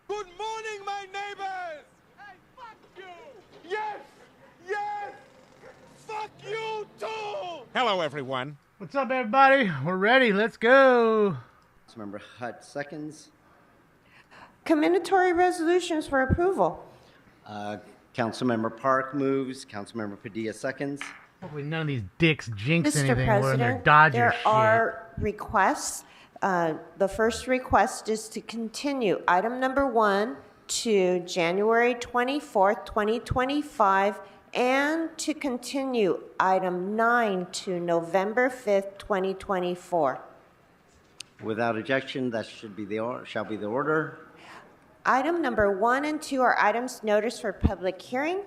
Good morning, my neighbors! Hey, fuck you! Yes! Yes! Fuck you too! Hello, everyone. What's up, everybody? We're ready. Let's go. Councilmember Hutt seconds. Commendatory resolutions for approval. Councilmember Park moves. Councilmember Padilla seconds. Hopefully none of these dicks jinx Mr. anything when they're President, Dodger there shit. are requests. The first request is to continue item number 1 to January 24th, 2025, and to continue item 9 to November 5th, 2024. Without objection, that shall be the order. Item number 1 and 2 are items noticed for public hearing.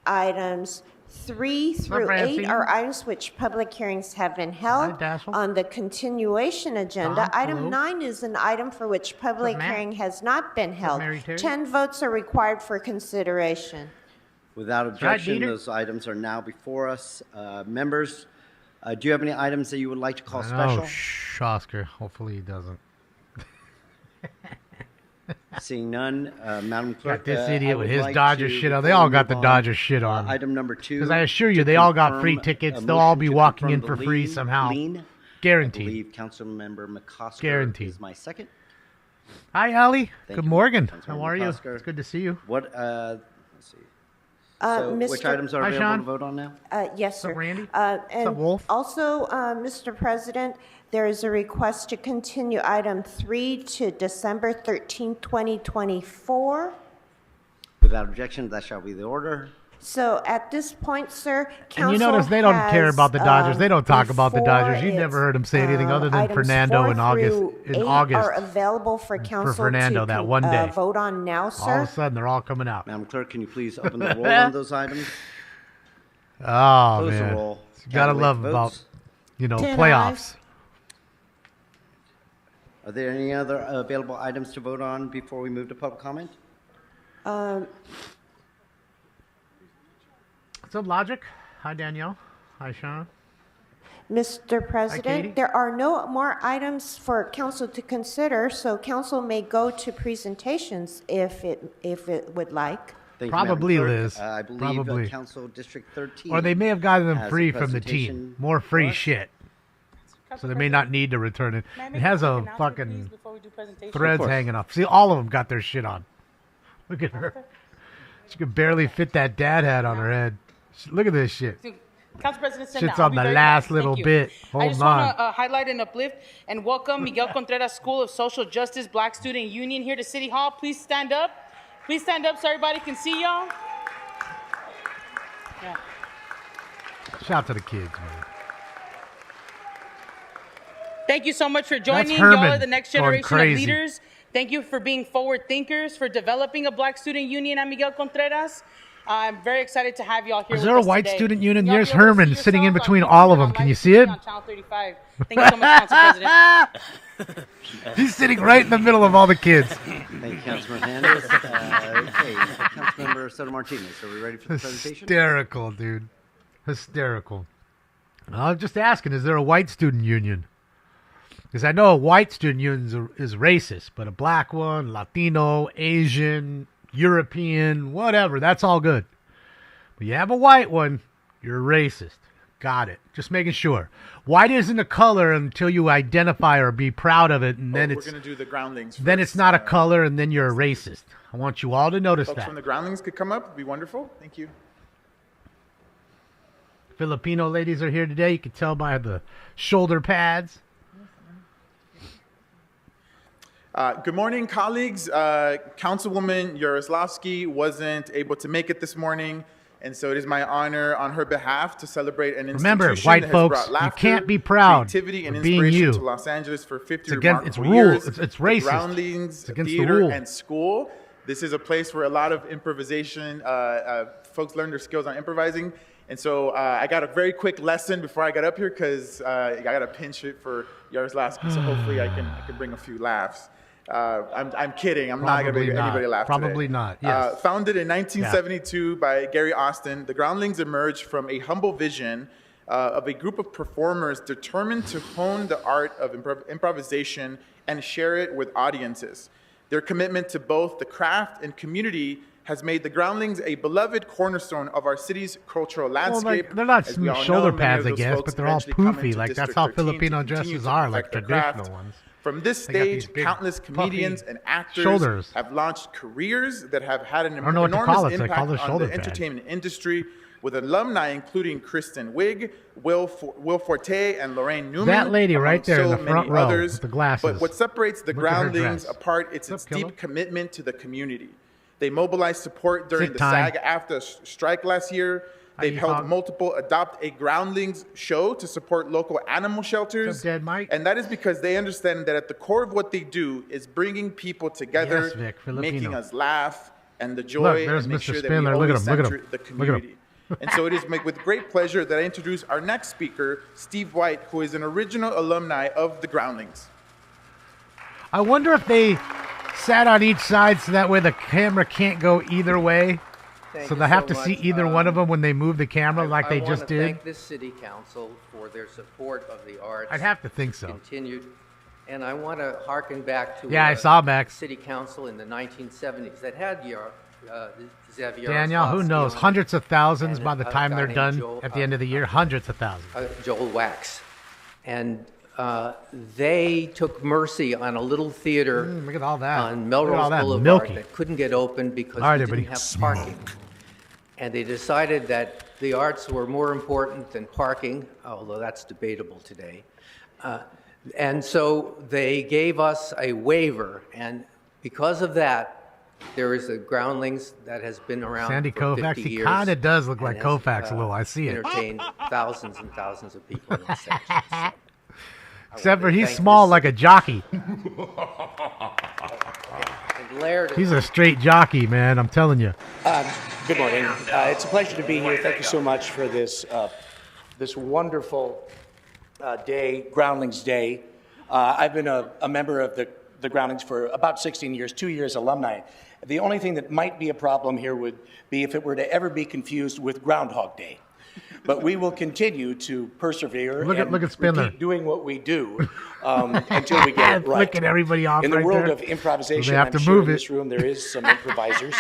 Items 3 through 8 are items which public hearings have been held. On the continuation agenda, item 9 is an item for which public hearing has not been held. 10 votes are required for consideration. Without objection, those items are now before us. Members, do you have any items that you would like to call special? Oh, shh, Oscar. Hopefully he doesn't. Seeing none, Madam Clerk. Got this idiot with his Dodger shit on. They all got the Dodger shit on. Item number 2. Because I assure you, they all got free tickets. They'll all be walking in for free somehow. Guaranteed. I believe Councilmember McCosker Guaranteed. is my second. Hi, Allie. Good morning. Councilmember How are you? McCosker. It's good to see you. What? Let's see. So which items are available to vote on now? Yes, sir. What's up, Randy? And What's up, Wolf? Also, Mr. President, there is a request to continue item 3 to December 13th, 2024. Without objection, that shall be the order. So at this point, sir, council And you notice they don't care about the Dodgers. They don't talk about the before Dodgers. You never heard them say anything other than items Fernando 4 in August. through In 8 August, are available for council Fernando to that one day. vote on now, all of sir. a sudden they're all coming out. Madam Clerk, can you please open the roll on those items? Oh Close the man, roll. you gotta Tabulate love the about votes. 10 playoffs. Are there any other available items to vote on before we move to public comment? What's up, Logic? Hi, Danielle. Hi, Sean. Mr. Katie. President, there are no more items for council to consider, so council may go to presentations if it would like. Thank Probably, you, Madam Clerk. Liz. I believe Probably. Council District 13. Or they may have gotten them has a free from the presentation team. More free for us. shit. So they may not need to return it. It has a fucking threads hanging off. See, all of them got their shit on. Look at her. She could barely fit that dad hat on her head. Look at this shit. Council President, Shit's on the last little bit. I just Hold on. want to highlight and uplift and welcome Miguel Contreras School of Social Justice Black Student Union here to City Hall. Please stand up. Please stand up so everybody can see y'all. Yeah. Shout out to the kids, man. Thank you so much for joining. Herman Y'all are the next going generation of crazy. leaders. Thank you for being forward thinkers, for developing a Black Student Union at Miguel Contreras. I'm very excited to have y'all here. Is with there a us white today. student union? Y'all There's be able to Herman see sitting in yourselves between on all of YouTube them. and Can on you live see it? streaming on Channel 35. Thank you so much, Council President. He's sitting right in the middle of all the kids. Thank you, Councilman Hernandez. Okay, Councilmember Soto Martinez, are we ready for the presentation? Hysterical, dude. Hysterical. I'm just asking, is there a white student union? Because I know a white student union is racist, but a black one, Latino, Asian, European, whatever, that's all good. But you have a white one, you're racist. Got it. Just making sure. White isn't a color until you identify or be proud of it, and then we're going to do the groundlings first. then it's not a color, and then you're a racist. I want you all to notice Folks that. from the groundlings could come up. It'd be wonderful. Thank you. Filipino ladies are here today. You can tell by the shoulder pads. Good morning, colleagues. Councilwoman Yaroslavsky wasn't able to make it this morning, and so it is my honor on her behalf to celebrate an Remember, institution white that has folks, brought you laughter, can't be proud creativity, and of being inspiration you. to Los Angeles for 50 It's against- it's remarkable rule. years. It's The racist. Groundlings It's against the Theater rule. and School. This is a place where a lot of improvisation, folks learn their skills on improvising. And so I got a very quick lesson before I got up here because I got to pinch it for Yaroslavsky, so hopefully I can bring a few laughs. I'm kidding. I'm not going to make anybody laugh Probably today. not. Yes. Founded in 1972 by Gary Austin, the Groundlings emerged from a humble vision of a group of performers determined to hone the art of improvisation and share it with audiences. Their commitment to both the craft and community has made the Groundlings a beloved cornerstone of our city's cultural landscape. Well, they're not As we all shoulder know, many pads, of I those guess, folks but they're all eventually come poofy. into Like, that's District how 13 Filipino to continue dresses to are, perfect like their traditional craft. ones. From this They got these stage, big, countless comedians puffy and actors shoulders. have launched careers that have had an I don't know what to enormous call it, so I impact call it on shoulder the pad. entertainment industry, with alumni including Kristen Wiig, Will Forte, and Lorraine Newman. That lady among right there in so the front many row others. with the glasses. But what separates the Look at her Groundlings dress. apart, it's What's its up, Killa? deep commitment to the community. They mobilized support during Sit the time. SAG-AFTRA strike last year. They've you held hog? multiple Adopt a Groundlings show to support local animal shelters. What's up, Dead Mike? And that is because they understand that at the core of what they do is bringing people together, Yes, Vic, Filipino. making us laugh, and the joy, Look, there's and make Mr. sure that Spindler. we Look at always him, look at center him. the Look at him. community. And so it is with great pleasure that I introduce our next speaker, Steve White, who is an original alumni of the Groundlings. I wonder if they sat on each side so that way the camera can't go either way. Thank So you they have so to see much. either one of them when they move the camera like they I just want did. to thank this city council for their support of the arts. I'd have to think so. Continued. And I want to harken back to Yeah, I saw Max. city council in the 1970s that had Xavier Danielle, who Ostrowski knows? on it, Hundreds of thousands and by the a time guy they're named done Joel, at the end of the year. Hundreds of thousands. Joel Wax. And they took mercy on a little theater Look at all that. on Look at Melrose all that. Boulevard Milky. that couldn't get open because All right, they everybody. didn't have parking. And they decided that the arts were more important than parking, although that's debatable today. And so they gave us a waiver, and because of that, there is a Groundlings that has been around Sandy for Koufax, 50 he years. kinda does look and like has, Koufax a little. I see it. Entertained thousands and thousands of people in Los Angeles. Except for he's thank small this- like a jockey. And Laird, He's a straight jockey, man. I'm telling you. Good morning. It's a pleasure to be here. Thank you so much for this this wonderful day, Groundlings Day. I've been a member of the Groundlings for about 16 years, 2 years alumni. The only thing that might be a problem here would be if it were to ever be confused with Groundhog Day. But we will continue to persevere Look at and Spindler. keep doing what we do until we get it right. Flicking everybody off In the right world there. of improvisation, So they have I'm to sure move in it. this room there is some improvisers.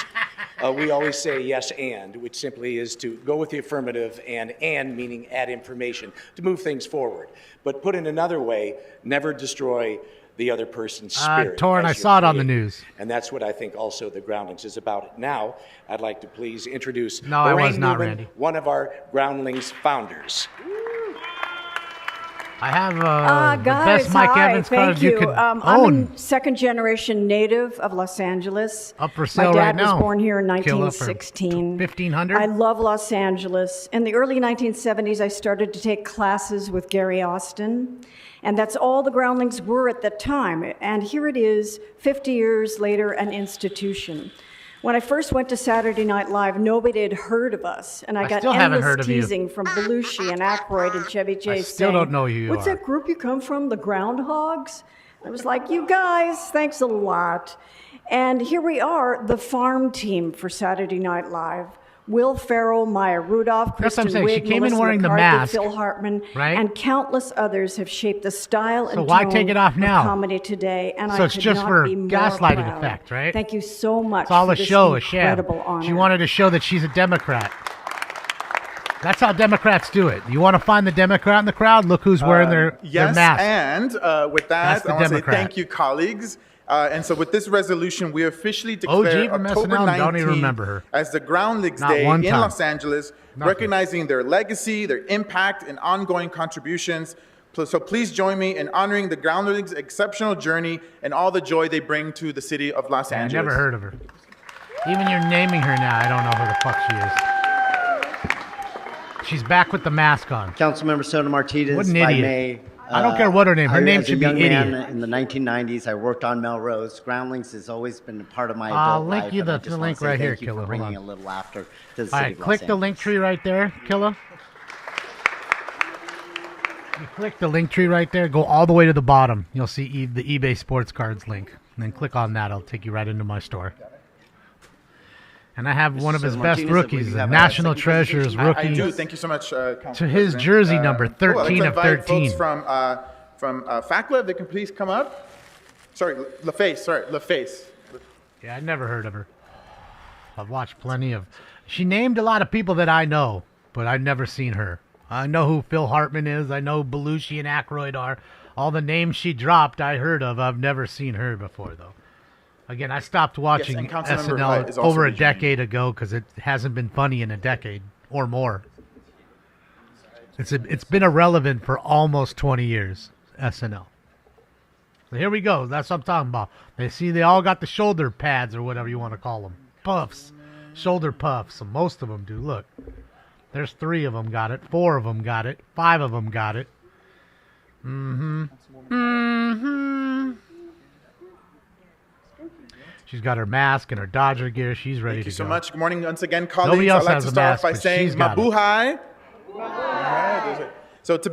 We always say yes and, which simply is to go with the affirmative, and meaning add information to move things forward. But put in another way, never destroy the other person's spirit. Torrin, as I you're saw it on the creating. news. And that's what I think also the Groundlings is about. Now, I'd like to please introduce No, I Lorraine was not, Newman, Randy. one of our Groundlings founders. I have the Guys, best Mike hi, Evans thank card you you. could I'm own. a second-generation native of Los Angeles. Up for sale My dad right now. was born here in Kill it for 1916. $1,500? I love Los Angeles. In the early 1970s, I started to take classes with Gary Austin, and that's all the Groundlings were at the time. And here it is, 50 years later, an institution. When I first went to Saturday Night Live, nobody had heard of us, and I got still haven't endless heard of you. teasing from Belushi and Aykroyd and Chevy Chase. still saying, don't know who you What's are." that group you come from, the Groundhogs? I was like, you guys, thanks a lot. And here we are, the farm team for Saturday Night Live. Will Ferrell, Maya Rudolph, That's what I'm Kristen saying. She Wiig, came in Melissa wearing the McCarthy, mask, Phil Hartman, right? and countless others have shaped the style So and why tone take it off now? of comedy today. And So I it's could just not for be more gaslighting proud. effect, right? Thank you so much. It's all for a this show, a sham. incredible honor. She wanted to show that she's a Democrat. That's how Democrats do it. You want to find the Democrat in the crowd? Look who's wearing their Yes, mask. and with That's that, the I want to say Democrat. thank you, colleagues. And so with this resolution, we officially OG declare from October SNL, don't even 19th remember her. as the Groundlings Not Day one in time. Los Angeles, Nothing. recognizing their legacy, their impact, and ongoing contributions. So please join me in honoring the Groundlings' exceptional journey and all the joy they bring to the city of Los I Angeles. never heard of her. Even you're naming her now, I don't know who the fuck she is. She's back with the mask on. Councilmember Soto Martinez, What an if I idiot. may, I don't care what her name. Her name as a should be young idiot. man in the 1990s, I worked on Melrose. Groundlings has always been a part of my adult link life. you and I the just wanna link say right here, thank you Killer. for Hold bringing on. a little laughter to the All city right, of Los click the Angeles. link tree right there, Killa. You click the link tree right there, go all the way to the bottom. You'll see the eBay Sports Cards link. And then click on that. It'll take you right into my store. And I have one of his Soto best Martinez, rookies, you the have a National second Treasures presentation? rookie. I do. Thank you so much, Council To his President. jersey number, cool. I'd like 13 to of invite 13. Folks from FACLA, if they can please come up. Sorry, LaFace. Yeah, I never heard of her. I've watched plenty of... She named a lot of people that I know, but I've never seen her. I know who Phil Hartman is. I know Belushi and Aykroyd are. All the names she dropped, I heard of. I've never seen her before, though. Again, I stopped watching SNL over a decade ago because it hasn't been funny in a decade or more. It's been irrelevant for almost 20 years, SNL. So here we go. That's what I'm talking about. They all got the shoulder pads or whatever you want to call them. Puffs. Shoulder puffs. And most of them do. Look. There's 3 of them got it. 4 of them got it. 5 of them got it. She's got her mask and her Dodger gear. She's ready to go. Thank you so much. Good morning once again, colleagues. Nobody else I'd like has to a start mask, off by but saying she's got it. Mabuhay. So to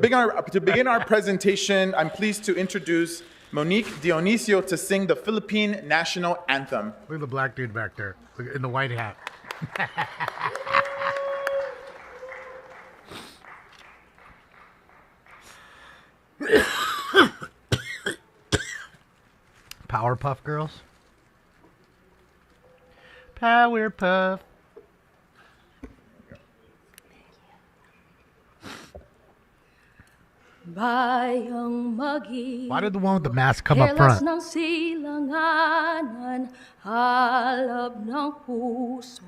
begin our presentation, I'm pleased to introduce Monique Dionisio to sing the Philippine National Anthem. Look at the black dude back there in the white hat. Powerpuff Girls? Powerpuff. Bayang magi. Why did the one with the mask come up front? Ng silanganan, halab ng puso.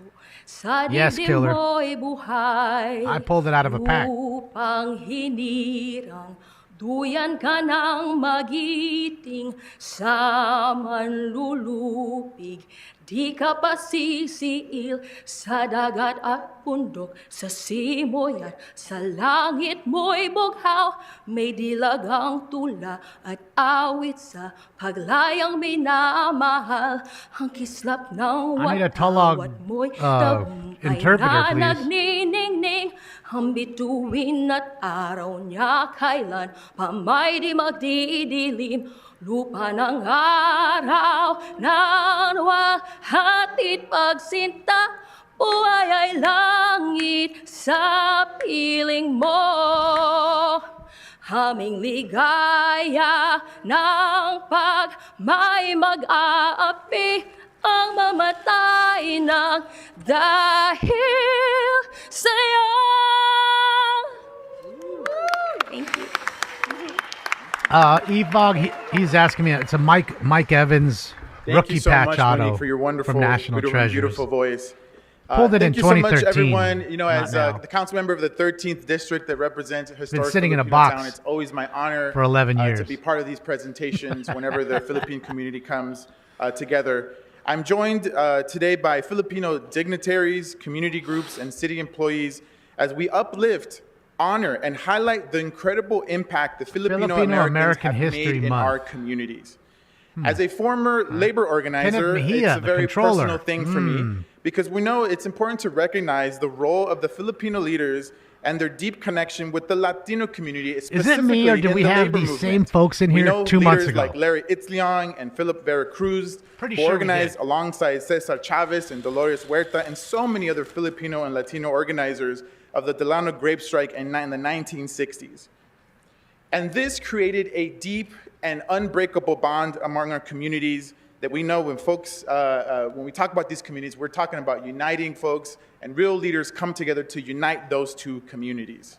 Sa Yes, killer. mo'y buhay. I pulled it out of a pack. Upang hinirang, duyan ka ng magiting sa manlulupig. Di ka pasisiil sa dagat at bundok, sa simoy at sa langit mo'y bughaw. May dilagang tula at awit sa paglayang minamahal. Ang kislap ng I need a Tagalog mo'y interpreter, na please. nagniningning. Ang bituin at araw niya kailan pa may di magdidilim. Lupa ng araw ng hatid pagsinta, buhay ay langit sa piling mo. Aming ligaya ng pag may mag-aapi, ang mamatay ng dahil sa'yo. Thank you. E-Fog, he's asking me, it's a Mike Evans rookie patch much, auto Monique, for your wonderful, from National Treasures. beautiful voice. Pulled it in 2013. Thank you so much, everyone. You know, Not as now. the council member of the 13th district that represents historic sitting in a Filipino box town, it's always my honor for 11 years. to be part of these presentations whenever the Philippine community comes together. I'm joined today by Filipino dignitaries, community groups, and city employees as we uplift, honor, and highlight the incredible impact the Filipino Americans have History made in Month. our communities. As a former labor organizer, Mejia, it's a very the controller. personal thing for me because we know it's important to recognize the role of the Filipino leaders and their deep connection with the Latino community, Is specifically it me, or do in we the have labor these movement. same folks in We here know 2 months leaders ago? like Larry Itzliong and Philip Veracruz, Pretty who sure we organized did. alongside Cesar Chavez and Dolores Huerta and so many other Filipino and Latino organizers of the Delano Grape Strike in the 1960s. And this created a deep and unbreakable bond among our communities that we know when folks, when we talk about these communities, we're talking about uniting folks, and real leaders come together to unite those two communities.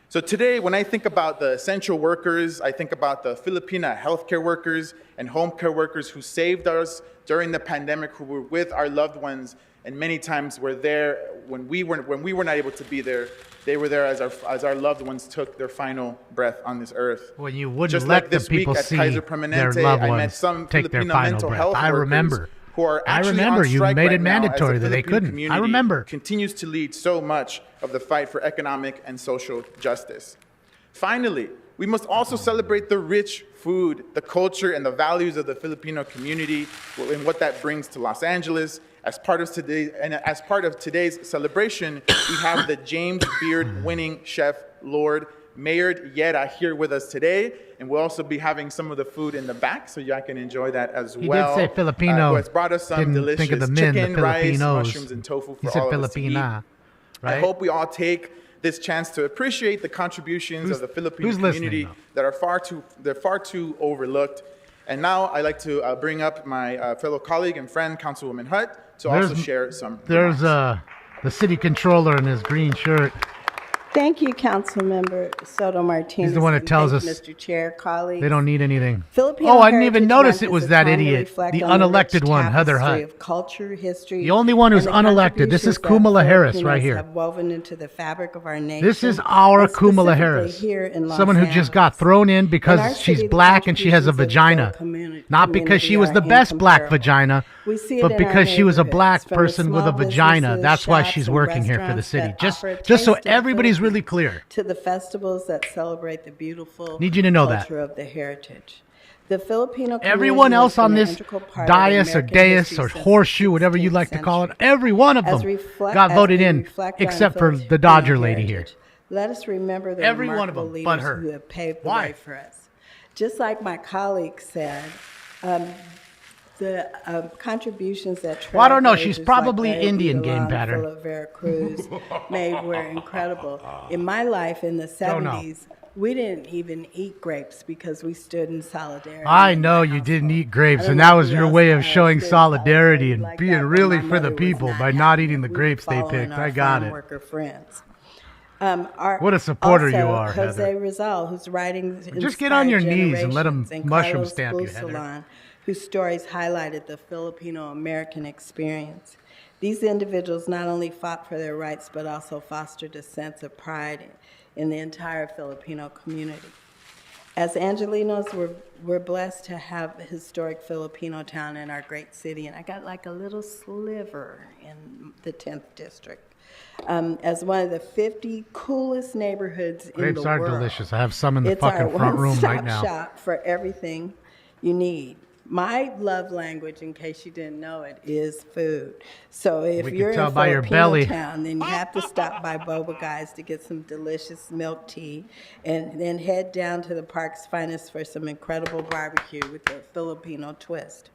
So today, when I think about the essential workers, I think about the Filipina healthcare workers and home care workers who saved us during the pandemic, who were with our loved ones, and many times were there when we were not able to be there. They were there as our loved ones took their final breath on this earth. When you wouldn't Just let like the this week people at see Kaiser their Permanente, loved I met ones some take their Filipino final mental breath. health I workers remember. who are I actually remember. on You strike made right it now as the mandatory that they Filipino couldn't. I community remember. continues to lead so much of the fight for economic and social justice. Finally, we must also celebrate the rich food, the culture, and the values of the Filipino community and what that brings to Los Angeles. As part of today's celebration, we have the James Beard winning chef Lord Mayor Yera here with us today, and we'll also be having some of the food in the back, so y'all can enjoy that as well. He did say Filipino. Who has brought us some Didn't delicious think of the men, chicken, the rice, Filipinos. mushrooms, and tofu for He said all of us to eat. Filipina, right? I hope we all take this chance to appreciate the contributions of the Filipino who's listening, community though? that are far too overlooked. And now I'd like to bring up my fellow colleague and friend, Councilwoman Hutt, to also share some remarks. There's the city controller in his green shirt. Thank you, Councilmember Soto Martinez. He's the one that tells us, Mr. Chair, colleagues. They don't need anything. Filipino I didn't even Heritage notice Month it was is a that time to idiot, reflect the on unelected rich one, Heather tapestry Hutt. of culture, history, The only one who's and the unelected. This is contributions Kumala that Harris right Filipinos here. have woven into the fabric of our nation. This is our and Kumala specifically Harris, here in Los someone who just got Angeles. thrown in In our because she's city, the black and she has a contributions of the vagina. Not because she was the community best are black incomparable. vagina, We see it but in our because she was a neighborhoods, black from the person with a small vagina. businesses, That's why shops, she's and working here for the restaurants city. that Just offer a so taste of the everybody's really Philippines, clear. to the festivals that celebrate the beautiful Need you to know that. culture of the heritage. The Filipino community Everyone else has been on an this integral part of dais or American dais history or since the horseshoe, whatever you 16th like to call it, century. every one of them got voted in, except for the Dodger lady here. Let us remember the Every one of remarkable them, but leaders her. who have paved the Why? way for us. Just like my colleague said, the contributions that Well, I don't know. She's trailblazers probably like Indian game Along pattern. Philip Veracruz made were incredible. In my life in the Don't know. 70s, we didn't even eat grapes because we stood in solidarity. I know you didn't eat grapes, and that was your way of showing solidarity and being really for the people by not eating the grapes they picked. I got it. Worker friends. What a supporter you are, Jose Heather. Rizal, whose writings Just get on your inspired knees and let 'em generations, and mushroom Carlos stamp you, Heather. Busalon, whose stories highlighted the Filipino-American experience. These individuals not only fought for their rights, but also fostered a sense of pride in the entire Filipino community. As Angelinos, we're blessed to have a historic Filipino town in our great city, and I got like a little sliver in the 10th district. As one of the 50 coolest neighborhoods in the Grapes world. are delicious. I have some in the It's fucking our front room right one-stop now. shop for everything you need. My love language, in case you didn't know it, is food. So if We can you're tell in by your Filipino belly. town, then you have to stop by Boba Guys to get some delicious milk tea, and then head down to the park's finest for some incredible barbecue with a Filipino twist.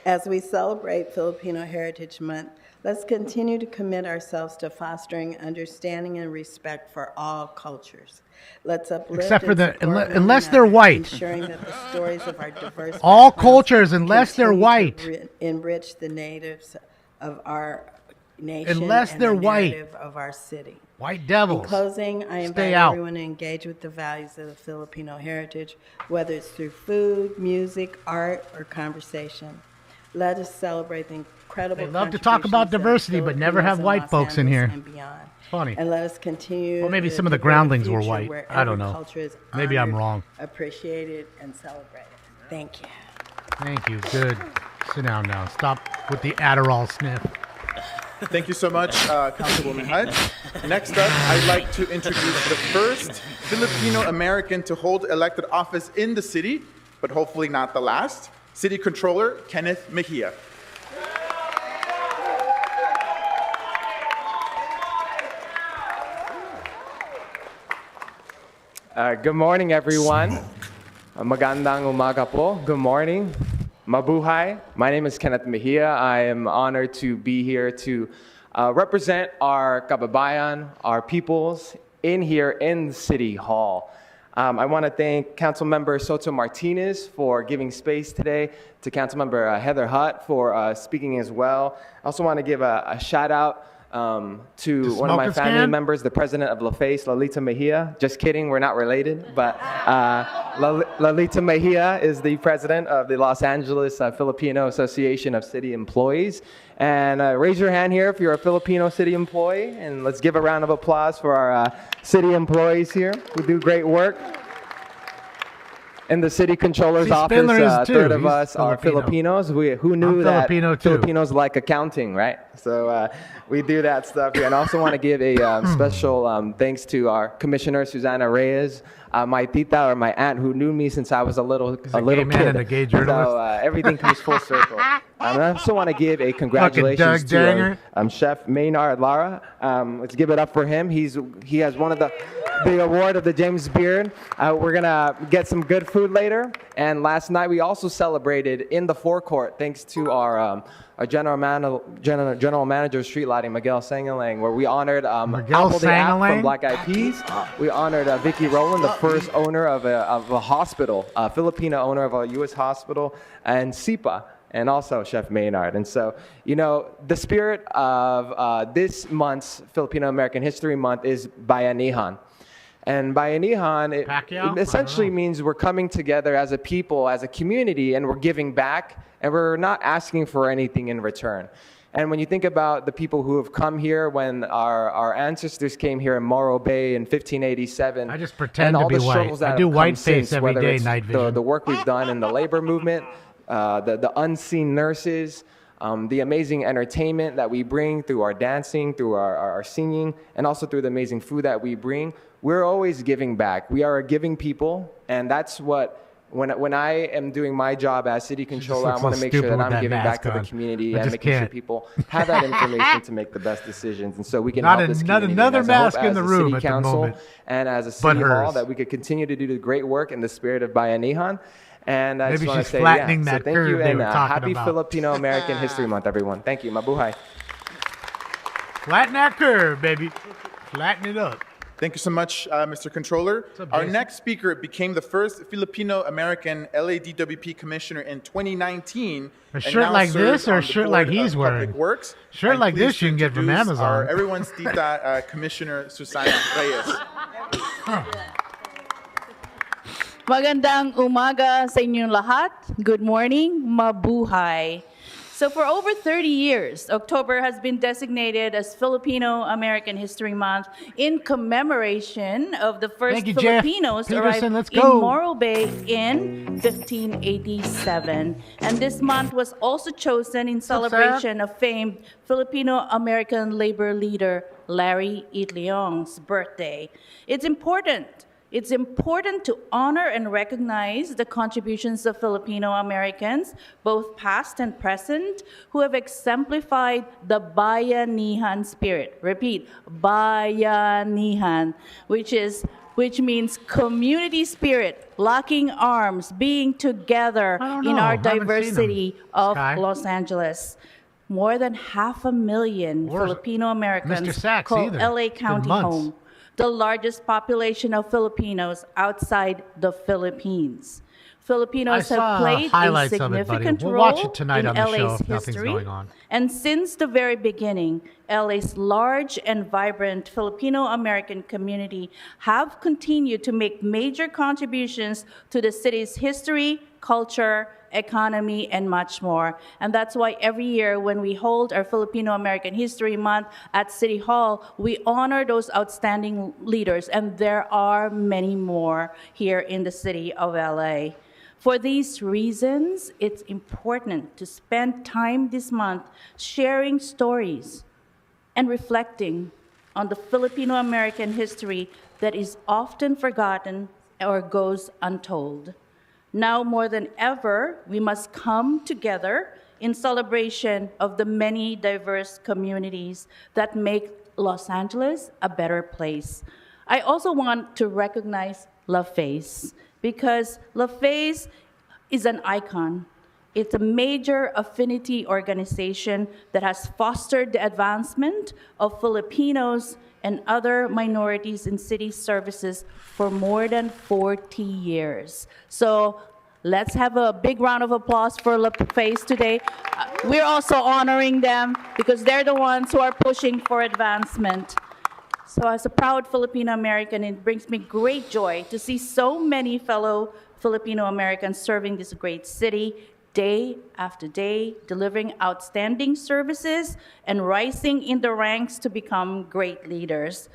As we celebrate Filipino Heritage Month, let's continue to commit ourselves to fostering understanding and respect for all cultures. Let's uplift Except for and the- support one unless another, they're white. ensuring that the stories of our diverse All backgrounds cultures, unless they're continue white. to enrich the natives of our nation Unless and they're the white. narrative of our city. White devils. In closing, I invite Stay out. everyone to engage with the values of the Filipino heritage, whether it's through food, music, art, or conversation. Let us celebrate the incredible They love to talk about contributions of diversity, but never Filipinos have in white Los folks in Angeles here. and beyond. Funny. And let us continue. Well, maybe to some of the build a groundlings were future white. where I don't every know. culture is Maybe I'm honored, wrong. Appreciated and celebrated. Thank you. Thank you. Good. Sit down now. Stop with the Adderall sniff. Thank you so much, Councilwoman Hutt. Next up, I'd like to introduce the first Filipino American to hold elected office in the city, but hopefully not the last, City Controller Kenneth Mejia. Good morning, everyone. Magandang umaga po. Good morning. Mabuhay. My name is Kenneth Mejia. I am honored to be here to represent our kababayan, our peoples, in here in City Hall. I want to thank Councilmember Soto Martinez for giving space today, to Councilmember Heather Hutt for speaking as well. I also want to give a shout out to one of my family members, the president of LaFace, Lalita Mejia. Just kidding, we're not related, but Lalita Mejia is the president of the Los Angeles Filipino Association of City Employees. And raise your hand here if you're a Filipino city employee, and let's give a round of applause for our city employees here who do great work. In the city controller's office, a third of us are Filipinos. Who knew that Filipinos like accounting, right? So we do that stuff here. And I also want to give a special thanks to our commissioner, Susana Reyes, my tita, or my aunt, who knew me since I was a little kid. And a gay journalist. So everything comes full circle. And I also want to give a congratulations to Chef Maynard Lara. Let's give it up for him. He has one of the award of the James Beard. We're gonna get some good food later. And last night we also celebrated in the forecourt, thanks to our general manager of street lighting, Miguel Sangalang, where we honored Apple the App from Black Eyed Peas. We honored Vicky Rowland, the first owner of a hospital, a Filipino owner of a U.S. hospital, and SIPA, and also Chef Maynard. And so, you know, the spirit of this month's Filipino American History Month is Bayanihan. And Bayanihan, it essentially means we're coming together as a people, as a community, and we're giving back, and we're not asking for anything in return. And when you think about the people who have come here, when our ancestors came here in Morro Bay in 1587, I just pretend to be white. I do whiteface every day, night vision. The work we've done in the labor movement, the unseen nurses, the amazing entertainment that we bring through our dancing, through our singing, and also through the amazing food that we bring, we're always giving back. We are a giving people, and that's what, when I am doing my job as city controller, I want to make sure that I'm giving back to the community and making sure people have that information to make the best decisions. And so we can help this community. Another mask in the room at the moment. And as a city hall, that we could continue to do the great work in the spirit of Bayanihan. And I just want to say, so thank you, and happy Filipino American History Month, everyone. Thank you. Mabuhay. Flatten that curve, baby. Flatten it up. Thank you so much, Mr. Controller. Our next speaker became the first Filipino-American LADWP commissioner in 2019. A shirt like this or a shirt like he's wearing? Shirt like this you can get from Amazon. Everyone's tita, Commissioner Susana Reyes. Magandang umaga sa inyong lahat. Good morning. Mabuhay. So for over 30 years, October has been designated as Filipino American History Month in commemoration of the first Filipinos arrived in Morro Bay in 1587. And this month was also chosen in celebration of famed Filipino American labor leader Larry E. Leong's birthday. It's important to honor and recognize the contributions of Filipino Americans, both past and present, who have exemplified the Bayanihan spirit. Repeat, Bayanihan, which means community spirit, locking arms, being together in our diversity of Los Angeles. More than 500,000 Filipino Americans call LA County home, the largest population of Filipinos outside the Philippines. Filipinos have played a significant role in LA's history, and since the very beginning, LA's large and vibrant Filipino-American community have continued to make major contributions to the city's history, culture, economy, and much more. And that's why every year when we hold our Filipino-American History Month at City Hall, we honor those outstanding leaders, and there are many more here in the city of LA. For these reasons, it's important to spend time this month sharing stories and reflecting on the Filipino-American history that is often forgotten or goes untold. Now more than ever, we must come together in celebration of the many diverse communities that make Los Angeles a better place. I also want to recognize LaFace, because LaFace is an icon. It's a major affinity organization that has fostered the advancement of Filipinos and other minorities in city services for more than 40 years. So let's have a big round of applause for LaFace today. We're also honoring them because they're the ones who are pushing for advancement. So as a proud Filipino American, it brings me great joy to see so many fellow Filipino Americans serving this great city day after day, delivering outstanding services and rising in the ranks to become great leaders.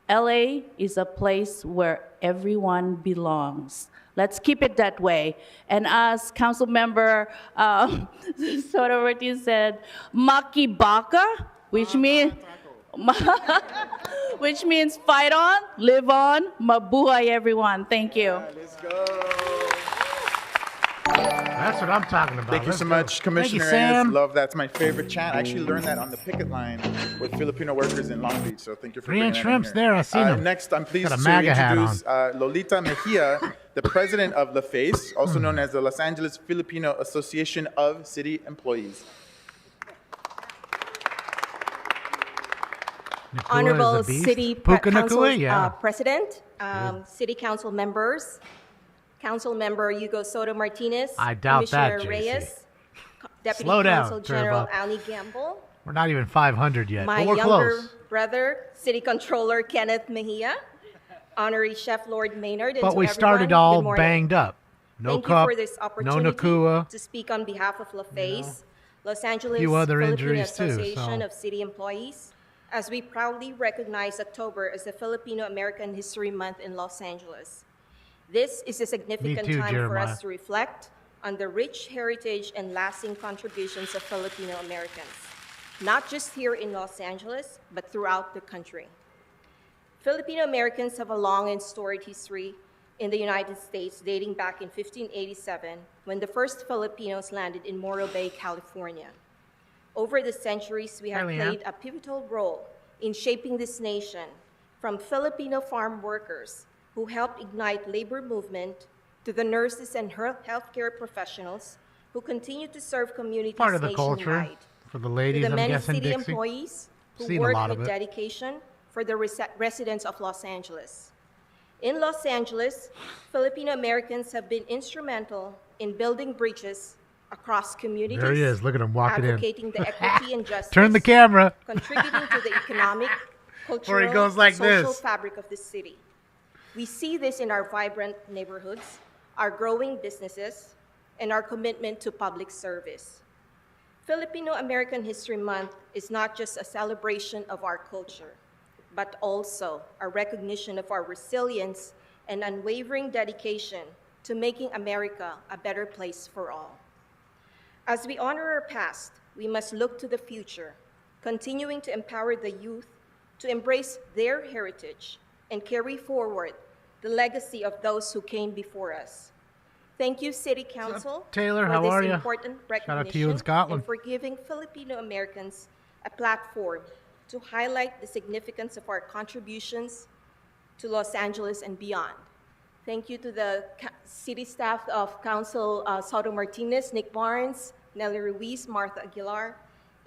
LA is a place where everyone belongs. Let's keep it that way. And as Council Member Soto Ortiz said, Makibaka, which means fight on, live on, mabuhay everyone. Thank you. Let's go. That's what I'm talking about. Thank you so much, Commissioner Reyes. Love that's my favorite chant. I actually learned that on the picket line with Filipino workers in Long Beach. So thank you for bringing that in shrimps here. there. I seen them. Next, I'm pleased Got a to MAGA hat introduce Lolita Mejia, the president of La Face, also known as the Los Angeles Filipino Association of City Employees. Honorable City Council yeah. President, City Council members, Council Member Hugo Soto Martinez, I doubt Commissioner that, JC. Reyes, Deputy Slow down, Council General Turbo. Alnie Gamble, We're not even 500 yet, my but we're younger close. brother, City Controller Kenneth Mejia, Honorary Chef Lord Maynard, and But to we started everyone, all good morning. banged up. No Thank cup, you for this no opportunity Nakua. to speak on behalf of La Face, Los Angeles few other Filipino injuries too, Association so- of City Employees, as we proudly recognize October as the Filipino American History Month in Los Angeles. This is a significant Me too, time for Jeremiah. us to reflect on the rich heritage and lasting contributions of Filipino Americans, not just here in Los Angeles, but throughout the country. Filipino Americans have a long and storied history in the United States dating back in 1587 when the first Filipinos landed in Morro Bay, California. Over the centuries, we have played a pivotal role in shaping this nation, from Filipino farm workers who helped ignite labor movement to the nurses and healthcare professionals who continue to serve communities Part of the culture nationwide. for the ladies, To the I'm many guessing, city Dixie. employees who Seen a work lot of with it. dedication for the residents of Los Angeles. In Los Angeles, Filipino Americans have been instrumental in building bridges across communities. There he is. Look at him walking in. Advocating the equity and justice. Turn the camera. Contributing to the economic, Before he cultural, goes like social this. fabric of the city. We see this in our vibrant neighborhoods, our growing businesses, and our commitment to public service. Filipino American History Month is not just a celebration of our culture, but also a recognition of our resilience and unwavering dedication to making America a better place for all. As we honor our past, we must look to the future, continuing to empower the youth to embrace their heritage and carry forward the legacy of those who came before us. Thank you, City Council, Taylor? for How this are ya? important Shout out to you in recognition Scotland. and for giving Filipino Americans a platform to highlight the significance of our contributions to Los Angeles and beyond. Thank you to the city staff of Council Soto Martinez, Nick Barnes, Nelly Ruiz, Martha Aguilar,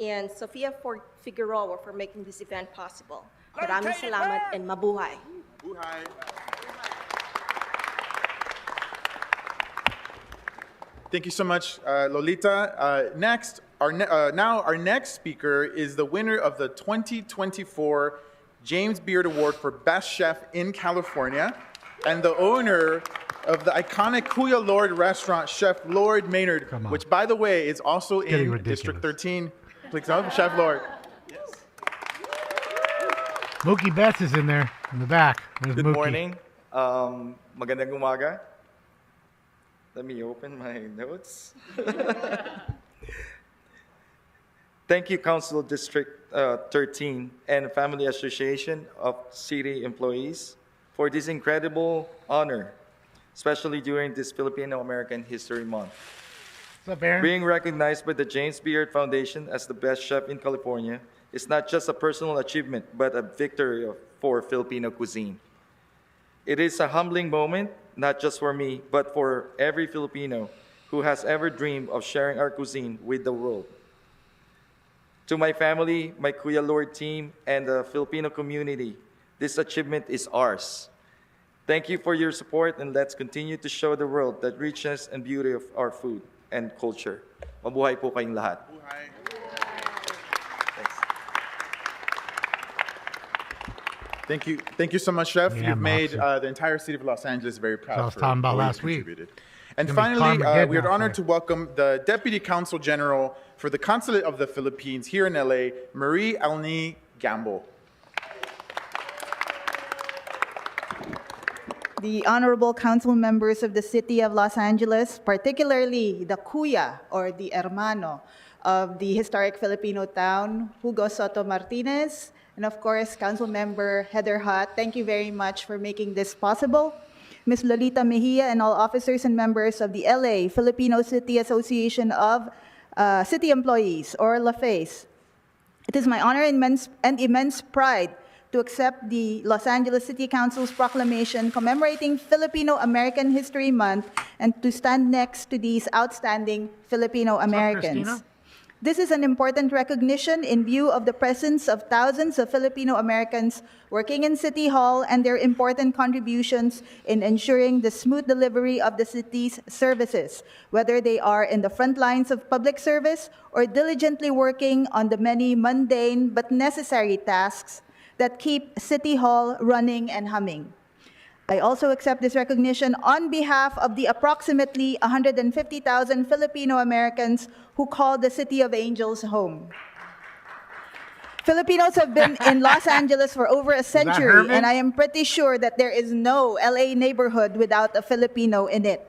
and Sofia Figueroa for making this event possible. Maraming salamat and mabuhay. Thank you so much, Lolita. Next, now our next speaker is the winner of the 2024 James Beard Award for Best Chef in California, and the owner of the iconic Kuya Lord restaurant, Chef Lord Maynard, which, by the way, is also in District 13. Please welcome Chef Lord. Mookie Betts is in there, in the back. There's Good Mookie. morning. Magandang umaga. Let me open my notes. Thank you, Council District 13 and Family Association of City Employees for this incredible honor, especially during this Filipino American History Month. What's up, Aaron? Being recognized by the James Beard Foundation as the best chef in California is not just a personal achievement, but a victory for Filipino cuisine. It is a humbling moment, not just for me, but for every Filipino who has ever dreamed of sharing our cuisine with the world. To my family, my Kuya Lord team, and the Filipino community, this achievement is ours. Thank you for your support, and let's continue to show the world the richness and beauty of our food and culture. Mabuhay po kayong lahat. Thank you so much, Chef. Yeah, You've made Moxie. the entire city of Los Angeles very proud. I was talking about what you've last week. contributed. And It's gonna be finally, Carmageddon we are out honored there. to welcome the Deputy Consul General for the Consulate of the Philippines here in LA, Marie Alnie Gamble. The honorable council members of the city of Los Angeles, particularly the kuya or the hermano of the historic Filipino town, Hugo Soto Martinez, and of course, council member Heather Hutt, thank you very much for making this possible. Ms. Lolita Mejia, and all officers and members of the LA Filipino City Association of City Employees, or LaFace. It is my honor and immense pride to accept the Los Angeles City Council's proclamation commemorating Filipino American History Month and to stand next to these outstanding Filipino Americans. This is an important recognition in view of the presence of thousands of Filipino Americans working in City Hall and their important contributions in ensuring the smooth delivery of the city's services, whether they are in the front lines of public service or diligently working on the many mundane but necessary tasks that keep City Hall running and humming. I also accept this recognition on behalf of the approximately 150,000 Filipino Americans who call the City of Angels home. Filipinos have been in Los Angeles for over a century, and I am pretty sure that there is no LA neighborhood without a Filipino in it.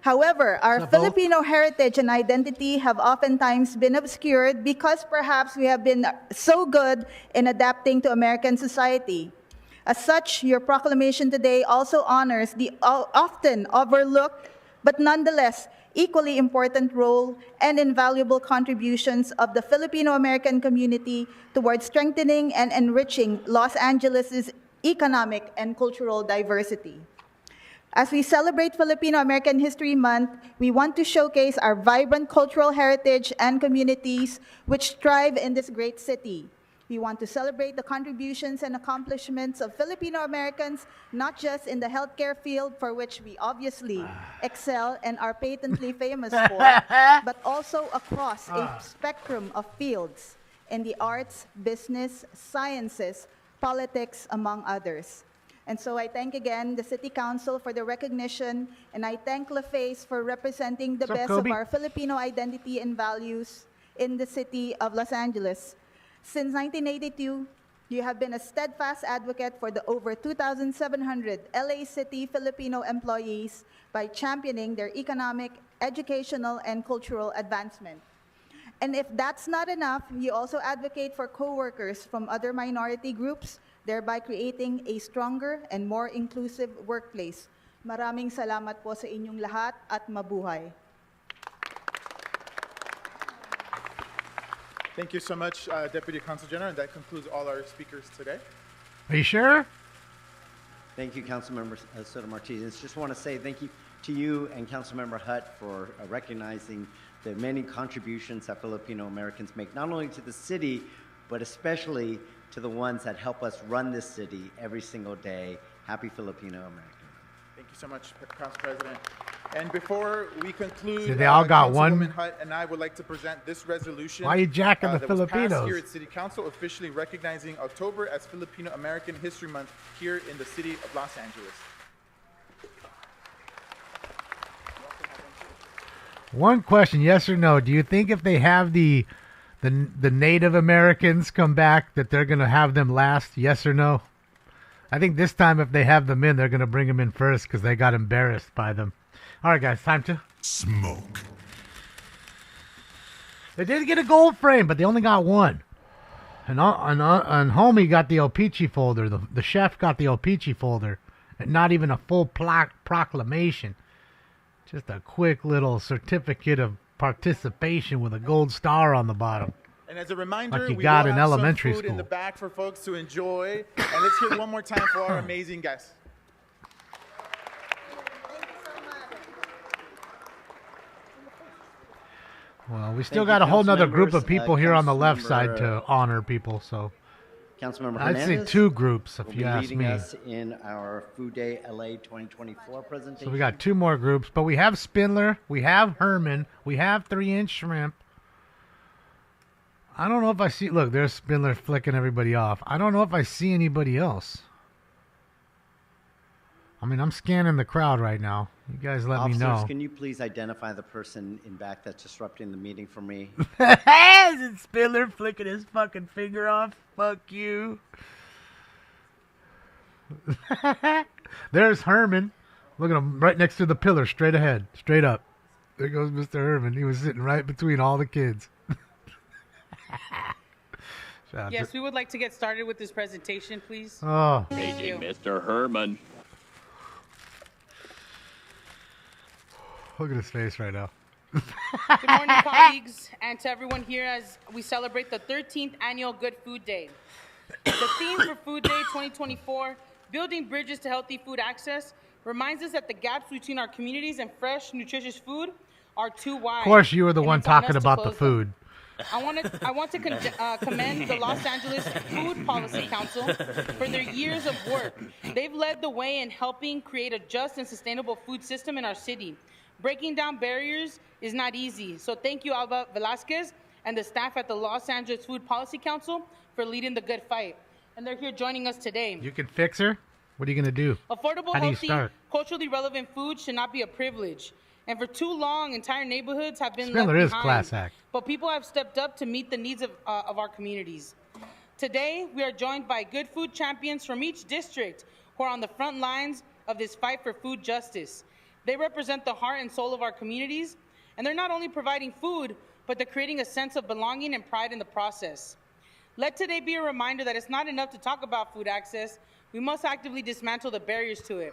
However, our Filipino heritage and identity have oftentimes been obscured because perhaps we have been so good in adapting to American society. As such, your proclamation today also honors the often overlooked, but nonetheless equally important role and invaluable contributions of the Filipino-American community towards strengthening and enriching Los Angeles' economic and cultural diversity. As we celebrate Filipino-American History Month, we want to showcase our vibrant cultural heritage and communities which thrive in this great city. We want to celebrate the contributions and accomplishments of Filipino Americans, not just in the healthcare field, for which we obviously excel and are patently famous for, but also across a spectrum of fields in the arts, business, sciences, politics, among others. And so I thank again the City Council for the recognition, and I thank LaFace for representing the best of our Filipino identity and values in the city of Los Angeles. Since 1982, you have been a steadfast advocate for the over 2,700 LA City Filipino employees by championing their economic, educational, and cultural advancement. And if that's not enough, you also advocate for co-workers from other minority groups, thereby creating a stronger and more inclusive workplace. Maraming salamat po sa inyong lahat at mabuhay. Thank you so much, Deputy Consul General, and that concludes all our speakers today. Are you sure? Thank you, Councilmember Soto Martinez. Just want to say thank you to you and Councilmember Hutt for recognizing the many contributions that Filipino Americans make, not only to the city, but especially to the ones that help us run this city every single day. Happy Filipino American. Thank you so much, Council President. And before we conclude, So they all got one. Hutt and I would like to present this resolution. Why are you jacking the that was Filipinos? passed here at City Council, officially recognizing October as Filipino American History Month here in the city of Los Angeles. One question, yes or no? Do you think if they have the Native Americans come back, that they're going to have them last? Yes or no? I think this time if they have them in, they're going to bring them in first because they got embarrassed by them. All right, guys, time to smoke. They did get a gold frame, but they only got one. And Homie got the O-Pee-Chee folder. The chef got the O-Pee-Chee folder. And not even a full proclamation. Just a quick little certificate of participation with a gold star on the bottom. And as a reminder, like you we got will in have elementary some food in school. the back for folks to enjoy. And let's hear it one more time for our amazing guests. Well, we still got a whole nother group of people here on the left side to honor people, so Councilmember I'd Hernandez say two groups, if will you be ask leading me. us in our Food Day LA 2024 presentation. So we got two more groups, but we have Spindler, we have Herman, we have 3-inch shrimp. I don't know if I see. Look, there's Spindler flicking everybody off. I don't know if I see anybody else. I mean, I'm scanning the crowd right now. You guys let me know. Officers, can you please identify the person in back that's disrupting the meeting for me? Is it Spindler flicking his fucking finger off? Fuck you. There's Herman. Look at him right next to the pillar, straight ahead, straight up. There goes Mr. Herman. He was sitting right between all the kids. Yes, we would like to get started with this presentation, please. Oh. Thank you. Mr. Herman. Look at his face right now. Good morning, colleagues, and to everyone here as we celebrate the 13th annual Good Food Day. The theme for Food Day 2024, Building Bridges to Healthy Food Access, reminds us that the gaps between our communities and fresh, nutritious food are too wide. Of course, you were the one it's on talking us to about the close food. them. I want to commend the Los Angeles Food Policy Council for their years of work. They've led the way in helping create a just and sustainable food system in our city. Breaking down barriers is not easy. So thank you, Alba Velasquez, and the staff at the Los Angeles Food Policy Council for leading the good fight. And they're here joining us today. You can fix her? What are you going to do? Affordable, How do you healthy, start? culturally relevant food should not be a privilege. And for too long, entire neighborhoods have been Spindler left is behind. class act. But people have stepped up to meet the needs of our communities. Today, we are joined by good food champions from each district who are on the front lines of this fight for food justice. They represent the heart and soul of our communities, and they're not only providing food, but they're creating a sense of belonging and pride in the process. Let today be a reminder that it's not enough to talk about food access. We must actively dismantle the barriers to it.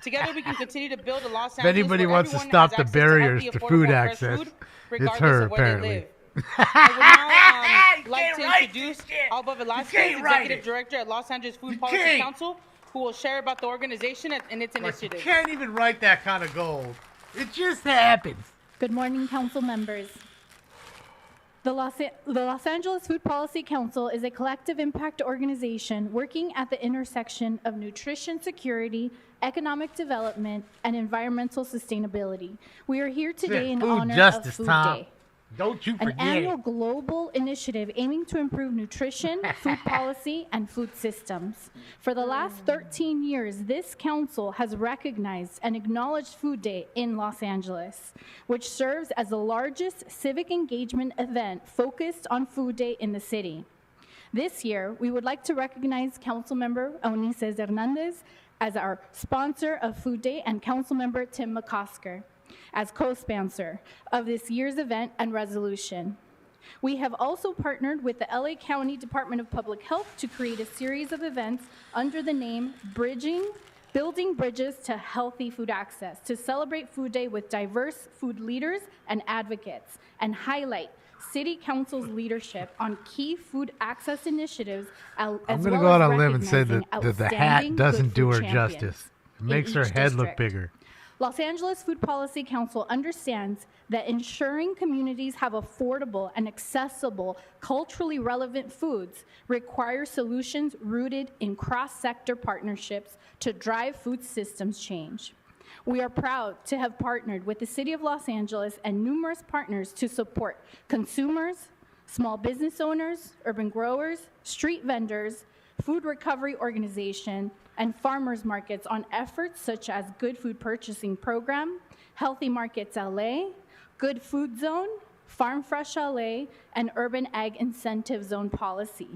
Together, we can continue to build a Los If Angeles anybody where wants to everyone stop has the access to barriers healthy, to affordable, food fresh access, food, it's regardless her, of where apparently. they live. I would now like to introduce Alba Velasquez, Executive Director at Los Angeles Food Policy Council, who will share about the organization and its initiative. You can't even write that kind of gold. It just happens. Good morning, council members. The Los Angeles Food Policy Council is a collective impact organization working at the intersection of nutrition security, economic development, and environmental sustainability. We are here today in Food honor justice, of Food Tom. Day. Don't you An forget. annual global initiative aiming to improve nutrition, food policy, and food systems. For the last 13 years, this council has recognized and acknowledged Food Day in Los Angeles, which serves as the largest civic engagement event focused on Food Day in the city. This year, we would like to recognize Councilmember Eunice Hernandez as our sponsor of Food Day and Councilmember Tim McCosker as co-sponsor of this year's event and resolution. We have also partnered with the LA County Department of Public Health to create a series of events under the name Building Bridges to Healthy Food Access to celebrate Food Day with diverse food leaders and advocates and highlight City Council's leadership on key food access initiatives I'm going to go out on a limb and say that the hat doesn't do her justice. It makes her head look bigger. Los Angeles Food Policy Council understands that ensuring communities have affordable and accessible, culturally relevant foods requires solutions rooted in cross-sector partnerships to drive food systems change. We are proud to have partnered with the City of Los Angeles and numerous partners to support consumers, small business owners, urban growers, street vendors, food recovery organization, and farmers markets on efforts such as Good Food Purchasing Program, Healthy Markets LA, Good Food Zone, Farm Fresh LA, and Urban Ag Incentive Zone policy.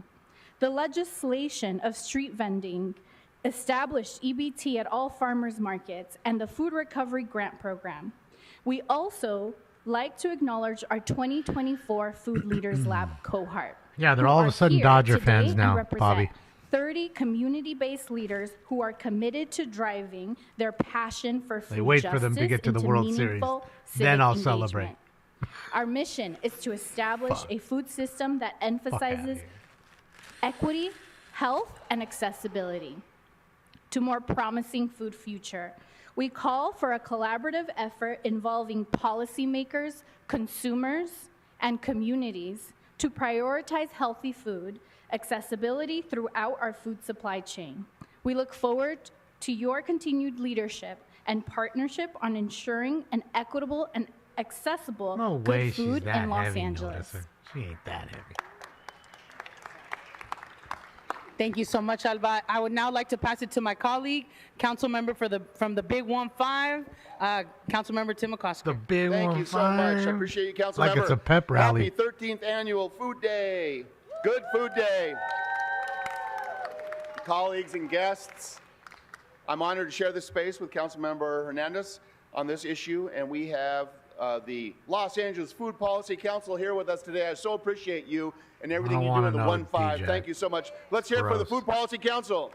The legislation of street vending established EBT at all farmers markets and the Food Recovery Grant Program. We also like to acknowledge our 2024 Food Leaders Lab cohort. Yeah, they're all of a sudden Dodger fans now, Bobby. 30 community-based leaders who are committed to driving their passion for food They wait justice for them to get to the into World Series. meaningful Then I'll civic celebrate. engagement. Our mission is to establish a food system that emphasizes equity, health, and accessibility to more promising food future. We call for a collaborative effort involving policymakers, consumers, and communities to prioritize healthy food accessibility throughout our food supply chain. We look forward to your continued leadership and partnership on ensuring an equitable and accessible No way good she's food that in Los heavy, Angeles. Melissa. She ain't that heavy. Thank you so much, Alba. I would now like to pass it to my colleague, council member from the Big 1-5, Council Member Tim McCosker. The Big Thank you so much. I appreciate you, Council Like Member. it's a pep rally. Happy 13th Annual Food Day. Good Food Day. Colleagues and guests, I'm honored to share this space with Council Member Hernandez on this issue, and we have the Los Angeles Food Policy Council here with us today. I so appreciate you and everything you do in the 1-5. DJ. Thank you so much. Let's hear it for the Gross. Food Policy Council.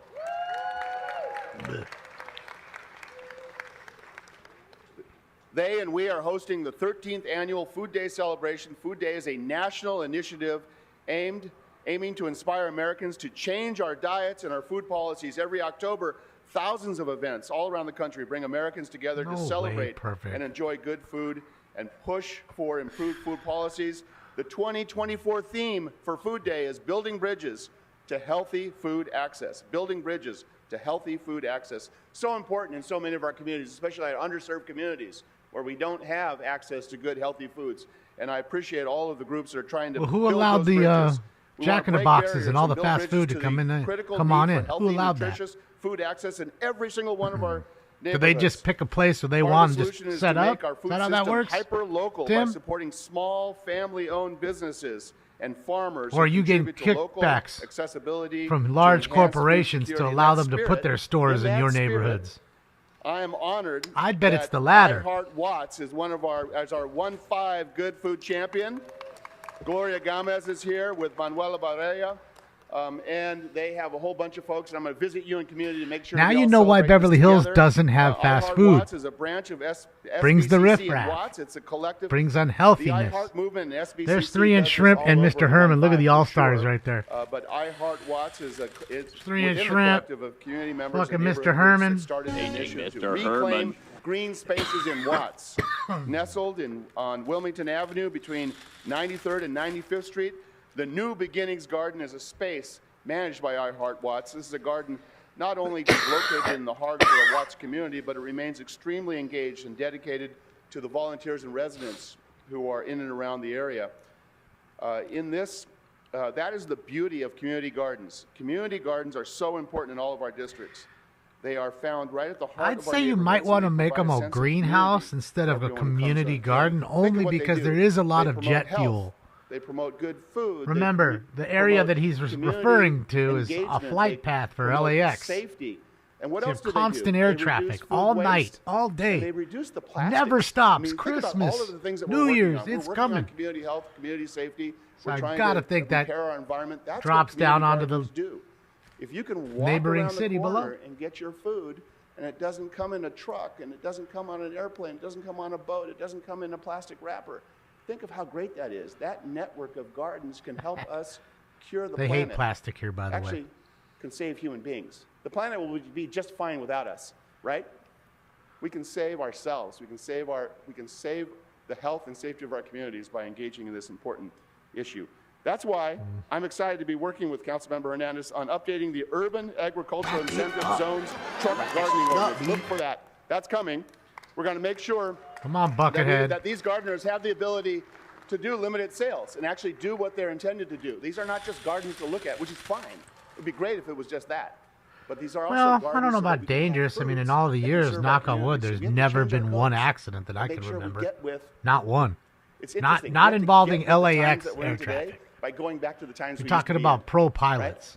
They and we are hosting the 13th annual Food Day celebration. Food Day is a national initiative aiming to inspire Americans to change our diets and our food policies. Every October, thousands of events all around the country bring Americans together to celebrate and enjoy good food and push for improved food policies. The 2024 theme for Food Day is Building Bridges to Healthy Food Access. Building bridges to healthy food access. So important in so many of our communities, especially our underserved communities, where we don't have access to good, healthy foods. And I appreciate all of the groups that are trying to Well, who build allowed those the bridges. Jack in the Boxes and all the fast food to come in? Come on in. Who allowed that? Food access in every single one of our Did they just pick a place where they want and just set up? Is that how that works? Hyper-local by supporting small family-owned businesses and farmers. Or are you getting kickbacks from large corporations to allow them to put their stores in your neighborhoods? I am honored. I bet it's the latter. Heart Watts is one of our 1-5 Good Food champion. Gloria Gomez is here with Manuela Barrera. And they have a whole bunch of folks, and I'm going to visit you in community to make sure. Now you know why Beverly Hills doesn't have fast food. Watts is a branch of Brings the SBCC riffraff. Watts. It's a collective. Brings unhealthiness. The I Heart movement and SBCC There's 3 Inch Shrimp and Mr. Herman. Look at the all-stars right there. But I Heart Watts is it's 3 Inch within the Shrimp. collective of community members. Look at and Mr. neighborhood Herman. groups that started an initiative to reclaim green spaces in Watts, nestled on Wilmington Avenue between 93rd and 95th Street. The New Beginnings Garden is a space managed by I Heart Watts. This is a garden not only located in the heart of the Watts community, but it remains extremely engaged and dedicated to the volunteers and residents who are in and around the area. That is the beauty of community gardens. Community gardens are so important in all of our districts. They are found right at the heart I'd of our say you might want to make them a greenhouse instead of a community garden, only because there is a lot of jet fuel. They promote good food. Remember, the area that he's referring to is a flight path for LAX. Safety. And what else do constant they do? air They traffic reduce all food night, waste, all and day. they reduce the plastic. Never stops. Think about Christmas, all of the things that New we're Year's, working on. it's We're working coming. on community health, community safety. So We're I trying gotta to think that repair our environment. That's drops what down community onto the gardens do. If you can walk neighboring around city the corner below. and get your food, and it doesn't come in a truck, and it doesn't come on an airplane, it doesn't come on a boat, it doesn't come in a plastic wrapper. Think of how great that is. That network of gardens can help us cure the planet. They hate plastic here, by the way. Actually, can save human beings. The planet will be just fine without us, right? We can save ourselves. We can save the health and safety of our communities by engaging in this important issue. That's why I'm excited to be working with Councilmember Hernandez on updating the Urban Agricultural Incentive Zones Truck Gardening Ordinance. Look for that. That's coming. We're going to make sure Come on, Buckethead. that these gardeners have the ability to do limited sales and actually do what they're intended to do. These are not just gardens to look at, which is fine. It would be great if it was just that. But these are also Well, gardens I don't know so that about we can have dangerous. I mean, in fruits all the that years, serve our knock on wood, communities. there's We have to never change our been one codes accident that I and can make sure we remember. get with- Not one. It's Not interesting. not We have to involving get with the times LAX that we're in air today traffic. by going back to the times You're we talking used to be about in, pro right? pilots.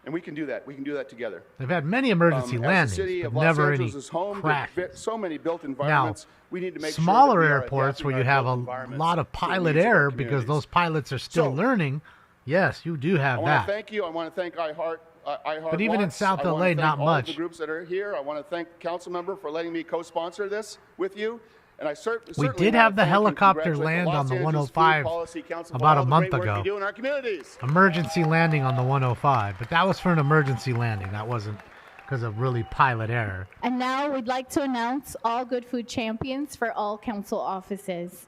And we can do that. We can do that together. They've had many emergency As the landings, city but of Los never any Angeles is home crash. to so many built Now, environments. We need to make smaller sure that we are airports adapting where you our have built a environments lot of to the pilot needs of our error because communities. those pilots are still learning, yes, you do have I want that. to thank you. I want to thank iHeart. But even in Watts. South I want LA, to thank not all much. Of the groups that are here. I want to thank Councilmember for letting me co-sponsor this with you. And I certainly We did want have to the thank and helicopter congratulate land the on Los the Angeles 105 Food Policy Council for about all a the month great work ago. you do in our communities. Emergency landing on the 105, but that was for an emergency landing. That wasn't because of really pilot error. And now we'd like to announce all good food champions for all council offices.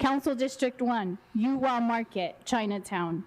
Council District 1, Yuhua Market, Chinatown.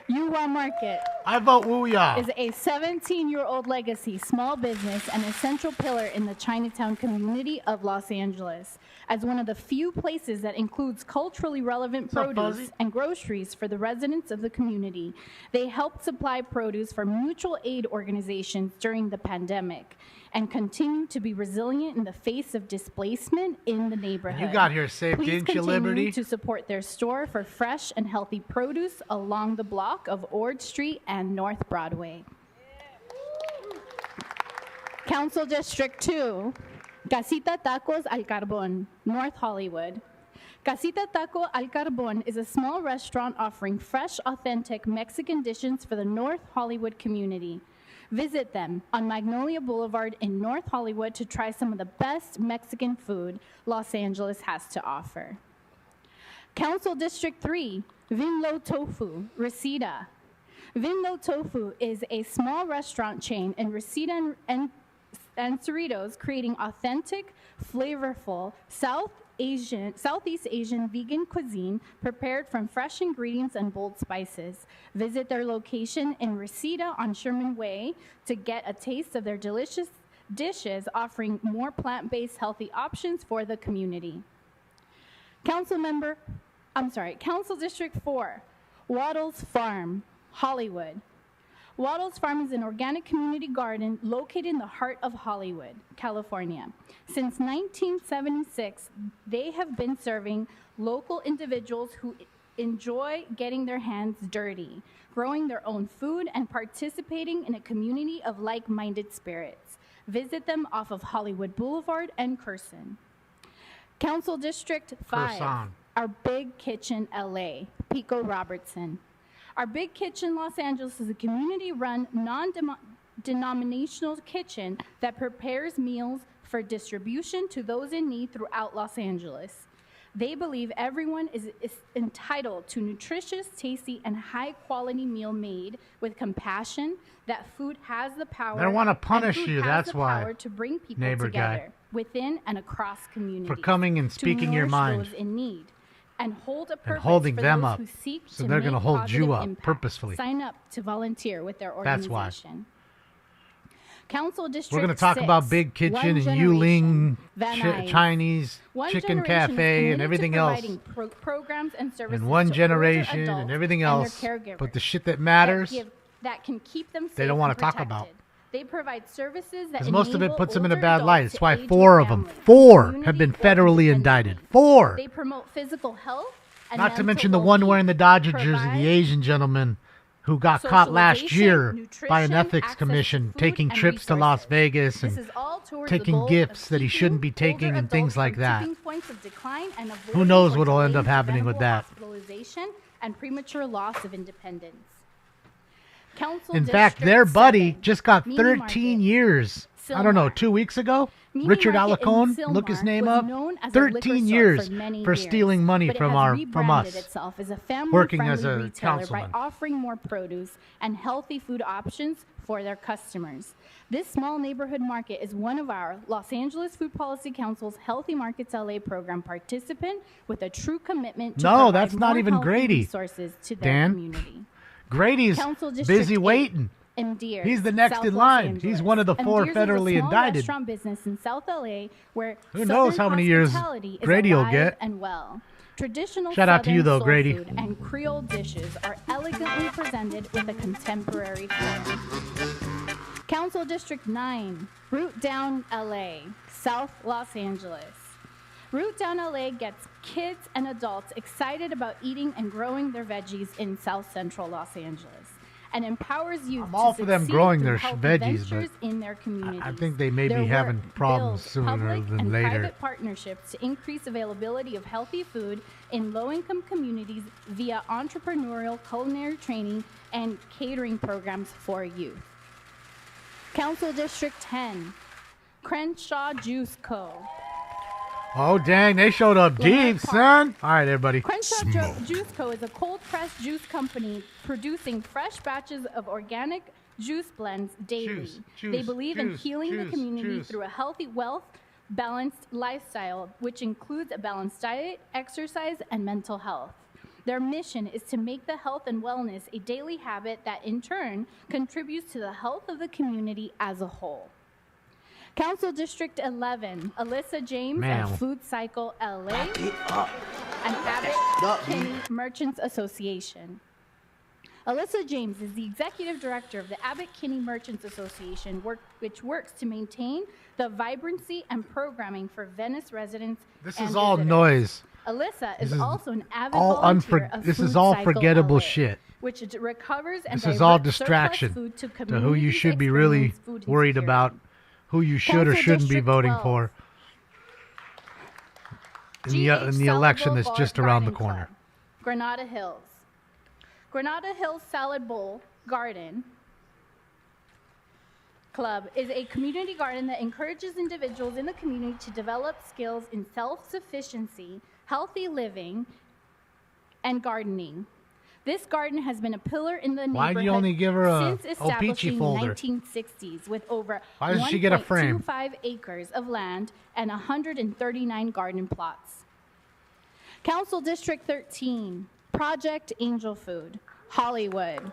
Yuhua Market. I vote Wooyah. Is a 17-year-old legacy small business and a central pillar in the Chinatown community of Los Angeles. As one of the few places that includes culturally relevant produce and groceries for the residents of the community. They helped supply produce for mutual aid organizations during the pandemic and continue to be resilient in the face of displacement in the neighborhood. You got here safe, Please didn't you, continue Liberty? to support their store for fresh and healthy produce along the block of Ord Street and North Broadway. Council District 2, Casita Tacos Al Carbon, North Hollywood. Casita Taco Al Carbon is a small restaurant offering fresh, authentic Mexican dishes for the North Hollywood community. Visit them on Magnolia Boulevard in North Hollywood to try some of the best Mexican food Los Angeles has to offer. Council District 3, Vinlo Tofu, Reseda. Vinlo Tofu is a small restaurant chain in Reseda and Cerritos, creating authentic, flavorful Southeast Asian vegan cuisine prepared from fresh ingredients and bold spices. Visit their location in Reseda on Sherman Way to get a taste of their delicious dishes, offering more plant-based healthy options for the community. Council District 4, Waddles Farm, Hollywood. Waddles Farm is an organic community garden located in the heart of Hollywood, California. Since 1976, they have been serving local individuals who enjoy getting their hands dirty, growing their own food, and participating in a community of like-minded spirits. Visit them off of Hollywood Boulevard and Curson. Council District 5, Our Big Kitchen, LA, Pico Robertson. Our Big Kitchen Los Angeles is a community-run, non-denominational kitchen that prepares meals for distribution to those in need throughout Los Angeles. They believe everyone is entitled to nutritious, tasty, and high-quality meal made with compassion, that food has the power. They want to punish you, that's why. Power to bring people Neighbor together guy. Within and across communities. For coming and speaking your mind. Those in need. And hold a purpose and holding for them those up. Who seek So to they're going to make hold you positive up impact. purposefully. Sign up to volunteer with their That's organization. Why. Council District We're going to talk 6, about Big Kitchen One and Generation, Yuling Van Nuys. Chinese One Chicken Generation is Cafe and committed everything to else. providing programs and services And One to older Generation adults and everything and their else. caregivers But the shit that matters, that can keep them safe they don't want and to talk protected. about. They provide services that Because most of it enable puts them in a older bad light. adults That's to why age 4 with of them, family, 4 have community, been or federally independence. indicted. 4! They promote physical health and Not to mental mention the one wearing the Dodger jersey, provide the Asian gentleman who got caught last socialization, year by an nutrition, ethics access to commission food taking and trips to Las Vegas This and is all towards the taking goal of gifts that he keeping shouldn't be taking older and things adults like from that. tipping points of decline and Who avoiding knows or what'll end delaying up happening with preventable that. hospitalization and premature loss of independence. Council In fact, District their buddy 7, just got Mini 13 Market. years. I don't know, Sylmar. 2 weeks ago? Mini Richard Market in Alacone, look his Sylmar name was up. known as a liquor 13 store years for many for years, stealing money but it from has from rebranded us. itself as a Working as family-friendly a retailer councilman. by offering more produce and healthy food options for their customers. This small neighborhood market is one of our Los Angeles Food Policy Council's Healthy Markets LA program participant with a true commitment to No, provide that's not more even healthy Grady. resources to their Dan. community. Grady's Council District busy 8, waiting. Endears, He's the next South in Los line. Angeles. He's one of the 4 Endears is a federally small indicted. restaurant business in South LA where Who knows Southern how many years hospitality is Grady will alive get. and well. Traditional Shout out to you, Southern though, soul Grady. food and Creole dishes are elegantly presented with a contemporary flair. Council District 9, Root Down LA, South Los Angeles. Root Down LA gets kids and adults excited about eating and growing their veggies in South Central Los Angeles and empowers youth I'm all to for them succeed growing through their healthy veggies, ventures but in their communities. I think they may Their be having work problems builds sooner public than and later. private partnerships to increase availability of healthy food in low-income communities via entrepreneurial culinary training and catering programs for youth. Council District 10, Crenshaw Juice Co. Oh, dang, they showed up deep, son. All right, everybody. Crenshaw Juice Co. is a cold-pressed juice company producing fresh batches of organic juice blends daily. They believe in healing the community through a healthy, balanced lifestyle, which includes a balanced diet, exercise, and mental health. Their mission is to make the health and wellness a daily habit that, in turn, contributes to the health of the community as a whole. Council District 11, Alyssa James of Food Cycle LA and Abbott Kinney Merchants Association. Alyssa James is the executive director of the Abbott Kinney Merchants Association, which works to maintain the vibrancy and programming for Venice residents. This is all noise. Alyssa This is also an avid all volunteer of This Food is all Cycle forgettable LA, shit. which recovers and This is all diverts surplus distraction food to to who you communities should be really experiencing food worried insecurity. about, who you should or Council shouldn't be District voting 12. for in GH the election Salad that's Bowl just around the Garden corner. Club, Granada Hills. Granada Hills Salad Bowl Garden Club is a community garden that encourages individuals in the community to develop skills in self-sufficiency, healthy living, and gardening. This garden has been a pillar in the Why neighborhood do you only give her a since establishing O-Peachy in the folder? 1960s with over Why doesn't she get a frame? 1.25 acres of land and 139 garden plots. Council District 13, Project Angel Food, Hollywood.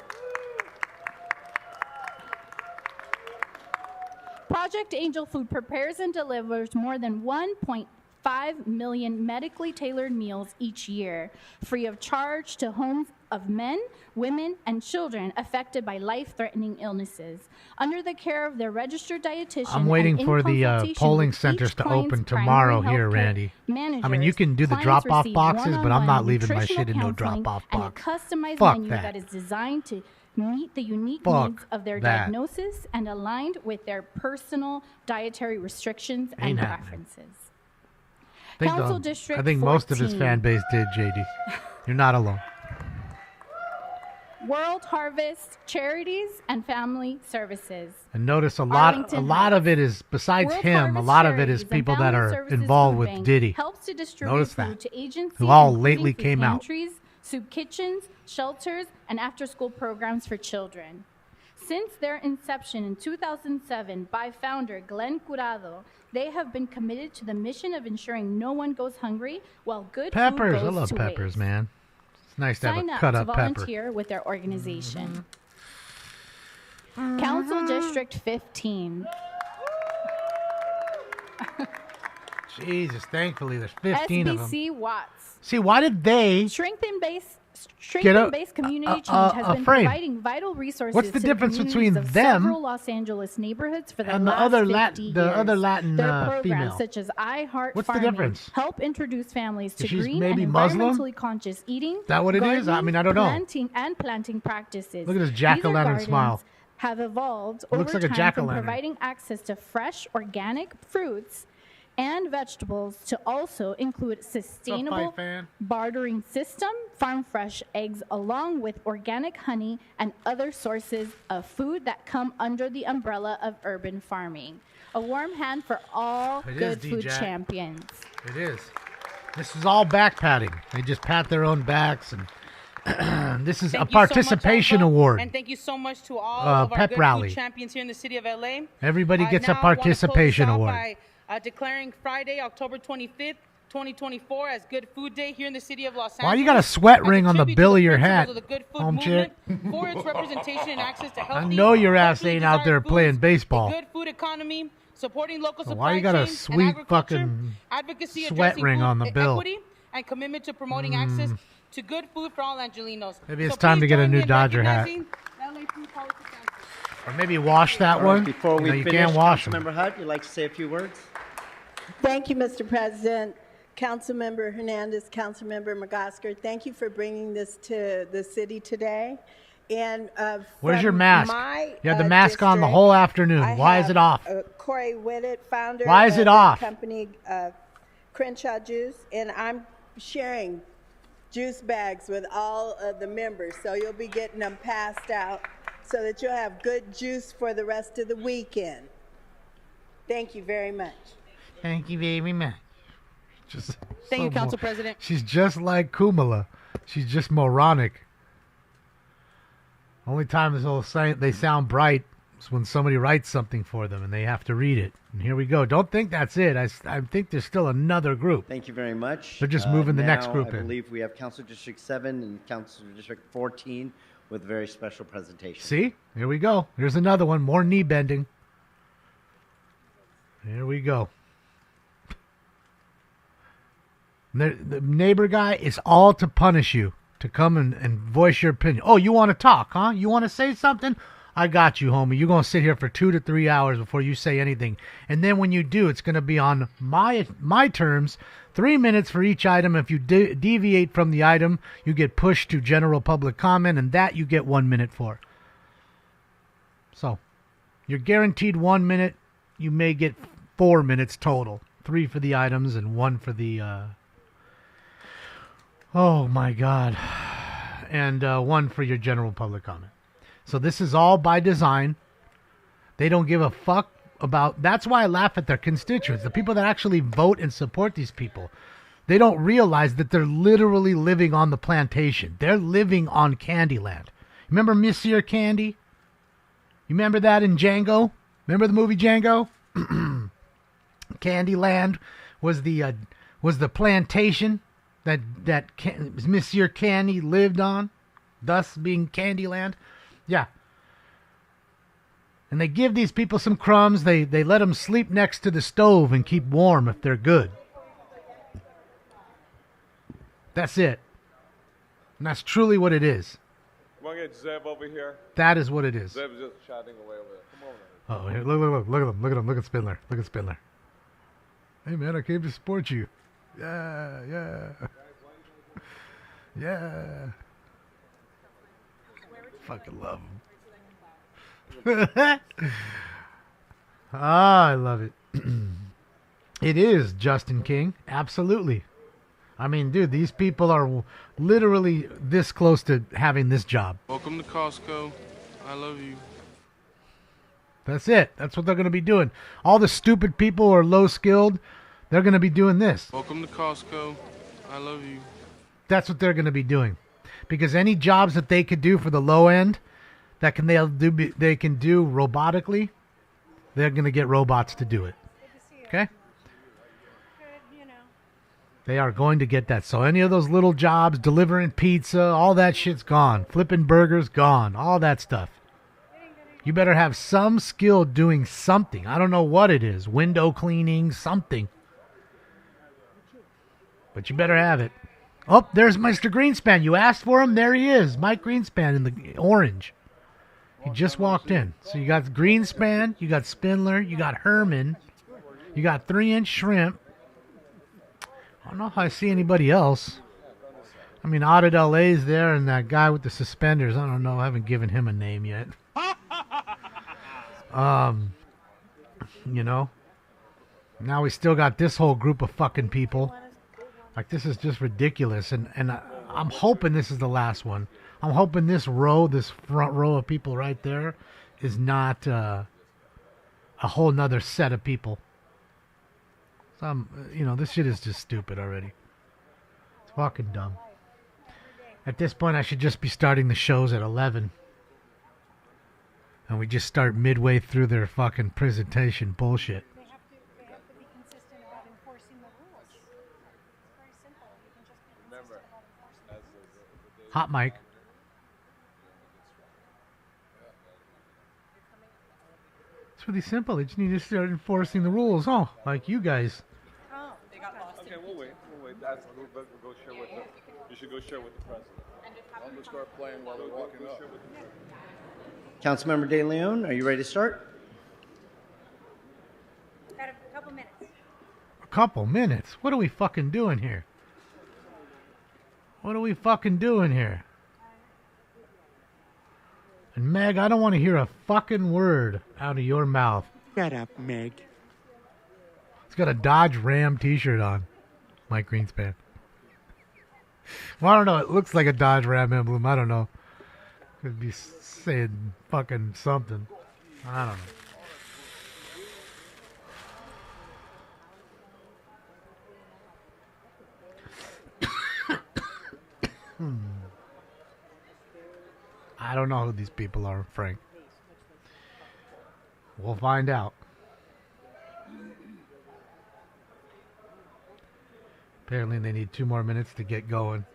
Project Angel Food prepares and delivers more than 1.5 million medically tailored meals each year, free of charge to homes of men, women, and children affected by life-threatening illnesses. Under the care of their registered dietitian, I'm waiting and in for the consultation polling with centers each to client's open primary tomorrow here, healthcare Randy. I mean, you managers, can do the clients drop-off receive boxes, but I'm not one-on-one leaving my nutritional shit in no counseling drop-off and box. a customized Fuck menu that is designed to meet the unique Fuck needs of their that. diagnosis and aligned with their personal dietary restrictions and Ain't happening. preferences. I Council think, District I think most of his 14. fan base did, JD. You're not alone. World Harvest Charities and Family Services. And notice a Arlington lot of it is, besides World him, a Harvest lot of it is Charities and people that Family are Services involved Food with Bank Diddy. helps to distribute Notice food that. to agencies, Who all including lately food came out. pantries, soup kitchens, shelters, and after-school programs for children. Since their inception in 2007 by founder Glenn Curado, they have been committed to the mission of ensuring no one goes hungry while good Peppers, food goes I love to peppers, waste. man. It's nice to have Sign a up cut to up pepper. volunteer with their organization. Council District 15. Jesus, thankfully there's 15 of them. SBC Watts. See, why did they Strength-based community change has been frame? providing vital resources What's the to difference communities between of them several Los Angeles neighborhoods for the and the last other 50 years. Latin Their programs, female? such as I Heart What's the Farming, difference? help introduce families to She's green maybe and Muslim? environmentally conscious eating. That what it is? I mean, I don't know. Planting practices. Look at this These jack-o'-lantern gardens smile. have evolved Looks over like a time from jack-o'-lantern. providing access to fresh organic fruits and vegetables to also include sustainable fan. bartering system, farm fresh eggs along with organic honey and other sources of food that come under the umbrella of urban farming. A warm hand for all It good is, food D-Jack. champions. It is. This is all back patting. They just pat their own backs, and this is Thank a you so much, participation Alpha, award. And thank you so much to all of our pep good rally. food champions here in the city of LA. Everybody gets a now I wanna close this participation off award. By, declaring Friday, October 25th, 2024 as Good Food Day here in the city of Los Angeles. Why you got a sweat as a ring on the tribute to bill of your principles hat, of the Good Food home chick? movement for its representation and access to I healthy, know your ass culturally ain't out there desired playing foods, baseball. the good food economy, supporting local So supply why you got a chains and sweet agriculture, fucking advocacy sweat addressing ring food on the bill? equity, and commitment to promoting access to good food for all Angelinos. Maybe it's So time please to get a join new me in Dodger hat. recognizing LA Food Policy Council. Or maybe wash that All right, one. before we you finish, can't wash them. Councilmember Hutt, you'd like to say a few words? Thank you, Mr. President. Councilmember Hernandez, Councilmember McGosker, thank you for bringing this to the city today. And Where's from your mask? my, You had the mask on the whole afternoon. I Why is have, it off? Corey Whitted, founder Why is of it the off? company Crenshaw Juice, and I'm sharing juice bags with all of the members, so you'll be getting them passed out so that you'll have good juice for the rest of the weekend. Thank you very much. Thank you very much. Just Thank you, so Council President. She's just like Kumala. She's just moronic. Only time they sound bright is when somebody writes something for them and they have to read it. And here we go. Don't think that's it. I think there's still another group. Thank you very much. They're just moving the next Now, group I in. believe we have Council District 7 and Council District 14 with a very special presentation. See? Here we go. Here's another one. More knee bending. Here we go. The neighbor guy is all to punish you, to come and voice your opinion. Oh, you want to talk, huh? You want to say something? I got you, homie. You're going to sit here for 2 to 3 hours before you say anything. And then when you do, it's going to be on my terms, 3 minutes for each item. If you deviate from the item, you get pushed to general public comment, and that you get 1 minute for. So, you're guaranteed 1 minute. You may get 4 minutes total. 3 for the items and 1 for the... Oh, my God. And 1 for your general public comment. So this is all by design. They don't give a fuck about. That's why I laugh at their constituents, the people that actually vote and support these people. They don't realize that they're literally living on the plantation. They're living on Candyland. Remember Monsieur Candy? You remember that in Django? Remember the movie Django? Candyland was the plantation that Monsieur Candy lived on, thus being Candyland. Yeah. And they give these people some crumbs. They let them sleep next to the stove and keep warm if they're good. That's it. And that's truly what it is. Want to get Zeb over here? That is what it is. Zeb's just chatting away over there. Come over. Oh, here, look at him. Look at Spindler. Look at Spindler. Hey, man, I came to support you. Yeah. Yeah. Fucking love him. I love it. It is Justin King. Absolutely. I mean, dude, these people are literally this close to having this job. Welcome to Costco. I love you. That's it. That's what they're going to be doing. All the stupid people who are low skilled, they're going to be doing this. Welcome to Costco. I love you. That's what they're going to be doing. Because any jobs that they could do for the low end, they can do robotically, they're going to get robots to do it. Okay? They are going to get that. So any of those little jobs, delivering pizza, all that shit's gone. Flipping burgers, gone. All that stuff. You better have some skill doing something. I don't know what it is. Window cleaning, something. But you better have it. Oh, there's Mr. Greenspan. You asked for him? There he is. Mike Greenspan in the orange. He just walked in. So you got Greenspan, you got Spindler, you got Herman, you got 3-inch shrimp. I don't know if I see anybody else. I mean, Audit LA's there, and that guy with the suspenders. I don't know. I haven't given him a name yet. You know. Now we still got this whole group of fucking people. Like, this is just ridiculous. And I'm hoping this is the last one. I'm hoping this front row of people right there is not a whole nother set of people. This shit is just stupid already. It's fucking dumb. At this point, I should just be starting the shows at 11. And we just start midway through their fucking presentation bullshit. They have to be consistent about enforcing the rules. It's very simple. You can just be consistent about enforcing the rules. Hot mic. It's really simple. They just need to start enforcing the rules. Oh, like you guys. Oh, they got lost. Okay, we'll wait. We'll go share with them. You should go share with the president. I'm going to start playing while we're walking up. Councilmember De Leon, are you ready to start? Got a couple minutes. A couple minutes? What are we fucking doing here? What are we fucking doing here? And Meg, I don't want to hear a fucking word out of your mouth. Shut up, Meg. He's got a Dodge Ram t-shirt on. Mike Greenspan. Well, I don't know. It looks like a Dodge Ram emblem. I don't know. Could be saying fucking something. I don't know. I don't know who these people are, Frank. We'll find out. Apparently they need 2 more minutes to get going.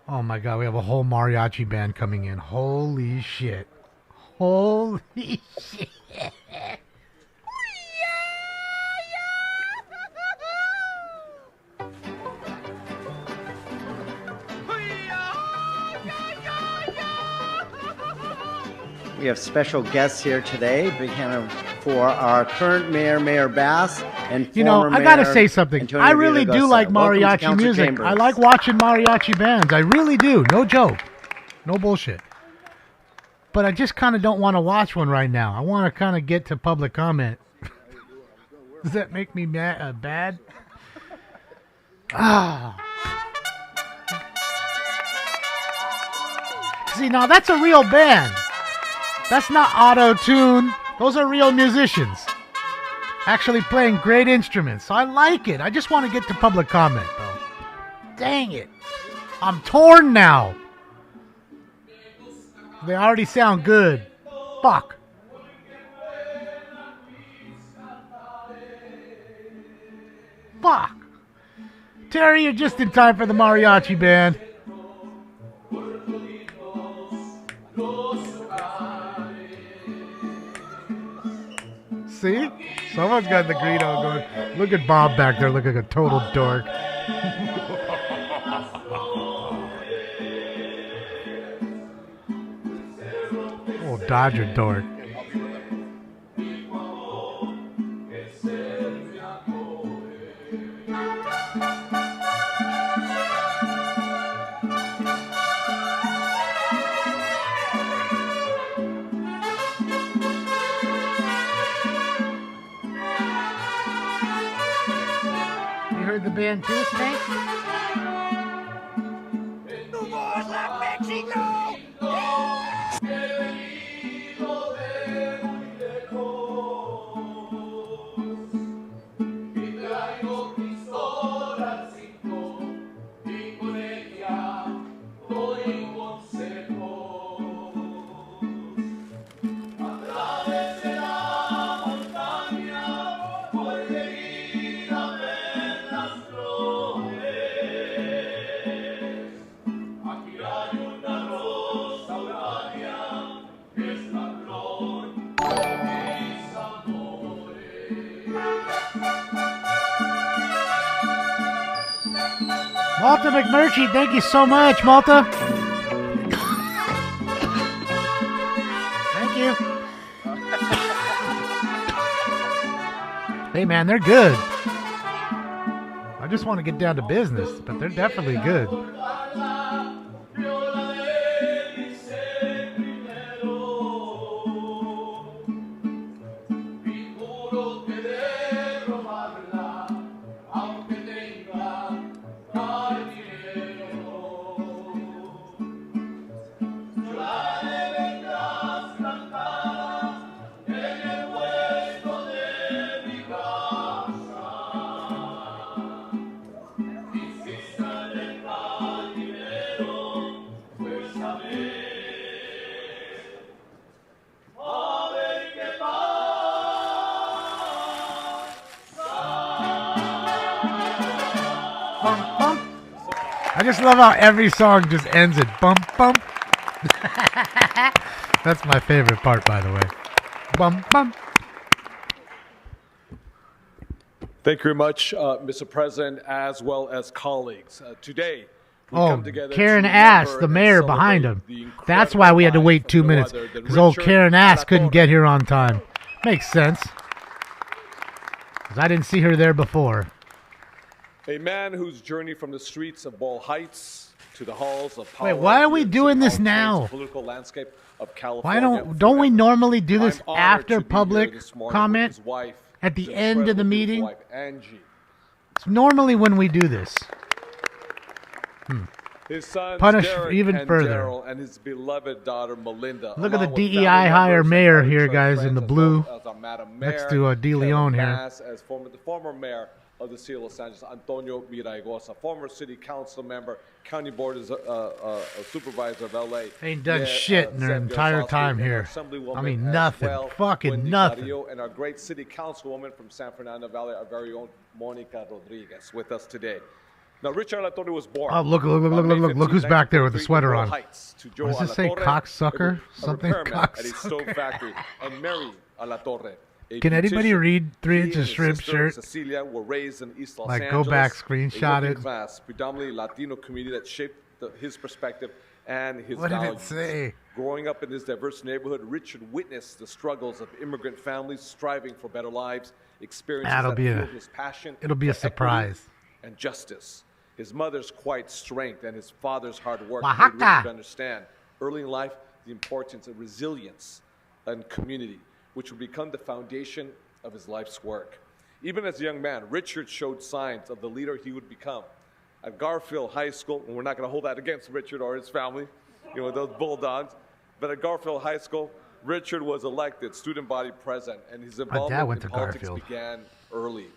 Oh my God, we have a whole mariachi band coming in. Holy shit. Holy shit. We have special guests here today, for our current mayor, Mayor Bass, and former I gotta Mayor say something. Antonio I really do Villaraigosa. like Welcome to mariachi Council music. Chambers. I like watching mariachi bands. I really do. No joke. No bullshit. But I just kind of don't want to watch one right now. I want to kind of get to public comment. Does that make me bad? Ah. See, now that's a real band. That's not auto-tune. Those are real musicians. Actually playing great instruments. So I like it. I just want to get to public comment, though. Dang it. I'm torn now. They already sound good. Fuck. Fuck. Terry, you're just in time for the mariachi band. See? Someone's got the Greedo going. Look at Bob back there looking like a total dork. Oh, Dodger dork. The band too, Snake? Malta McMurtry, thank you so much, Malta. Thank you. Hey, man, they're good. I just want to get down to business, but they're definitely good. I just love how every song just ends at bump bump. That's my favorite part, by the way. Bump bump. Thank you very much, Mr. President, as well as colleagues. Today, we come together Karen to Ass, the mayor behind him. That's why we had to wait 2 minutes, because old Karen Ass couldn't get here on time. Makes sense. Because I didn't see her there before. A man whose journey from the streets of Ball Heights to the halls of power. Wait, why are we doing this now? Political landscape of California. Why don't we normally do this after public comment at the end of the meeting? It's normally when we do this. His sons, Punish Derek even and further. Daryl, and his beloved daughter Melinda. Look at the DEI hire mayor here, guys, in the blue. Next to De Leon here. As the former mayor of the city of Los Angeles, Antonio Miraigosa, former city council member, county board supervisor of LA. Ain't done shit in their entire time here. I mean, nothing. Fucking Wendy nothing. Carrillo, and our great city councilwoman from San Fernando Valley, our very own Monica Rodriguez, with us today. Now, Richard Alatorre was born. Oh, look who's back there with the sweater on. What does this say? Cocksucker? Something? At his stove Cocksucker. factory. And Mary Alatorre. Can anybody read 3 inches shrimp shirt? Cecilia were raised in East Los Like, Angeles. go back, screenshot a it. Class, predominantly Latino community that shaped his perspective and his What did it values. say? Growing up in this diverse neighborhood, Richard witnessed the struggles of immigrant families striving for better lives, experiences that fueled his passion It'll be a for equity surprise. and justice. His mother's quiet strength and his father's hard work Oaxaca. made Richard understand early in life the importance of resilience and community, which would become the foundation of his life's work. Even as a young man, Richard showed signs of the leader he would become. At Garfield High School, and we're not going to hold that against Richard or his family, those bulldogs. But at Garfield High School, Richard was elected student body president, and his involvement in politics began early.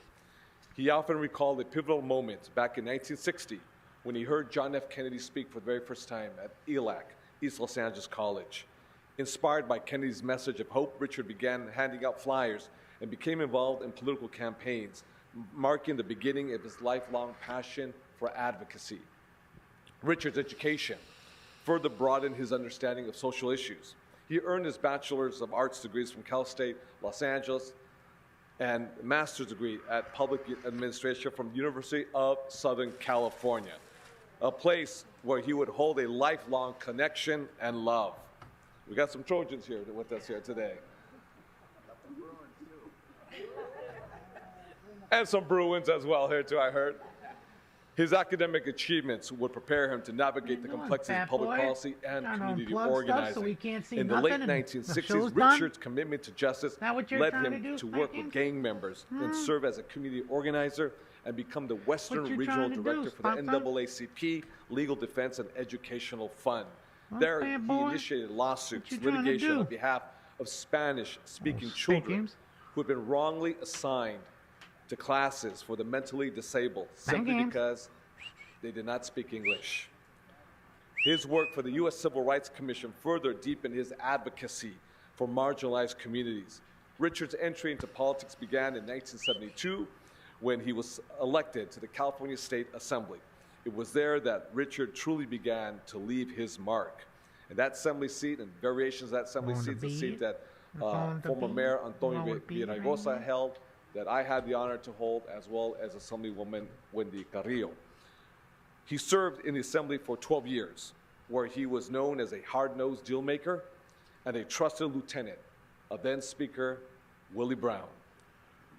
He often recalled a pivotal moment back in 1960 when he heard John F. Kennedy speak for the very first time at ELAC, East Los Angeles College. Inspired by Kennedy's message of hope, Richard began handing out flyers and became involved in political campaigns, marking the beginning of his lifelong passion for advocacy. Richard's education further broadened his understanding of social issues. He earned his Bachelor's of Arts degrees from Cal State, Los Angeles, and a master's degree at Public Administration from the University of Southern California, a place where he would hold a lifelong connection and love. We got some Trojans here with us here today. And some Bruins as well here too, I heard. His academic achievements would prepare him to navigate the complexities of public policy and community organizing. In the late 1960s, Richard's commitment to justice led him to work with gang members and serve as a community organizer and become the Western Regional Director for the NAACP Legal Defense and Educational Fund. There, he initiated lawsuits, litigation on behalf of Spanish-speaking children who had been wrongly assigned to classes for the mentally disabled simply because they did not speak English. His work for the U.S. Civil Rights Commission further deepened his advocacy for marginalized communities. Richard's entry into politics began in 1972 when he was elected to the California State Assembly. It was there that Richard truly began to leave his mark. And that assembly seat and variations of that assembly seat is a seat that former Mayor Antonio Villaraigosa held, that I had the honor to hold, as well as Assemblywoman Wendy Carrillo. He served in the Assembly for 12 years, where he was known as a hard-nosed deal-maker and a trusted lieutenant of then-Speaker Willie Brown.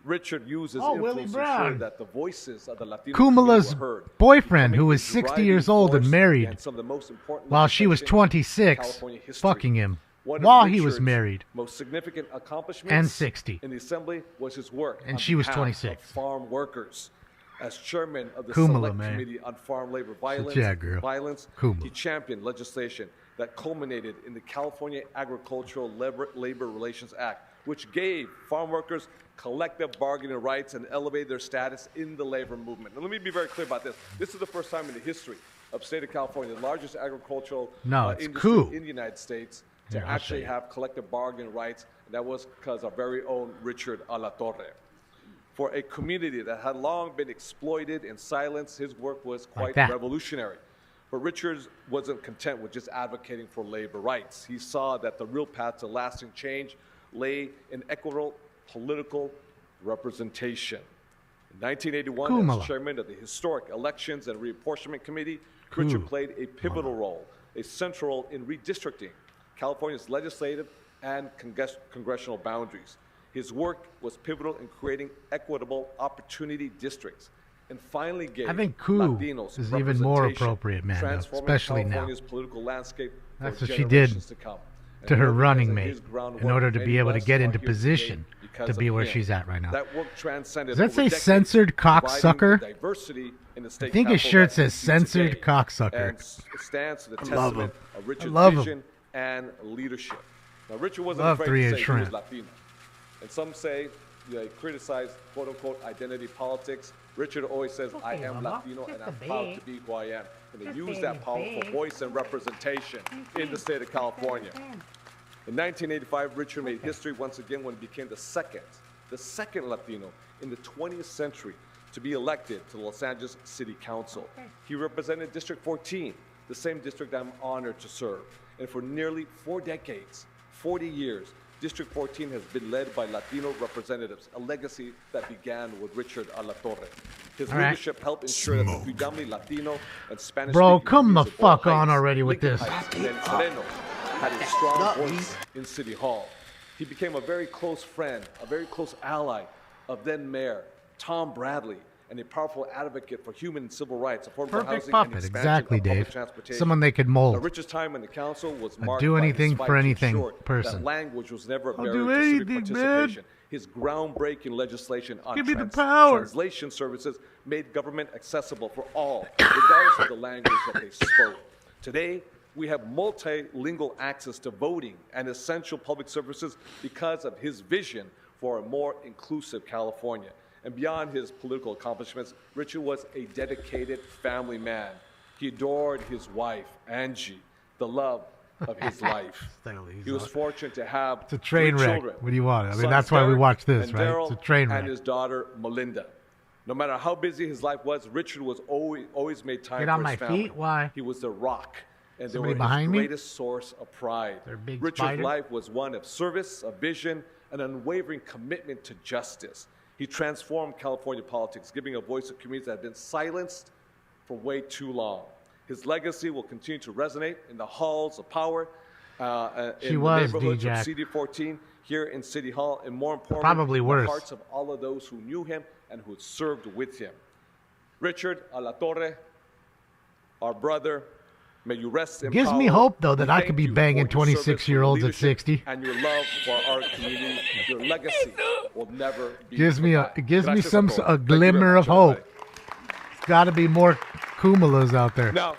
Richard used his influence to ensure that the voices of the Latino Kumala's community were heard, boyfriend, who was 60 years old and married some of the most important while she was 26, California history. fucking him One while of he was Richard's married. most significant accomplishments And 60. in the Assembly was his work And on she was behalf 26. of farm workers. As chairman of the Kumala, Select man. Committee on Farm Labor Violence, Yeah, girl. Kumala. he championed legislation that culminated in the California Agricultural Labor Relations Act, which gave farm workers collective bargaining rights and elevated their status in the labor movement. Now, let me be very clear about this. This is the first time in the history of the state of California, the largest agricultural industry in the United States, to actually have collective bargaining rights, and that was because our very own Richard Alatorre. For a community that had long been exploited in silence, his work was quite revolutionary. But Richard wasn't content with just advocating for labor rights. He saw that the real path to lasting change lay in equitable political representation. In 1981, as chairman of the Historic Elections and Reapportionment Committee, Richard played a pivotal role, a central role in redistricting California's legislative and congressional boundaries. His work was pivotal in creating equitable opportunity districts and finally gave I think Latinos is even more representation, appropriate, man, transforming especially now. California's political landscape That's for what she did generations to come. to her And running because of mate his groundwork, in order to many be able to blessed get are into here today position because to be of where him. she's at right now. That work transcended Does that over say decades, censored providing cocksucker? the diversity in the state I think his capital shirt that we says see censored today cocksucker. and stands to the I love testament him. of I Richard's love him. vision and leadership. Now, Richard wasn't Love afraid to 3-inch say he was shrimp. Latino. And some say they criticize quote-unquote identity politics. Richard always says, I am Latino and I'm proud to be who I am. And they use that powerful voice and representation in the state of California. In 1985, Richard made history once again when he became the second Latino in the 20th century to be elected to the Los Angeles City Council. He represented District 14, the same district I'm honored to serve. And for nearly 4 decades, 40 years, District 14 has been led by Latino representatives, a legacy that began with Richard Alatorre. His leadership helped ensure that the predominantly Latino and Spanish Bro, come the fuck on already with this. and then Moreno had a strong voice in City Hall. He became a very close friend, a very close ally of then Mayor Tom Bradley, and a powerful advocate for human and civil rights, affordable Perfect housing, and puppet, expansion exactly, of public Dave. transportation. Someone they could mold. Now, Richard's time in the council was I'd marked do by his anything fight for to anything ensure person. that language was never a I'll barrier do to civic anything, participation. His groundbreaking legislation on Give me the power. translation services made government accessible for all, regardless of the language that they spoke. Today, we have multilingual access to voting and essential public services because of his vision for a more inclusive California. And beyond his political accomplishments, Richard was a dedicated family man. He adored his wife, Angie, the love of his life. He was fortunate to have It's a train 3 wreck. children. What do you want? I mean, Sons that's why we Derek watch this, and right? Daryl, It's a train wreck. And his daughter, Melinda. No matter how busy his life was, Richard was always made time Get for on his my family. feet? Why? He was the rock, and they Somebody were behind his me? greatest source of pride. big Richard's spider? life was one of service, of vision, an unwavering commitment to justice. He transformed California politics, giving a voice to communities that have been silenced for way too long. His legacy will continue to resonate in the halls of power, in the neighborhoods of CD14, here in City Hall, and more importantly, Probably in worse. the hearts of all of those who knew him and who had served with him. Richard Alatorre, our brother, may you rest in Gives power. me hope, though, that We I thank could be you banging for your service, for your 26-year-olds at leadership, 60. and your love for our community. Your legacy will never be Gives me forgotten. a Gracias a todos. a Thank you very glimmer much, of hope. everybody. There's got to be more Kumalas out there. Now,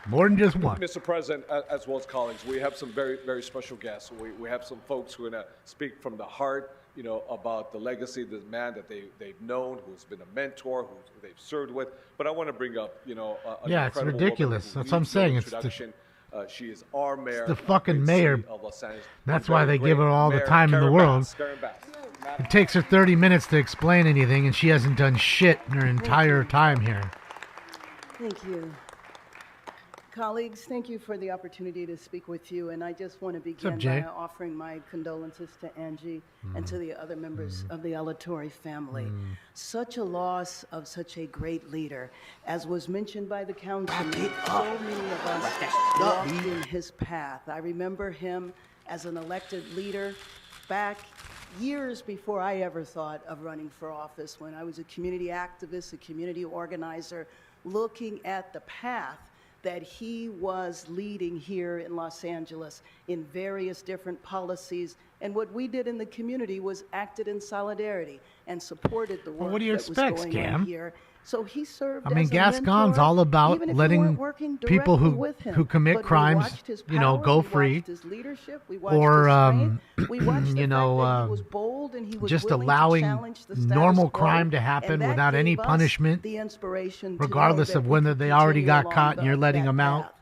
More than just one. Mr. President, as well as colleagues, we have some very, very special guests. We have some folks who are going to speak from the heart, you know, about the legacy of this man that they've known, who's been a mentor, who they've served with. But I want to bring up, you know, an Yeah, it's incredible ridiculous. woman who That's what I'm needs no saying. It's the- introduction. She is our mayor. the of fucking great mayor. city of Los Angeles. That's Very why they give great her all the Mayor time in the Karen world. Bass. Karen Bass. It takes her 30 minutes to explain anything, and she hasn't done shit in her entire time here. Thank you. Colleagues, thank you for the opportunity to speak with you, and I just want to begin Jay? by offering my condolences to Angie and to the other members of the Alatorre family. Such a loss of such a great leader. As was mentioned by the councilman, so many of us walked in his path. I remember him as an elected leader back years before I ever thought of running for office, when I was a community activist, a community organizer, looking at the path that he was leading here in Los Angeles in various different policies. And what we did in the community was acted in solidarity and supported the work Well, what do you that expect, was going Cam? on here. So he served I mean, as a Gascon's mentor, all about even if we letting weren't working people directly with him. who commit But we crimes, watched his you know, power, go we free, watched his leadership, we watched or his strength, we watched the you know, fact that he was bold and he was just willing to allowing challenge the status normal quo, crime to and happen that without any gave us punishment, the inspiration to know regardless that of we whether could they already continue got along caught and you're letting that them out. path.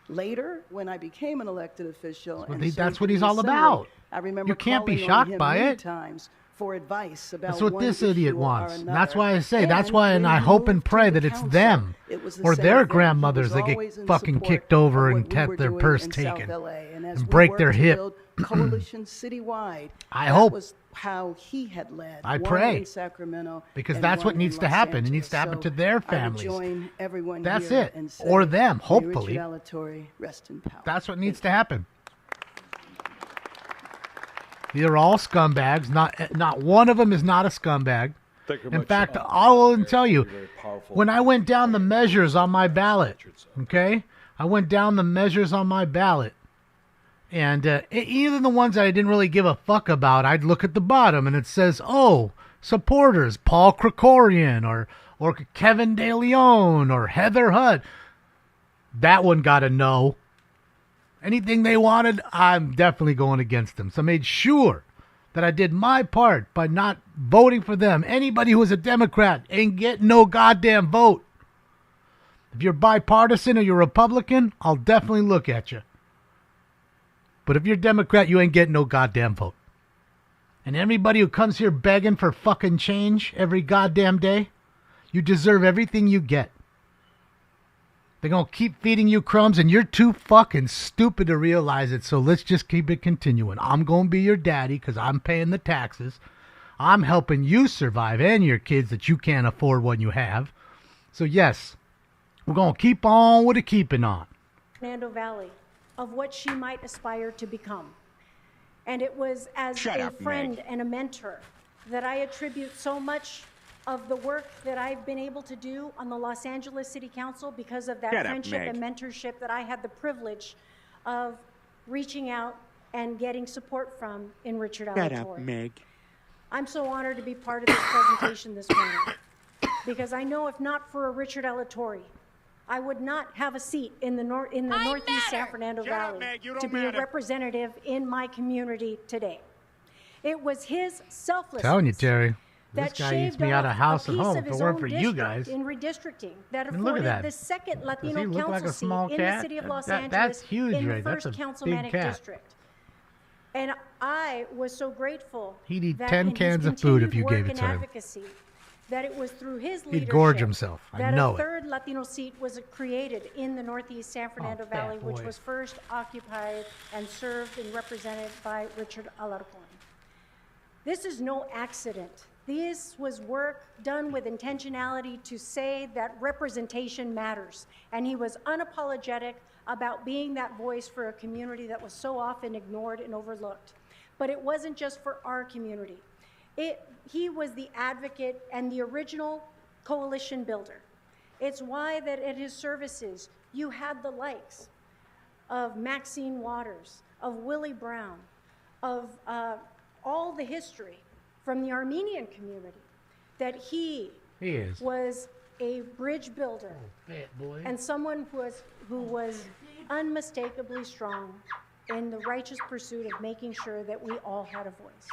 Later, when I became an elected official, and That's served what in he's the all Assembly, about. I remember You can't be calling on shocked him by many it. times for advice about That's what one this issue idiot or wants. And another. that's why I say, that's why, and when I he hope and moved to pray the that it's council, them it was the or same their thing. He grandmothers was that get always in fucking support kicked over of and what we were their doing purse in South taken LA. And as and we break worked their to hip. build coalition citywide, I that hope. was how he had led. I one pray. in Sacramento, Because and that's what one in needs to Los happen. It needs to happen Angeles. to their So families. I would join everyone That's here it. and say, Or them, may hopefully. Richard Alatorre rest in power. That's what needs to happen. They're all scumbags. Not one of them is not a scumbag. Thank you In much, fact, I will tell you, very powerful. when I went down the measures on my ballot, okay, I went down the measures on my ballot, and even the ones that I didn't really give a fuck about, I'd look at the bottom and it says, "Oh, supporters: Paul Krikorian or Kevin De Leon or Heather Hudd." That one got a no. Anything they wanted, I'm definitely going against them. So I made sure that I did my part by not voting for them. Anybody who is a Democrat ain't getting no goddamn vote. If you're bipartisan or you're Republican, I'll definitely look at you. But if you're Democrat, you ain't getting no goddamn vote. And everybody who comes here begging for fucking change every goddamn day, you deserve everything you get. They're going to keep feeding you crumbs, and you're too fucking stupid to realize it, so let's just keep it continuing. I'm going to be your daddy because I'm paying the taxes. I'm helping you survive and your kids that you can't afford what you have. So, yes, we're going to keep on with the keeping on. Fernando Valley, of what she might aspire to become. And it was as a friend and a mentor that I attribute so much of the work that I've been able to do on the Los Angeles City Council because of that friendship and mentorship that I had the privilege of reaching out and getting support from in Richard Alatorre. I'm so honored to be part of this presentation this morning because I know if not for a Richard Alatorre, I would not have a seat in the Northeast San Fernando Valley to be a representative in my community today. It was his selflessness. Telling you, Terry. This That guy eats shaved me out of off house a and piece home. of If it his weren't own for you district guys. in redistricting that I mean, look at afforded that. the second Does Latino he look like council a small seat in the cat? city of Los That's Angeles huge, in the right? That's first a councilmanic big cat. district. And I was so grateful He'd eat that 10 in his cans of food if you continued gave work it to and him. advocacy, that it was through his He'd leadership gorge himself. I that know a it. third Latino seat was created in the Northeast San Fernando fat Valley, which boy. was first occupied and served and represented by Richard Alarcon. This is no accident. This was work done with intentionality to say that representation matters. And he was unapologetic about being that voice for a community that was so often ignored and overlooked. But it wasn't just for our community. He was the advocate and the original coalition builder. It's why that at his services, you had the likes of Maxine Waters, of Willie Brown, of all the history from the Armenian community, that he is. was a bridge builder Fat boy. and someone who was unmistakably strong in the righteous pursuit of making sure that we all had a voice.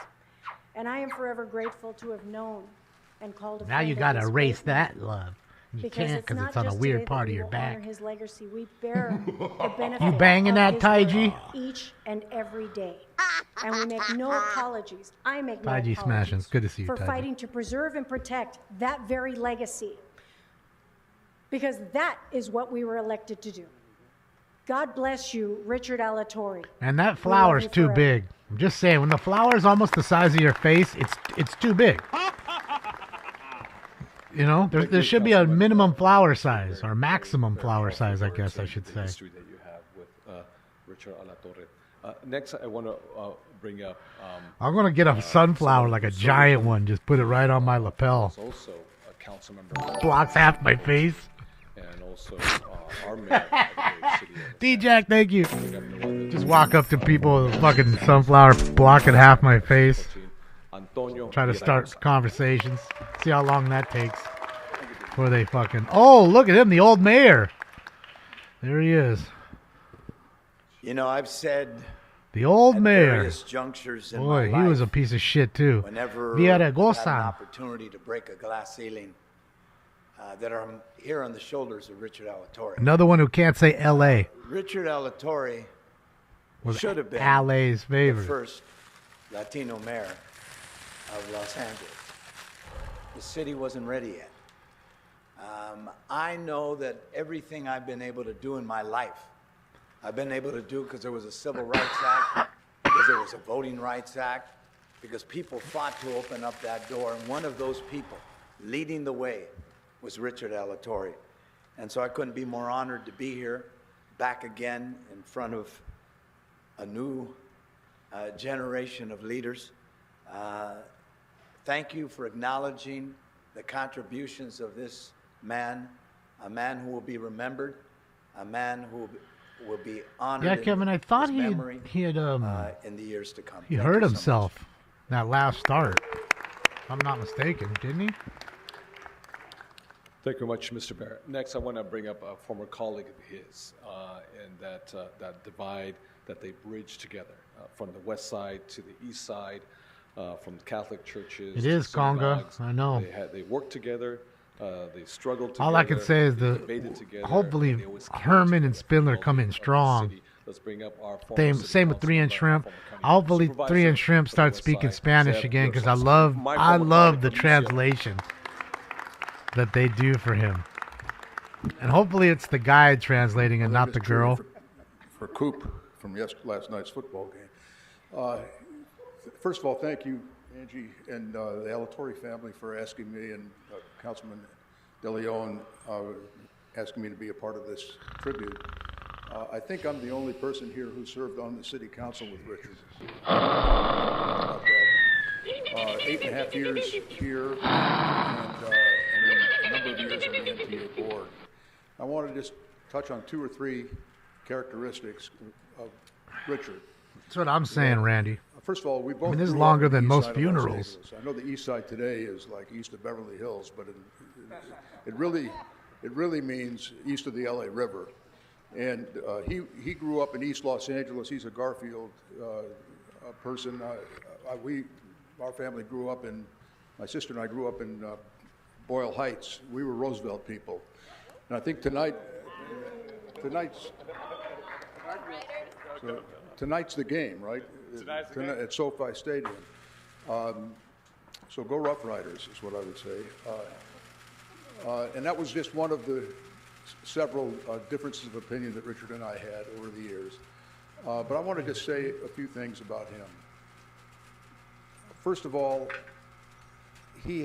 And I am forever grateful to have known and called a Now friend you of got to his erase great that love. You because can't because not it's on a just weird today that part of we your will back. honor his legacy. We bear the benefit You banging of that, his Taiji? work each and every day. And we make no apologies. I make no Taiji apologies smashing. It's good to see you, for Taiji. fighting to preserve and protect that very legacy. Because that is what we were elected to do. God bless you, Richard Alatorre. And that We love flower's you too forever. big. I'm just saying, when the flower's almost the size of your face, it's too big. You know, there should be a minimum flower size or maximum flower size, I guess I should The say. history that you have with Richard Alatorre. Next, I want to bring up. I'm gonna get a sunflower, like a giant one, just put it right on my lapel. Also, a council member. Blocks half my face. And also our mayor of the city. D-Jack, thank you. Just walk up to people with a fucking sunflower blocking half my face. Try to start conversations. See how long that takes before they fucking... Oh, look at him, the old mayor. There he is. You know, I've said The old at mayor. various junctures in Boy, my he was a life, piece of shit, too. whenever I've had an Villaraigosa. opportunity to break a glass ceiling, that I'm here on the shoulders of Richard Alatorre. Another one who can't say L.A. Richard Alatorre was should have been LA's the favorite. first Latino mayor of Los Angeles. The city wasn't ready yet. I know that everything I've been able to do in my life, I've been able to do because there was a Civil Rights Act, because there was a Voting Rights Act, because people fought to open up that door, and one of those people leading the way was Richard Alatorre. And so I couldn't be more honored to be here, back again in front of a new generation of leaders. Thank you for acknowledging the contributions of this man, a man who will be remembered, a man who will be honored. Yeah, in Kevin, I thought his he memory, had in the years to come. he Thank hurt you so much. himself that last start. If I'm not mistaken, didn't he? Thank you very much, Mr. Barrett. Next, I want to bring up a former colleague of his, and that divide that they bridged together from the west side to the east side, from the Catholic churches. It to is Conga, synagogues. I know. They worked together. They struggled together. All I can say is they debated together, hopefully they always came Herman and together. Spindler come in strong. Let's bring up our former city Same with 3 and councilor, Shrimp. former county Hopefully supervisor 3 and for Shrimp the start west speaking side, Spanish Zeb again because Wilson. I My love former the colleague from UCLA. translation that they do for him. And hopefully it's the guy translating and not the girl. For Coop from last night's football game. First of all, thank you, Angie, and the Alatorre family for asking me, and Councilman De Leon asking me to be a part of this tribute. I think I'm the only person here who served on the city council with Richard. 8.5 years here, and then a number of years on the MTA board. I want to just touch on 2 or 3 characteristics of Richard. That's what I'm saying, Randy. First of all, we both. I mean, this is grew up longer on the than east most side of Los funerals. Angeles. I know the east side today is like east of Beverly Hills, but it really It really means east of the LA River. And he grew up in East Los Angeles. He's a Garfield person. Our family grew up in, my sister and I grew up in Boyle Heights. We were Roosevelt people. And I think tonight's the game, right? Tonight's the game. At SoFi Stadium. So go Rough Riders is what I would say. And that was just one of the several differences of opinion that Richard and I had over the years. But I want to just say a few things about him. First of all, he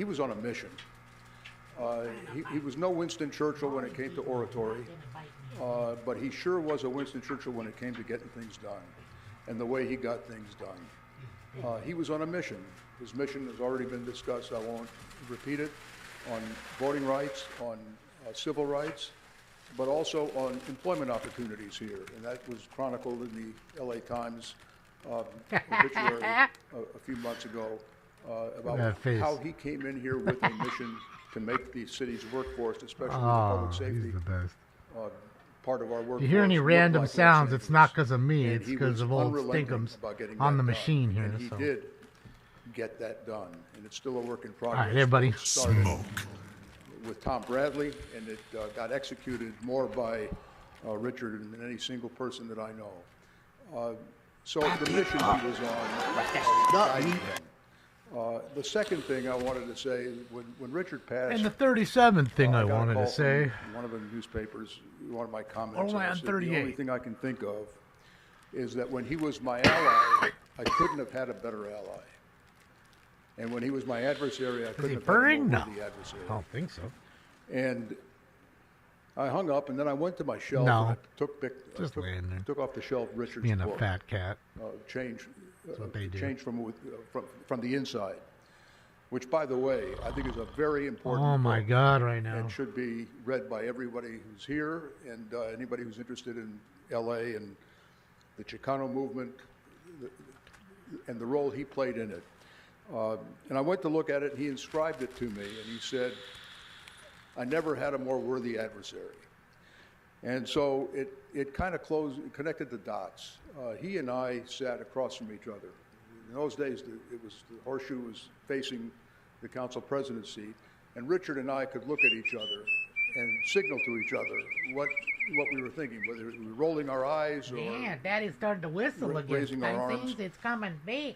was on a mission. He was no Winston Churchill when it came to oratory, but he sure was a Winston Churchill when it came to getting things done and the way he got things done. He was on a mission. His mission has already been discussed. I won't repeat it, on voting rights, on civil rights, but also on employment opportunities here. And that was chronicled in the LA Times obituary a few months ago about how he came in here with a mission to make the city's workforce, especially the public safety part of our workforce. If you hear any random like sounds, it's not because of me. It's because of old Stinkums on the machine here. And he did get that done, and it's still a work in progress. All right, everybody. It started with Tom Bradley, and it got executed more by Richard than any single person that I know. So the mission he was on guided him. The second thing I wanted to say is when Richard passed... And the 37th thing I wanted to say... One of the newspapers, one of my comments, Oh, man, I said, 38. the only thing I can think of is that when he was my ally, I couldn't have had a better ally. And when he was my adversary, I couldn't have had a more worthy adversary. I don't think so. And I hung up, and then I went to my shelf. No. And I took off the shelf Richard's Being a book. fat cat. Change what they do. Change from the inside, which, by the way, I think is a very important Oh, my book God, right now. and should be read by everybody who's here and anybody who's interested in L.A. and the Chicano movement and the role he played in it. And I went to look at it, and he inscribed it to me, and he said, I never had a more worthy adversary. And so it kind of connected the dots. He and I sat across from each other. In those days, the horseshoe was facing the council president's seat, and Richard and I could look at each other and signal to each other what we were thinking, whether we were rolling our eyes or Yeah, Daddy's starting to whistle again. raising our I arms. think it's coming big.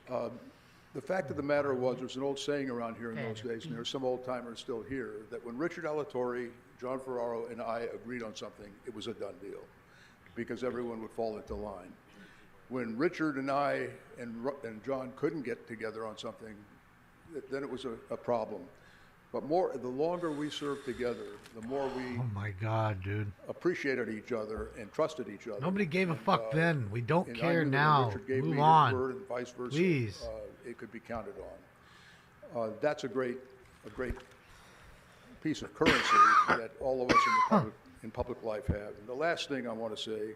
The fact of the matter was, there's an old saying around here in those days, and there's some old timers still here, that when Richard Alatorre, John Ferraro, and I agreed on something, it was a done deal, because everyone would fall into line. When Richard and I and John couldn't get together on something, then it was a problem. But the longer we served together, the more we Oh, my God, dude. appreciated each other and trusted each other. Nobody gave a fuck then. We don't and I care knew that now. Richard gave Move me on. his word and vice versa. Please. It could be counted on. That's a great piece of currency that all of us in public life have. And the last thing I want to say,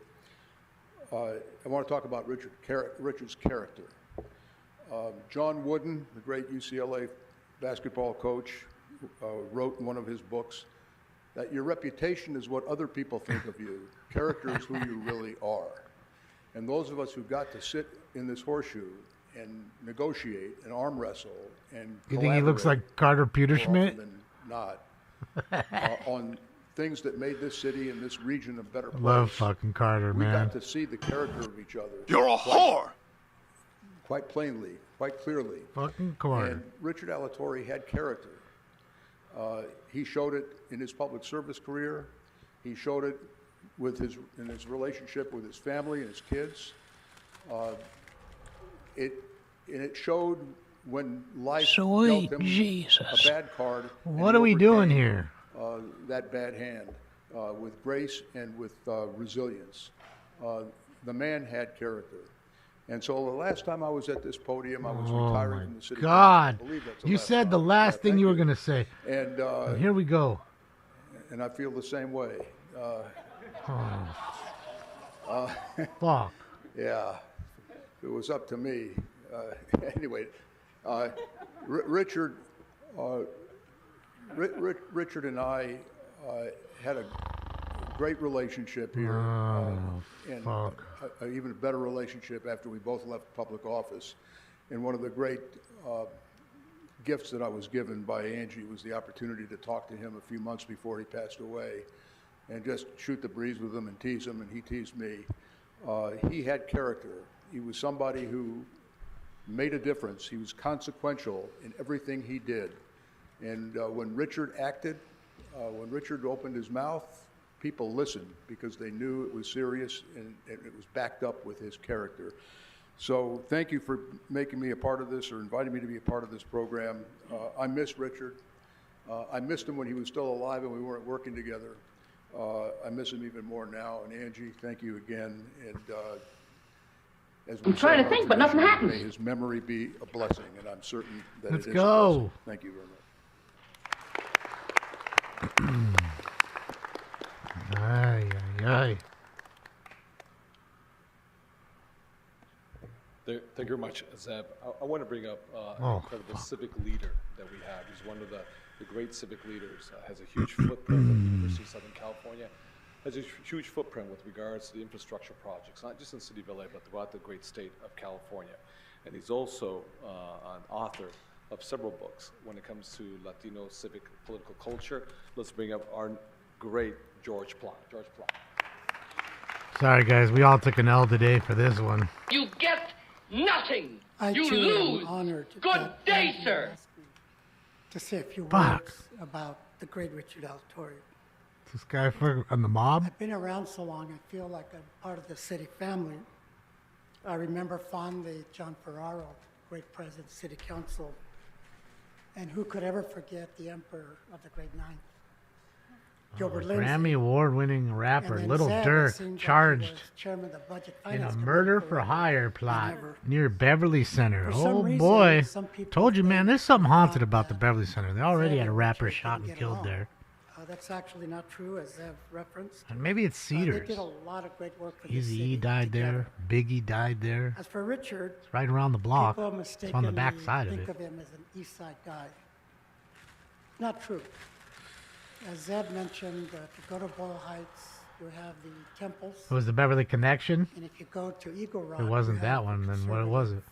I want to talk about Richard's character. John Wooden, the great UCLA basketball coach, wrote in one of his books that your reputation is what other people think of you. Character is who you really are. And those of us who got to sit in this horseshoe and negotiate and arm wrestle and You think he looks like Carter Peterschmidt? more often than not, on things that made this city and this region a better place. Love fucking Carter, We man. got to see the character of each other. You're a whore! Quite plainly, quite clearly. Fucking Carter. And Richard Alatorre had character. He showed it in his public service career. He showed it in his relationship with his family and his kids. It showed when life Sweet dealt him Jesus. a bad card. and What he are we doing overcame, here? That bad hand with grace and with resilience. The man had character. And so the last time I was at this podium, I was retiring from the city. God. council. I believe that's You said the last thing you were going to say. And here we go. And I feel the same way. Fuck. Yeah, if it was up to me. Anyway, Richard Richard and I had a great relationship here, and even a better relationship after we both left public office. And one of the great gifts that I was given by Angie was the opportunity to talk to him a few months before he passed away and just shoot the breeze with him and tease him, and he teased me. He had character. He was somebody who made a difference. He was consequential in everything he did. And when Richard acted, when Richard opened his mouth, people listened because they knew it was serious and it was backed up with his character. So thank you for making me a part of this or inviting me to be a part of this program. I miss Richard. I missed him when he was still alive and we weren't working together. I miss him even more now. And Angie, thank you again. And as we I'm trying to think, but nothing happens. May his memory be a blessing, and I'm certain that Let's it is go. a blessing. Thank you very much. Ay, ay, ay. Thank you very much, Zeb. I want to bring up an incredible civic leader that we have. He's one of the great civic leaders. Has a huge footprint at the University of Southern California. Has a huge footprint with regards to the infrastructure projects, not just in the city of LA, but throughout the great state of California. And he's also an author of several books when it comes to Latino civic political culture. Let's bring up our great George Plot. George Plot. Sorry, guys. We all took an L today for this one. You get nothing. You too lose. am honored Good day, sir. To say a few Fuck. words about the great Richard Alatorre. This guy on the mob? I've been around so long, I feel like I'm part of the city family. I remember fondly John Ferraro, great president of City Council, and who could ever forget the Emperor of the Great Ninth? Gilbert Lindsay. Grammy Award-winning rapper And then Little Zeb, it Dirk seems like he charged was chairman of the Budget in Finance a Committee murder for for hire plot Never. near Beverly Center. For some Oh reason, boy. some people Told you, man, think there's something haunted about the Beverly Center. They already Zeb had a and rapper Richard shot didn't and get killed along. there. That's actually not true, as Zeb referenced. And maybe it's They Cedars. did a lot of great work for the Easy city E died together. there. Biggie died there. As for Richard, It's right around the block. people It's on the back mistakenly side of think it. of him as an East Side guy. Not true. As Zeb mentioned, if you go to Boyle Heights, you have the temples. It was the Beverly Connection. And if you go to Eagle Rock, It wasn't that one, then what was it?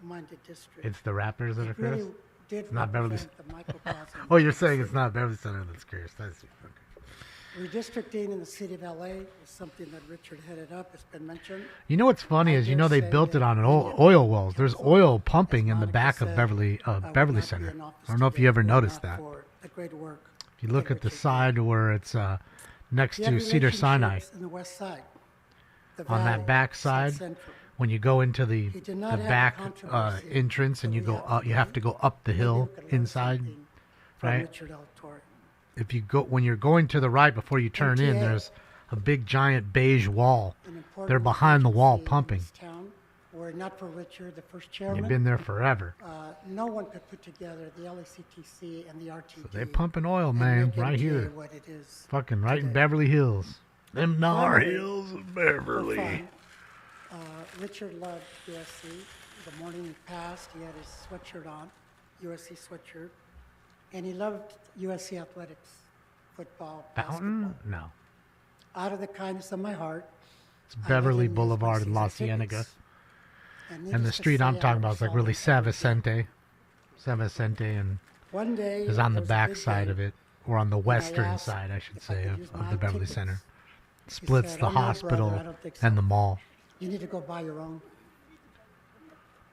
Minded district. It's the rappers that are It really cursed? did It's not Beverly. represent the microcosm Oh, you're saying it's not Beverly Center that's cursed. That's okay. Redistricting in the city of LA is something that Richard headed up. It's been mentioned. You know what's funny is, you know, they built it on an oil wells. There's oil pumping in the back of Beverly Center. I don't know if you ever noticed that. The great work. If you look at the side where it's next He had to Cedar Sinai, relationships in the west side, the on that valley, back South side, Central. when you go into the He did not have a back controversy entrance and you go up, you have to go up the hill inside, from right? Richard Alatorre. If you go, when you're going to the right before you turn in, MTA. there's a big giant beige wall. An important They're behind the wall agency in pumping. this town, were it not for Richard, the first chairman. You've been there forever. No one could put together the LACTC and the RTD. So they pumping oil, and man, make right MTA here. what it is Fucking right in today. Beverly Hills. Them Nar Finally, Hills of for Beverly. fun, Richard loved USC. The morning he passed, he had his sweatshirt on, USC sweatshirt, and he loved USC athletics, football, Fountain? No. Out of the kindness of my heart, It's Beverly Boulevard in La Cienega. And the street I'm talking about is like really Savicente. Savicente and one day is on the there was a back big side day, of it, or on the and I western asked side, I should if I say, could use of my the Beverly tickets. Center. He Splits said, the "Oh, no, brother, hospital I don't think and so. the mall. You need to go buy your own."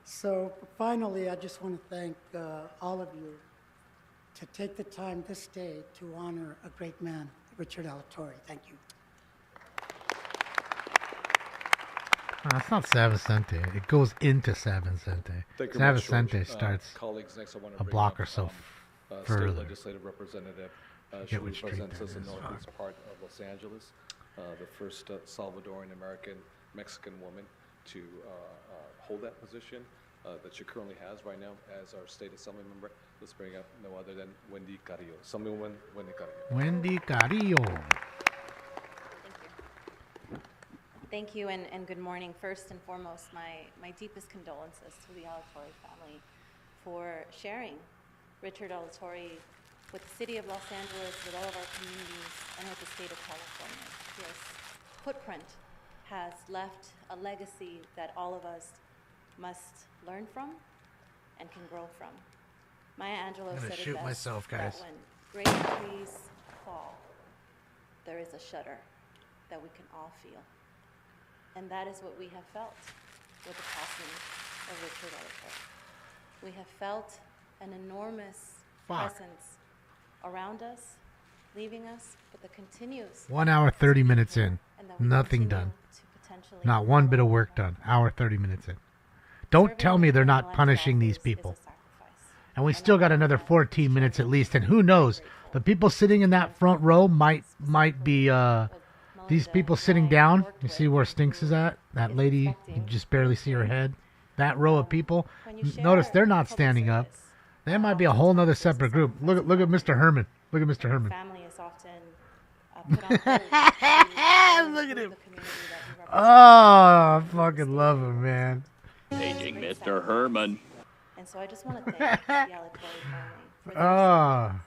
So finally, I just want to thank all of you to take the time this day to honor a great man, Richard Alatorre. Thank you. It's not Savicente. It goes into Savicente. Thank you very much, Savicente George. starts Colleagues, next I want to a bring block up, or so State further. Legislative Representative. She Forget which street represents that us in is. the northeast part of Los Angeles, the first Salvadoran American Mexican woman to hold that position that she currently has right now as our state assembly member. Let's bring up no other than Wendy Carrillo. Assemblywoman Wendy Carrillo. Wendy Carrillo. Thank you and good morning. First and foremost, my deepest condolences to the Alatorre family for sharing Richard Alatorre with the city of Los Angeles, with all of our communities, and with the state of California. His footprint has left a legacy that all of us must learn from and can grow from. Maya Angelou I'm gonna said it shoot best, myself, guys. that when great trees fall, there is a shudder that we can all feel. And that is what we have felt with the passing of Richard Oliver. We have felt an enormous presence around us, leaving us, but that continues. 1 hour, 30 minutes in. And that we Nothing continue done. to potentially Not one bit of work done. Hour, 30 minutes in. Don't tell me they're not punishing these people. And we still got another 14 minutes at least. And who knows? The people sitting in that front row might be these people sitting down. You see where Stinks is at? That lady, you just barely see her head. That row of people. Notice they're not standing up. There might be a whole nother separate group. Look at Mr. Herman. Look at Mr. Herman. Family is often put on hold. Look at him. Oh, I fucking love him, man. Paging Mr. Herman. And so I just want to thank the Alatorre family for their support,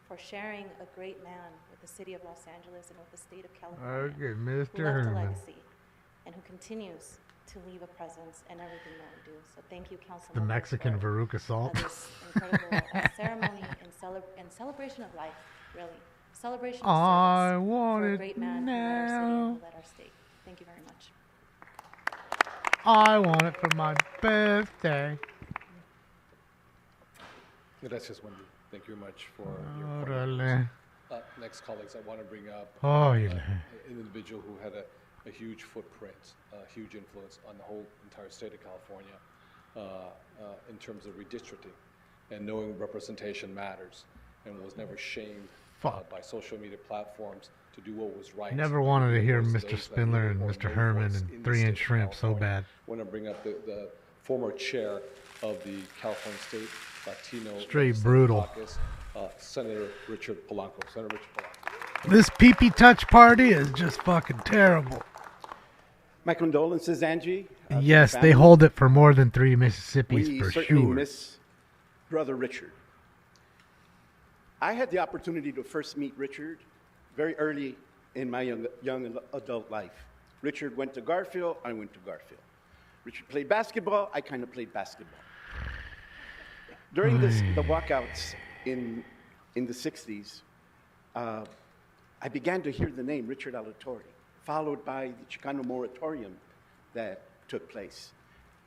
for sharing a great man with the city of Los Angeles and with the state of California. Okay, who Mr. left a Herman. legacy and who continues to leave a presence in everything that we do. So thank you, Council. The Mexican Veruca Salt. This incredible ceremony and celebration of life, really. Celebration of I service want for a it great man who led our city and who led our state. Thank you very much. I want it for my birthday. Gracias, Wendy. Thank you very much for your Órale. comments. Next, colleagues, I want to bring up Oh, an individual who had a huge footprint, a huge influence on the whole entire state of California in terms of redistricting and knowing representation matters, and was never shamed by social media platforms to do what was right. Never wanted to hear Towards Mr. those that Spindler and needed Mr. more Herman voice and in the 3-inch state of shrimp so California. bad. I want to bring up the former chair of the California State Latino Straight Legislative brutal. Caucus, Senator Richard Polanco. Senator Richard Polanco. This pee-pee touch party is just fucking terrible. My condolences, Angie. To Yes, the they family. hold it for more than 3 Mississippis We for certainly sure. miss Brother Richard. I had the opportunity to first meet Richard very early in my young adult life. Richard went to Garfield, I went to Garfield. Richard played basketball, I kind of played basketball. During the walkouts in the 60s, I began to hear the name Richard Alatorre, followed by the Chicano moratorium that took place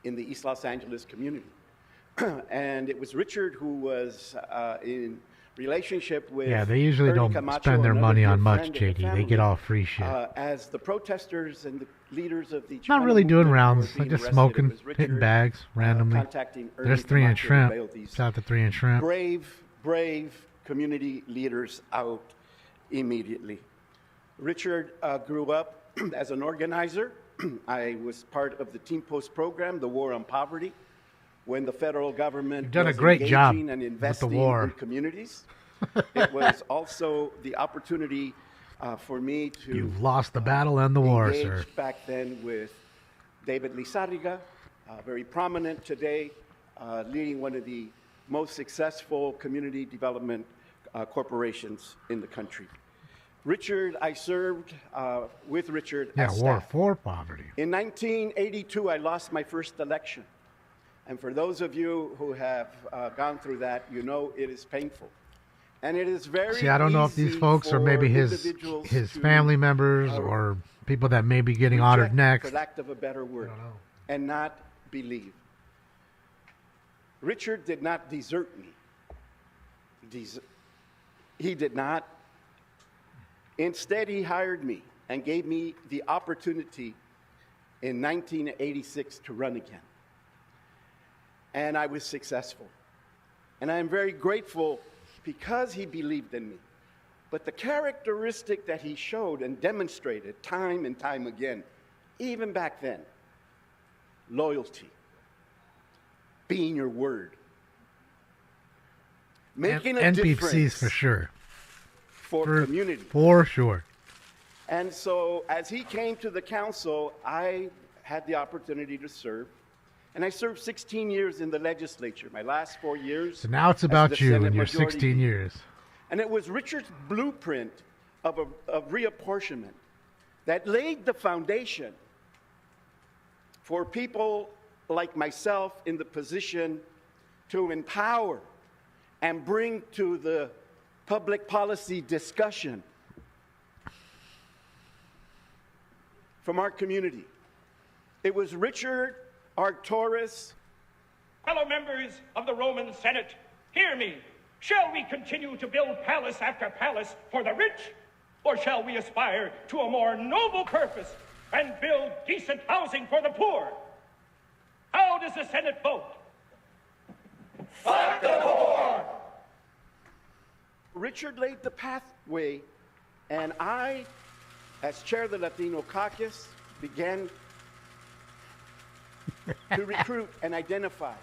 in the East Los Angeles community. And it was Richard who was in relationship with Yeah, they usually Ernie don't Camacho, spend their another money dear on much, friend of the JD. They family, get all free shit. As the protesters and the leaders of the Not Chicano really doing movement rounds. were They're being just arrested, smoking, it was hitting Richard, bags randomly. contacting Ernie There's 3-inch Camacho to shrimp. bail these Shout out to 3-inch shrimp. brave community leaders out immediately. Richard grew up as an organizer. I was part of the Team Post program, the War on Poverty, when the federal government You've done a was great job engaging and with the investing war. in communities. It was also the opportunity for me to You've lost the battle and the war, engage sir. back then with David Lizarriga, very prominent today, leading one of the most successful community development corporations in the country. Richard, I served with Richard Yeah, as war staff. for poverty. In 1982, I lost my first election. And for those of you who have gone through that, you know it is painful. And it is very See, I don't know if these easy folks are for maybe his individuals to, family members or people that may be getting reject, honored next. for lack of a better word, and not believe. Richard did not desert me. He did not. Instead, he hired me and gave me the opportunity in 1986 to run again. And I was successful. And I am very grateful because he believed in me. But the characteristic that he showed and demonstrated time and time again, even back then, loyalty, being your word, making a NPCs difference for sure. for community. For sure. And so as he came to the council, I had the opportunity to serve. And I served 16 years in the legislature, my last 4 years. So now it's as about the you Senate and your Majority 16 years. And it was Richard's blueprint of reapportionment that laid the foundation for people like myself in the position to empower and bring to the public policy discussion from our community. It was Richard Arcturus. Fellow members of the Roman Senate, hear me. Shall we continue to build palace after palace for the rich? Or shall we aspire to a more noble purpose and build decent housing for the poor? How does the Senate vote? Fuck the poor! Richard laid the pathway, and I, as chair of the Latino caucus, began to recruit and identify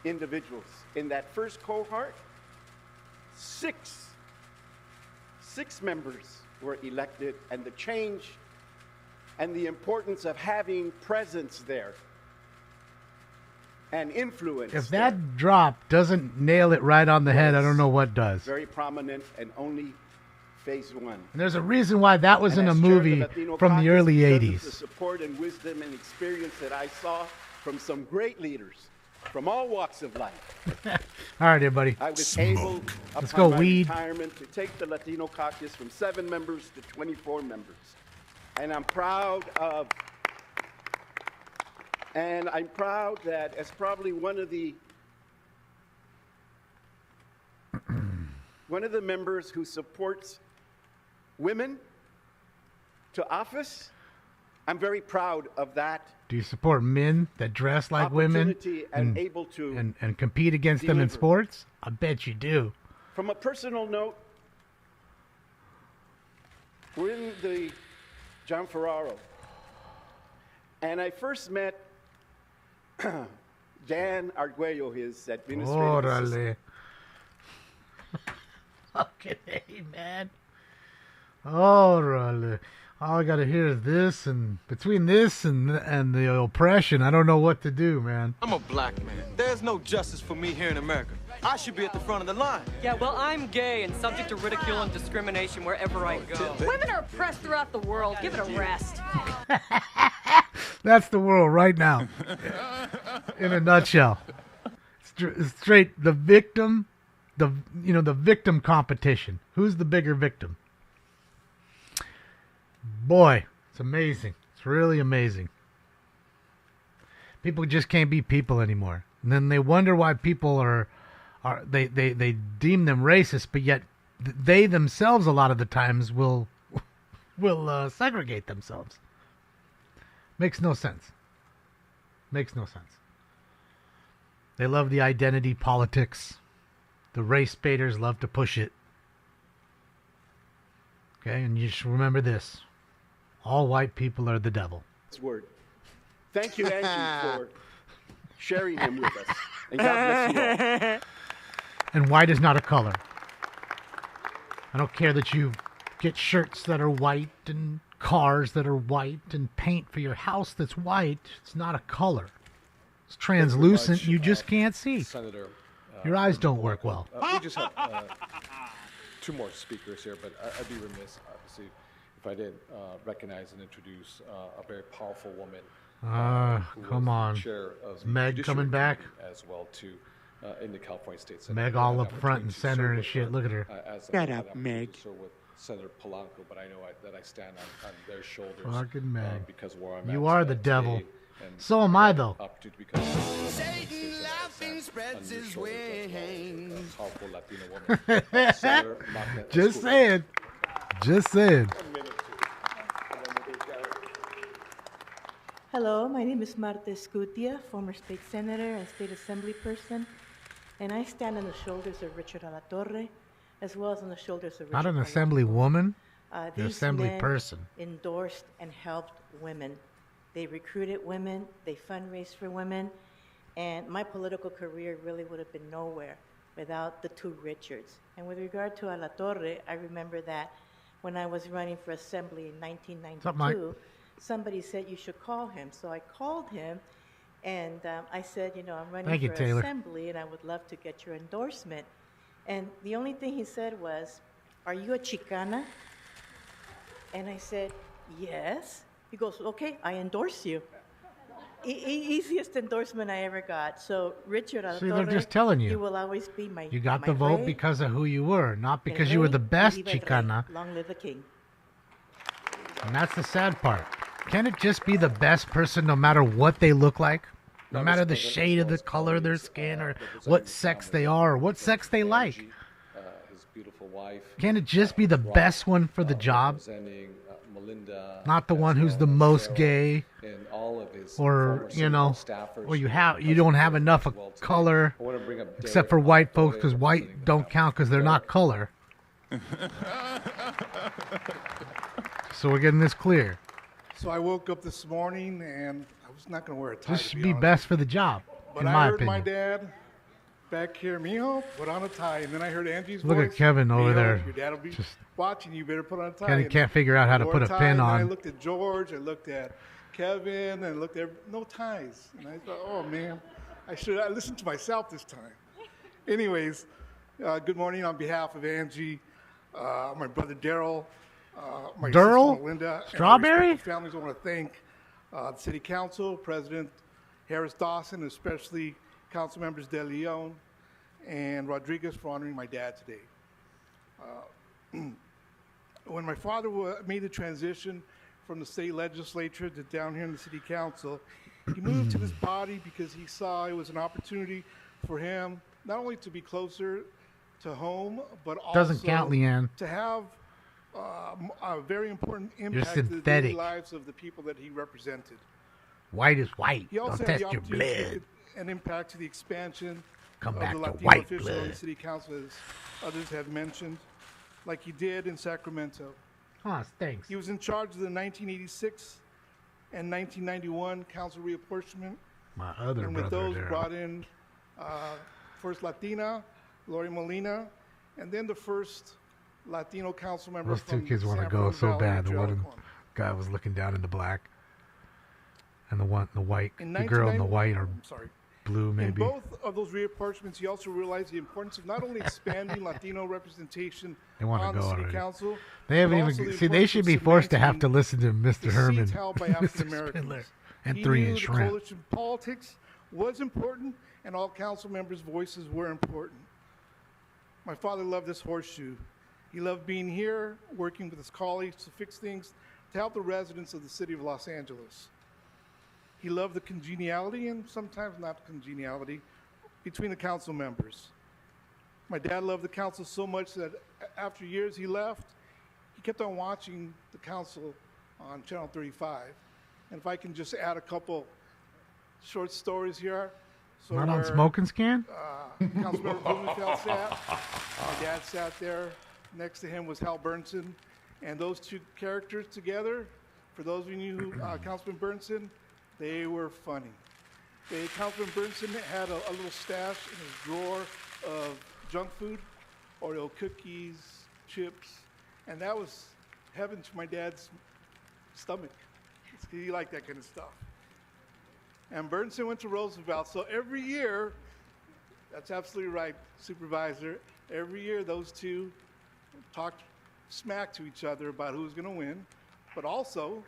individuals. In that first cohort, six members were elected, and the change and the importance of having presence there and influence. If that drop doesn't nail it right on the head, I don't know what does. Very prominent and only phase one. And there's a reason why that was in a as chair of the movie Latino from the caucus, early because of 80s. The support and wisdom and experience that I saw from some great leaders from all walks of life. All right, everybody. I was able, Let's upon go, my weed. retirement, to take the Latino caucus from 7 members to 24 members. And I'm proud that as probably one of the members who supports women to office, I'm very proud of that. Do you support men that dress like women Opportunity and able to and compete against them in deliver. sports? I bet you do. From a personal note, we're in the John Ferraro, and I first met Dan Arguello, his administrative assistant. Órale. Okay, man. Órale. All I gotta hear is this, and between this and the oppression, I don't know what to do, man. I'm a black man. There's no justice for me here in America. I should be at the front of the line. Yeah, well, I'm gay and subject to ridicule and discrimination wherever I go. Women are oppressed throughout the world. Give it a rest. That's the world right now, in a nutshell. Straight the victim, the victim competition. Who's the bigger victim? Boy, it's amazing. It's really amazing. People just can't be people anymore. And then they wonder why people they deem them racist, but yet they themselves a lot of the times will segregate themselves. Makes no sense. Makes no sense. They love the identity politics. The race baiters love to push it. Okay, and you should remember this. All white people are the devil. Word. Thank you, Angie, for sharing him with us. And God bless you all. And white is not a color. I don't care that you get shirts that are white and cars that are white and paint for your house that's white. It's not a color. It's translucent. You just can't see. Senator, your eyes don't work well. We just have 2 more speakers here, but I'd be remiss, obviously, if I didn't recognize and introduce a very powerful woman. Who Come was on. the chair of Is the Meg Judiciary coming back? Committee as well too, in the California State Senate. Meg I all had up the front and opportunity to center serve and with shit. Look at her. As Shut I had up, the opportunity Meg. to serve with Senator Polanco, but I know that I stand on their shoulders. Fucking Meg. Because where I'm You at, are the today, devil. and So am I, though. opportunity to become Satan laughing spreads his wings. Powerful Latino woman. Senator Magna Just Escudero. saying. Just saying. Hello, my name is Marta Escutia, former state senator and state assembly person, and I stand on the shoulders of Richard Alatorre, as well as on the shoulders of Richard Not an Polanco. assembly woman. An These assembly men person. endorsed and helped women. They recruited women, they fundraised for women, and my political career really would have been nowhere without the 2 Richards. And with regard to Alatorre, I remember that when I was running for assembly in 1992, somebody said you should call him. So I called him, and I said, I'm running Thank you, for Taylor. assembly, and I would love to get your endorsement. And the only thing he said was, "Are you a Chicana?" And I said, "Yes." He goes, "Okay, I endorse you." Easiest endorsement I ever got. So, Richard See, they're Alatorre, just telling you. you will always be my You got my the vote rey, because of who you were, not because el you were rey, the best viva el rey. Chicana. Long live the king. And that's the sad part. Can it just be the best person no matter what they look like? No matter the shade of the color of their skin or what sex they are or what sex they like? His beautiful wife. Can it just be the best one for the job? Representing Melinda, Not the one who's the most gay and all of his or, former you know, City Hall staffers or you don't have enough of color I want to bring up except for white folks because white don't count because they're not color. So we're getting this clear. So I woke up this morning and I was not going to wear a tie. This should be best for the job, But in I my heard opinion. my dad back here, Mijo, put on a tie. And then I heard Angie's Look voice. at Kevin over "Mijo, there. Your dad will be Just watching. You better put on a tie. Kevin And can't figure out how to I wore put a tie, pin and on. I looked at George. I looked at Kevin. And looked at no ties. And I thought, oh, man, I listened to myself this time. Anyways, good morning on behalf of Angie, my brother Daryl, my Daryl? sister Melinda, Strawberry? and our respective families. I want to thank the City Council, President Harris Dawson, especially Council Members De Leon and Rodriguez for honoring my dad today. When my father made the transition from the state legislature to down here in the City Council, he moved to this body because he saw it was an opportunity for him not only to be closer to home, but also Doesn't count, Leanne. to have a very important impact to the daily synthetic. lives of the people that he represented. White is white. He also Don't had test the your opportunity to blood. make an impact to the expansion Come of back the to Latino white officials on the blood. City Council, as others have mentioned, like he did in Sacramento. Oh, thanks. He was in charge of the 1986 and 1991 council reapportionment. My other and with brother those there. brought in first Latina, Lori Molina, and then the first Latino council member Those two from kids want to San go Fernando so Valley, bad. The Joe one Alcorn. guy was looking down into black, and the white, In the girl in the 1990 white are I'm sorry. blue, In maybe. both of those reapportionments, he also realized the importance of not only expanding Latino representation They want on to the go City already. Council, They haven't but even also the see. They importance should of be forced to have to cementing listen to Mr. the Herman, seats held by Mr. African Americans. Spindler, and He 3 knew Inch the Shrimp. coalition politics was important, and all council members' voices were important. My father loved this horseshoe. He loved being here, working with his colleagues to fix things, to help the residents of the city of Los Angeles. He loved the congeniality, and sometimes not congeniality, between the council members. My dad loved the council so much that after years he left, he kept on watching the council on Channel 35. And if I can just add a couple short stories here. So Not on where, smoking scan? Councilmember Blumenfeld sat. My dad sat there. Next to him was Hal Burnson. And those two characters together, for those of you who Councilman Burnson, they were funny. Councilman Burnson had a little stash in his drawer of junk food, Oreo cookies, chips, and that was heaven to my dad's stomach. He liked that kind of stuff. And Burnson went to Roosevelt, so every year, that's absolutely right, Supervisor, every year those two talked smack to each other about who was going to win, but also,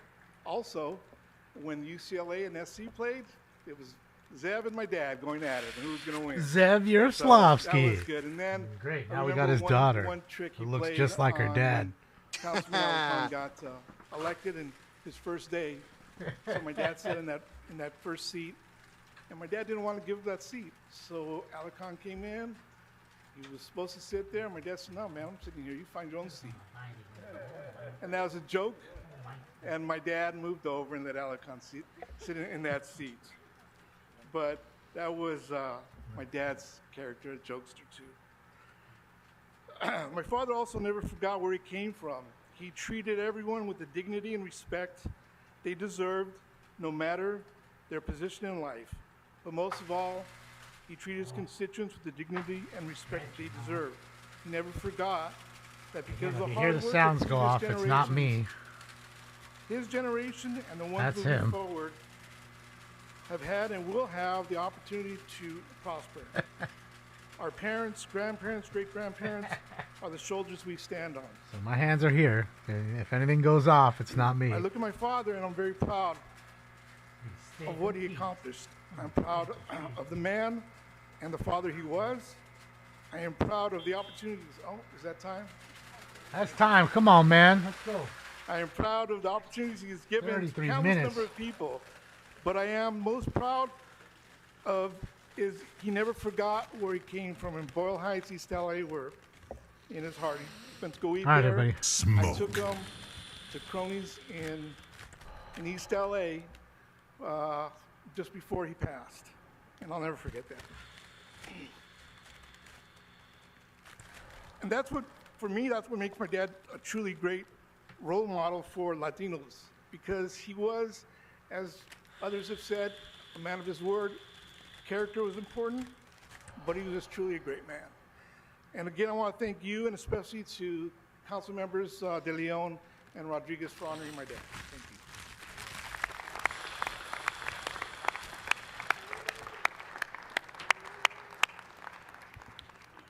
when UCLA and SC played, it was Zev and my dad going at it, and who was going to win. Zev So that Yaroslavsky. was good. And then Great. I Now we got remember his daughter, one trick he who looks played just like her on dad. when Councilman Alcorn got elected in his first day. So my dad sat in that first seat, and my dad didn't want to give up that seat. So Alcorn came in. He was supposed to sit there. My dad said, "No, man, I'm sitting here. You find your own seat." And that was a joke. And my dad moved over and let Alcorn sit in that seat. But that was my dad's character, a jokester too. My father also never forgot where he came from. He treated everyone with the dignity and respect they deserved, no matter their position in life. But most of all, he treated his constituents with the dignity and respect they deserved. He never forgot that because of You the hear hard the work sounds of go previous off. It's not me. his generation and the ones That's moving him. forward have had and will have the opportunity to prosper. Our parents, grandparents, great-grandparents are the shoulders we stand on. So my hands are here. If anything goes off, it's not me. I look at my father and I'm very proud of what he accomplished. I'm proud of the man and the father he was. I am proud of the opportunities. Oh, is that time? That's time. Come on, man. Let's go. I am proud of the opportunities he's given 33 countless minutes. number of people. But I am most proud of is he never forgot where he came from in Boyle Heights, East LA, where in his heart he went to go eat All right, there. everybody. I took him to Cronies in East LA just before he passed, and I'll never forget that. And that's what, for me, that's what makes my dad a truly great role model for Latinos, because he was, as others have said, a man of his word. Character was important, but he was just truly a great man. And again, I want to thank you, and especially to council members De Leon and Rodriguez for honoring my dad. Thank you.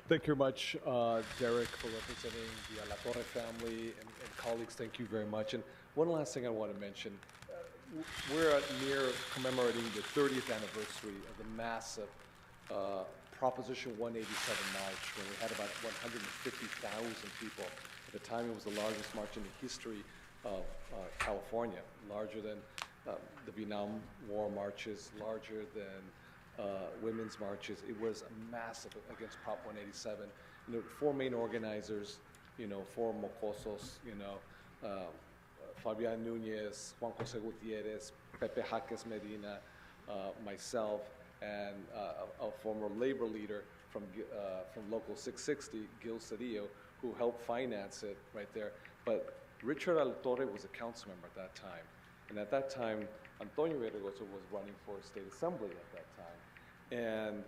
Thank you very much, Derek, for representing the La Torre family and colleagues. Thank you very much. And one last thing I want to mention. We're near commemorating the 30th anniversary of the massive Proposition 187 march, when we had about 150,000 people. At the time, it was the largest march in the history of California, larger than the Vietnam War marches, larger than women's marches. It was massive against Prop 187. And there were four main organizers, four mocosos, Fabian Nunez, Juan Jose Gutierrez, Pepe Jaques Medina, myself, and a former labor leader from Local 660, Gil Cedillo, who helped finance it right there. But Richard Alatorre was a council member at that time. And at that time, Antonio Vergoso was running for state assembly at that time. And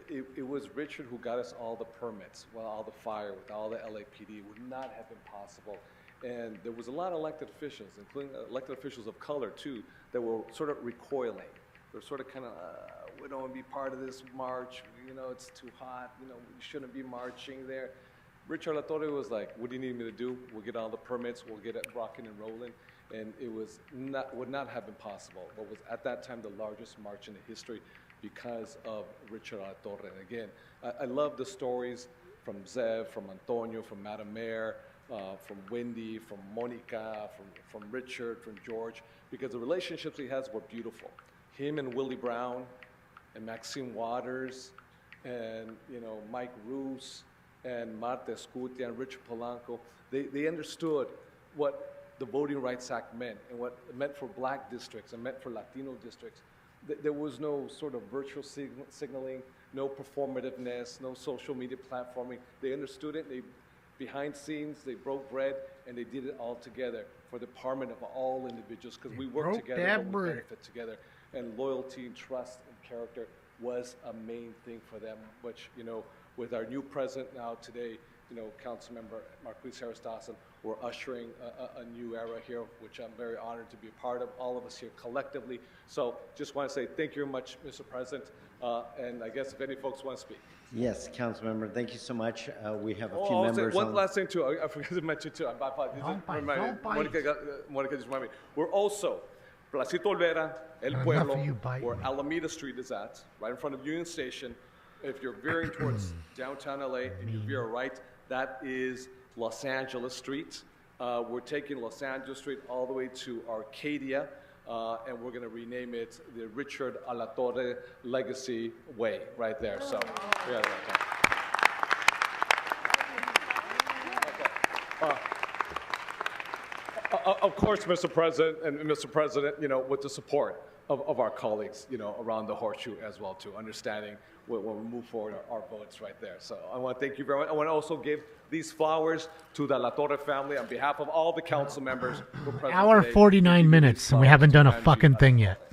it was Richard who got us all the permits, all the fire, with all the LAPD. It would not have been possible. And there was a lot of elected officials, including elected officials of color too, that were sort of recoiling. They're sort of kind of, we don't want to be part of this march. It's too hot. We shouldn't be marching there. Richard Alatorre was like, what do you need me to do? We'll get all the permits. We'll get it rocking and rolling. And it would not have been possible. What was at that time the largest march in the history because of Richard Alatorre. And again, I love the stories from Zev, from Antonio, from Madam Mayor, from Wendy, from Monica, from Richard, from George, because the relationships he has were beautiful. Him and Willie Brown, and Maxine Waters, and Mike Roos, and Marta Escutia, and Richard Polanco, they understood what the Voting Rights Act meant, and what it meant for black districts, and meant for Latino districts. There was no sort of virtual signaling, no performativeness, no social media platforming. They understood it. Behind scenes, they broke bread, and they did it all together for the betterment of all individuals, because we work together and we benefit together. And loyalty and trust and character was a main thing for them, which, with our new president now today, Councilmember Marquis Harris Dawson, we're ushering a new era here, which I'm very honored to be a part of, all of us here collectively. So just want to say thank you very much, Mr. President, and I guess if any folks want to speak. Yes, Councilmember, thank you so much. We have a few members. One last thing too. I forgot to mention too. Monica just reminded me. We're also Placito Olvera, El Pueblo, where Alameda Street is at, right in front of Union Station. If you're veering towards downtown LA and you veer right, that is Los Angeles Street. We're taking Los Angeles Street all the way to Arcadia, and we're going to rename it the Richard Alatorre Legacy Way right there. So, we have that. Of course, Mr. President, with the support of our colleagues, around the horseshoe as well, too, understanding when we move forward our votes right there. So I want to thank you very much. I want to also give these flowers to the La Torre family on behalf of all the council members who are present Hour today. 49 minutes, and we haven't done a fucking thing yet.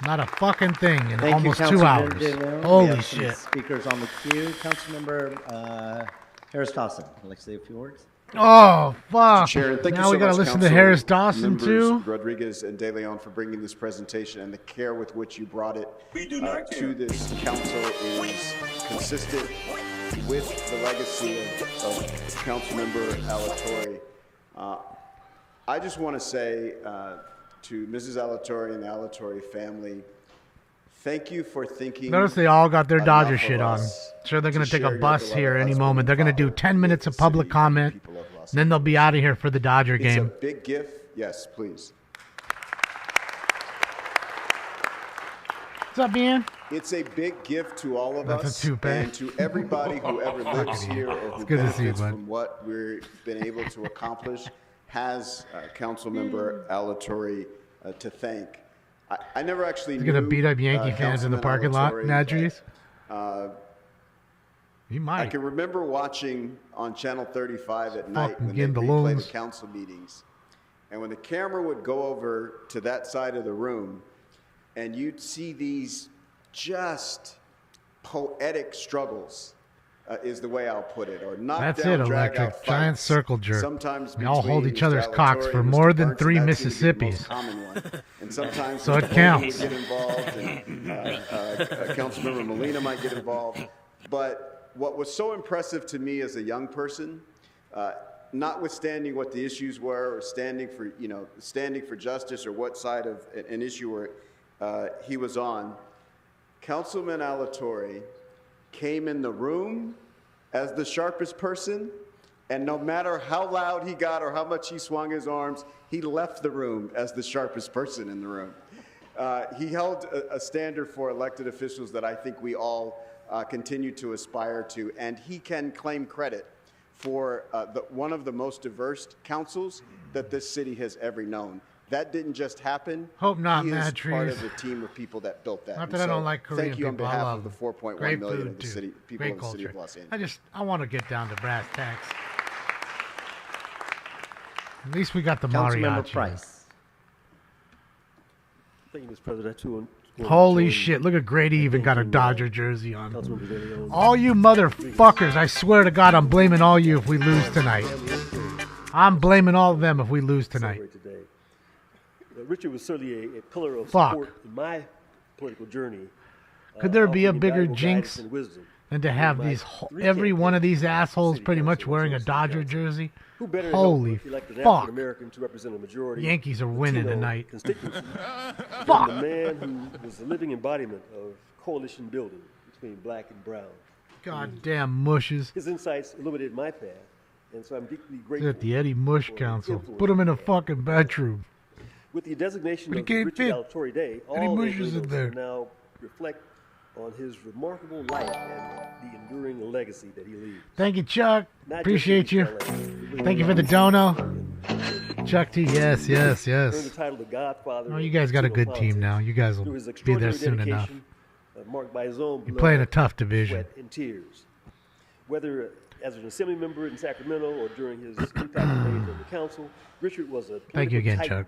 Not a fucking thing in almost 2 hours. Holy shit. Speakers on the queue. Councilmember Harris Dawson, would like to say a few words? Oh, fuck. Chair, thank now you so we got to much, listen Council to Harris Dawson, members, too. Rodriguez and De Leon for bringing this presentation, and the care with which you brought it to this council is consistent with the legacy of Councilmember Alatorre, I just want to say to Mrs. Alatorre and the Alatorre family, thank you for thinking. Notice they all got their Dodger enough of shit on. us Sure, they're going to take share a your bus beloved here any husband moment. They're going to do father 10 minutes of with the city public comment. people of Los Then they'll be out of here for the Dodger It's a game. big gift. Yes, please. What's up, Ian? It's a big gift to all of That's a us toupee. and to everybody who ever lives here or who good to see you, benefits bud. from what we've been able to accomplish has Councilmember Alatorre to thank. I never actually He's knew going to beat up Yankee fans in the Councilman parking lot, Alatorre, Nadries? but, He I might. can remember watching on Channel 35 at night Fucking when they getting the replay loans. the council meetings. And when the camera would go over to that side of the room, and you'd see these just poetic struggles, is the way I'll put it, or That's knockdown, it, drag-out Electric. Giant fights, circle jerk. Sometimes We all hold between each other's Mr. cocks Alatorre for and more Mr. than Burns, 3 and that seemed to be the most Mississippis. common one. And sometimes So Mr. it Bolden counts. would get involved, and Councilmember Molina might get involved. But what was so impressive to me as a young person, notwithstanding what the issues were, or standing for justice, or what side of an issue he was on, Councilman Alatorre came in the room as the sharpest person, and no matter how loud he got or how much he swung his arms, he left the room as the sharpest person in the room. He held a standard for elected officials that I think we all continue to aspire to, and he can claim credit for one of the most diverse councils that this city has ever known. That didn't just happen. Hope not, he is Mad part Trees. of the team of people that built that. Not And that I don't so like Korean thank you on people. I behalf love of the them. 4.1 Great million food, of the too. city, people Great of the city culture. of Los Angeles. I want to get down to brass tacks. At least we got the Councilmember mariachi. Price. Thank you, Mr. President. Too. Holy shit, look at Grady even got a Dodger jersey on. All you motherfuckers, I swear to God, I'm blaming all you if we lose tonight. I'm blaming all of them if we lose tonight. Today. Richard was certainly a pillar of Fuck. support in my political journey. Could there be a offering bigger valuable guidance jinx and wisdom. than to have My these three every one of campaigns these assholes city pretty much council, wearing a city Dodger council. jersey? Who better Holy to help elect an fuck. African American to represent a majority Yankees are winning Latino tonight. constituency Fuck. than the man who was the living embodiment of coalition building between black and brown. Goddamn mushes. His insights illuminated my path, and so I'm deeply Is grateful. it the Eddie Mush for his Council? influence. Put him in a fucking bedroom. With the designation But he of can't Richard fit. Alatorre Day, Eddie all Mush is in Anglenos there. now reflect on his remarkable life and the enduring legacy that he leaves. Thank you, Chuck. Not just Appreciate in you. East LA. Thank you for the dono. Chuck T, yes, yes, Earned yes. the title of Godfather Oh, you of guys got a Latino good team politics now. You guys will through his be there extraordinary soon enough. dedication, marked by his own You're blood, playing a tough division. sweat, and tears. Whether as an assembly member in Sacramento or during his impact days on the council, Richard was a Thank you political again, titan Chuck.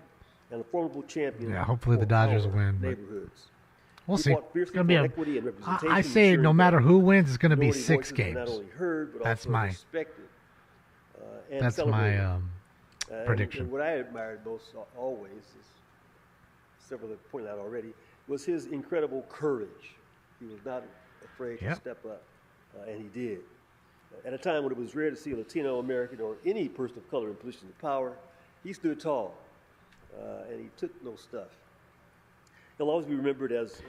and a formidable champion. Yeah, hopefully the for Dodgers our will win, but Neighborhoods. We'll He see. fought It's fiercely gonna be for a. equity and representation, I say no ensuring matter that who wins, it's gonna be minority 6 voices were not games. only heard, but That's also my. respected, and That's my celebrated. prediction. And what I admired most always, as several have pointed out already, was his incredible courage. He was not afraid to Yep. step up, and he did. At a time when it was rare to see a Latino American or any person of color in positions of power, he stood tall, and he took no stuff. He'll always be remembered as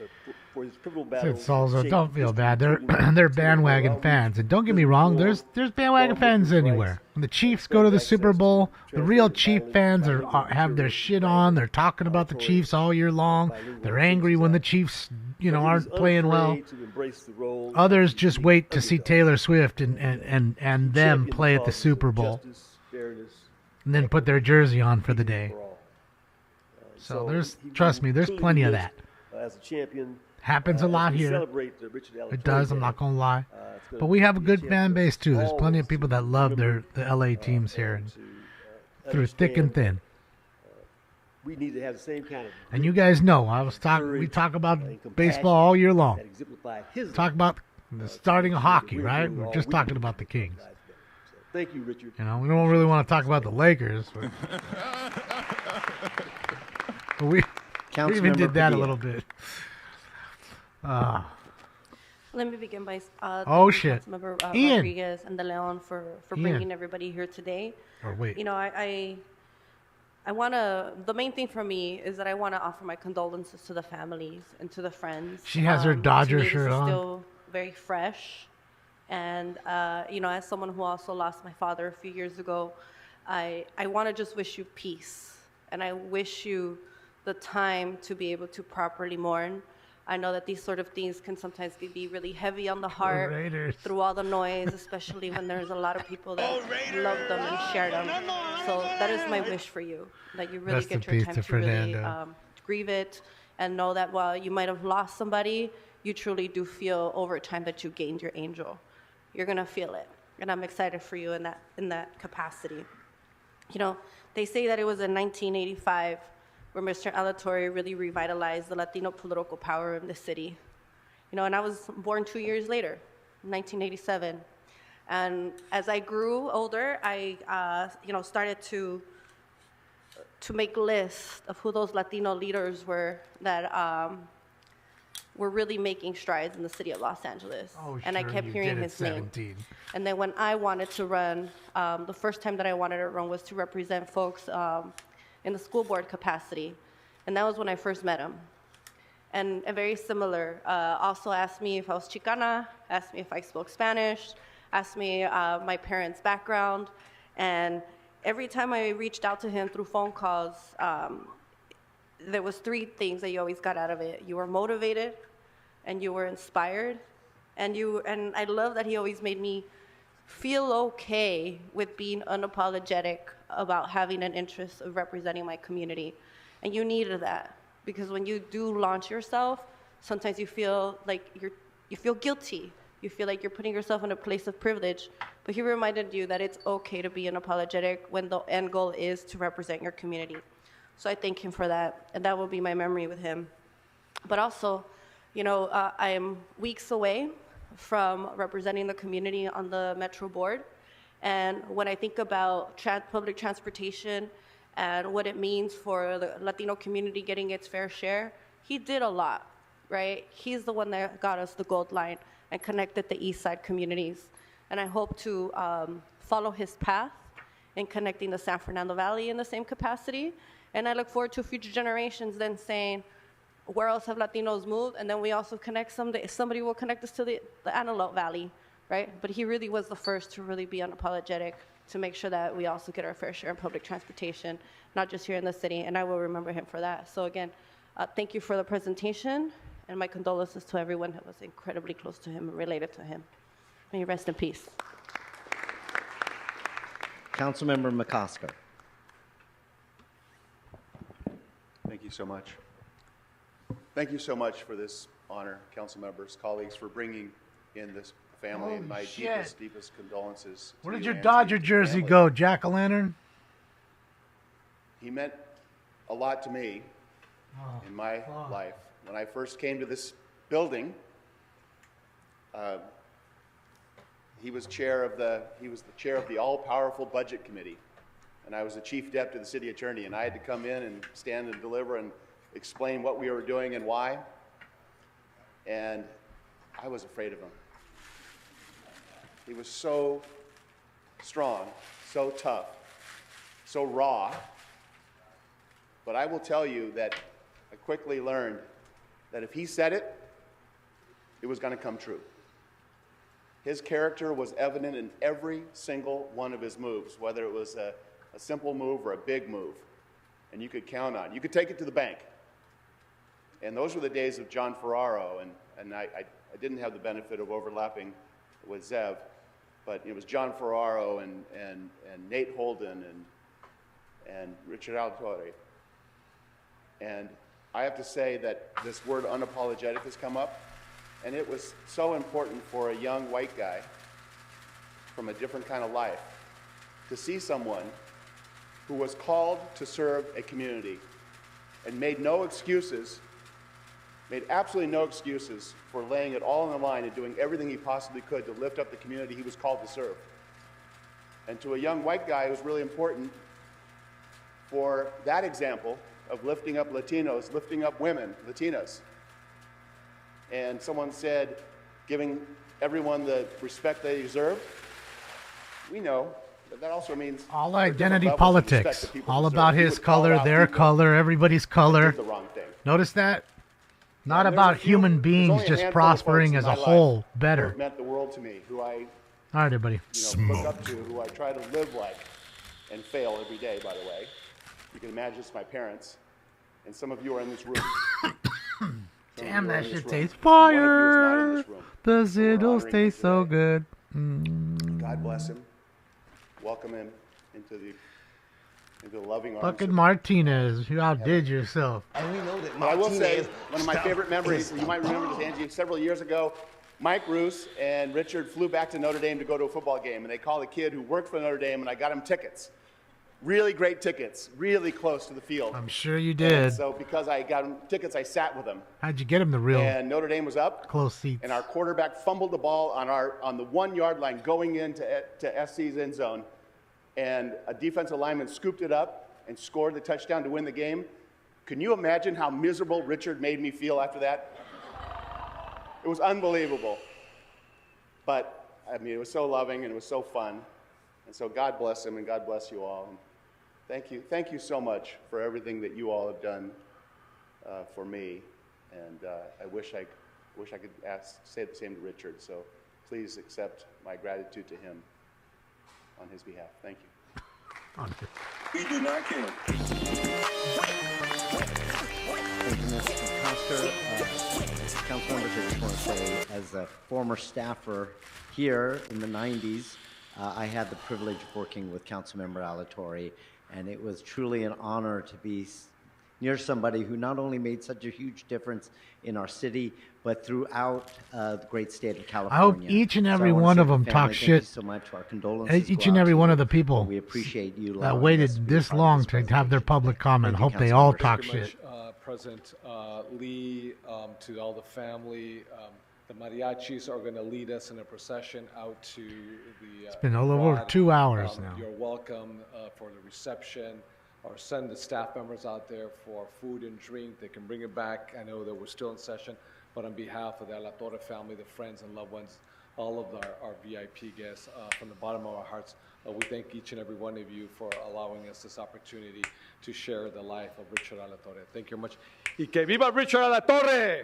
for his pivotal battle. Said Salzo, don't feel bad. They're bandwagon fans, and don't get me wrong. There's bandwagon fans anywhere. When the Chiefs go to the Super Bowl, the real Chief fans have their shit on. They're talking about the Chiefs all year long. They're angry when the Chiefs, aren't playing well. Others just wait to see Taylor Swift and them play at the Super Bowl, and then put their jersey on for the day. So trust me, there's plenty of that. As a champion, Happens a lot here. It does, I'm not going to lie. But we have a good fan base, too. There's plenty of people that love the LA teams here, and through thick and thin. We need to have the same kind of. And you guys know, we talk about baseball all year long. Talk about the starting of hockey, right? We're just talking about the Kings. Thank you, Richard. We don't really want to talk about the Lakers, but we even did that a little bit. Let me begin by Oh, thanking shit. Councilmember Ian. Rodriguez and De Leon for Ian. bringing everybody here today. Or wait. You know, I want to, the main thing for me is that I want to offer my condolences to the families and to the friends. She has her To Dodger me, shirt this is on. still very fresh. And, you know, as someone who also lost my father a few years ago, I want to just wish you peace. And I wish you the time to be able to properly mourn. I know that these sort of things can sometimes be really heavy on the heart Raiders. through all the noise, especially when there's a lot of people that love them and share them. So that is my wish for you, that you really Rest in get your peace time to to really Fernando. grieve it and know that while you might have lost somebody, you truly do feel over time that you gained your angel. You're gonna feel it, and I'm excited for you in that capacity. You know, they say that it was in 1985 where Mr. Alatorre really revitalized the Latino political power in the city. You know, and I was born 2 years later, 1987. And as I grew older, I, you know, started to make lists of who those Latino leaders were that were really making strides in the city of Los Angeles. Oh, and I sure, kept you hearing did at his name. 17. And then when I wanted to run, the first time that I wanted to run was to represent folks in the school board capacity. And that was when I first met him. And very similar, also asked me if I was Chicana, asked me if I spoke Spanish, asked me my parents' background. And every time I reached out to him through phone calls, there was three things that you always got out of it. You were motivated, and you were inspired, and I love that he always made me feel okay with being unapologetic about having an interest of representing my community. And you needed that, because when you do launch yourself, sometimes you feel like you feel guilty. You feel like you're putting yourself in a place of privilege. But he reminded you that it's okay to be unapologetic when the end goal is to represent your community. So I thank him for that, and that will be my memory with him. But also, you know, I am weeks away from representing the community on the Metro Board. And when I think about public transportation and what it means for the Latino community getting its fair share, he did a lot, right? He's the one that got us the Gold Line and connected the East Side communities. And I hope to follow his path in connecting the San Fernando Valley in the same capacity. And I look forward to future generations then saying, where else have Latinos moved? And then we also connect someday, somebody will connect us to the Antelope Valley, right? But he really was the first to really be unapologetic, to make sure that we also get our fair share in public transportation, not just here in the city, and I will remember him for that. So again, thank you for the presentation, and my condolences to everyone that was incredibly close to him and related to him. May you rest in peace. Councilmember McCosker. Thank you so much. Thank you so much for this honor, council members, colleagues, for bringing in this family, and my deepest condolences. Where to did you, your Angie, Dodger and your jersey family. go, Jack-o'-lantern? He meant a lot to me in my life. When I first came to this building, he was the chair of the all-powerful budget committee, and I was the chief deputy to the city attorney, and I had to come in and stand and deliver and explain what we were doing and why. And I was afraid of him. He was so strong, so tough, so raw. But I will tell you that I quickly learned that if he said it, it was going to come true. His character was evident in every single one of his moves, whether it was a simple move or a big move, and you could count on it. You could take it to the bank. And those were the days of John Ferraro, and I didn't have the benefit of overlapping with Zev, but it was John Ferraro and Nate Holden and Richard Alatorre. And I have to say that this word unapologetic has come up, and it was so important for a young white guy from a different kind of life to see someone who was called to serve a community and made absolutely no excuses for laying it all on the line and doing everything he possibly could to lift up the community he was called to serve. And to a young white guy, it was really important for that example of lifting up Latinos, lifting up women, Latinas. And someone said, giving everyone the respect they deserve, we know that also means all there are different identity levels of respect politics. that people All deserve. about We his would call color, out their people color, everybody's color. did the wrong thing. Notice that? Not And about there's a few- human there's beings only a just handful of folks prospering in as my a life whole who better. have meant the world to me, who I All right, everybody. look up to, who I try to live like and fail every day, by the way. You can imagine it's my parents, and some of you are in this room. Damn, that shit tastes One of you is not in fire. this room. The We're Ziddles honoring taste him so today. good. God bless him. Welcome him into the loving arms. Fucking of- Martinez, you outdid yourself. And we know that. But I will say, one of my favorite memories, you might remember this, Angie, several years ago, Mike Roos and Richard flew back to Notre Dame to go to a football game, and they called a kid who worked for Notre Dame, and I got him tickets. Really great tickets, really close to the field. I'm sure you And did. so because I got him tickets, I sat with him. How'd you get him the real And Notre Dame was up. close seats? And our quarterback fumbled the ball on the 1 yard line going into SC's end zone. And a defensive lineman scooped it up and scored the touchdown to win the game. Can you imagine how miserable Richard made me feel after that? It was unbelievable. But, I mean, it was so loving and it was so fun. And so God bless him and God bless you all. And thank you so much for everything that you all have done for me. And I wish I could say the same to Richard. So please accept my gratitude to him on his behalf. Thank you. We do not care. Thank you, Mr. Coster. Council members, I just want to say, as a former staffer here in the 90s, I had the privilege of working with Councilmember Alatorre, and it was truly an honor to be near somebody who not only made such a huge difference in our city, but throughout the great state of California. I hope each and every I wanna one say of to them the talk family, shit. Thank you so much. Our condolences Each go and out every to one you. of the people We appreciate you that allowing us to waited be a this part of long this to have their public comment. Thank you, Hope they all Councilmembers. talk Thank you shit. much, President Lee, to all the family. The mariachis are going to lead us in a procession out to the. It's been all over quad. 2 hours now. You're welcome for the reception, or send the staff members out there for food and drink. They can bring it back. I know that we're still in session, but on behalf of the Alatorre family, the friends and loved ones, all of our VIP guests, from the bottom of our hearts, we thank each and every one of you for allowing us this opportunity to share the life of Richard Alatorre. Thank you very much. Y que viva Richard Alatorre!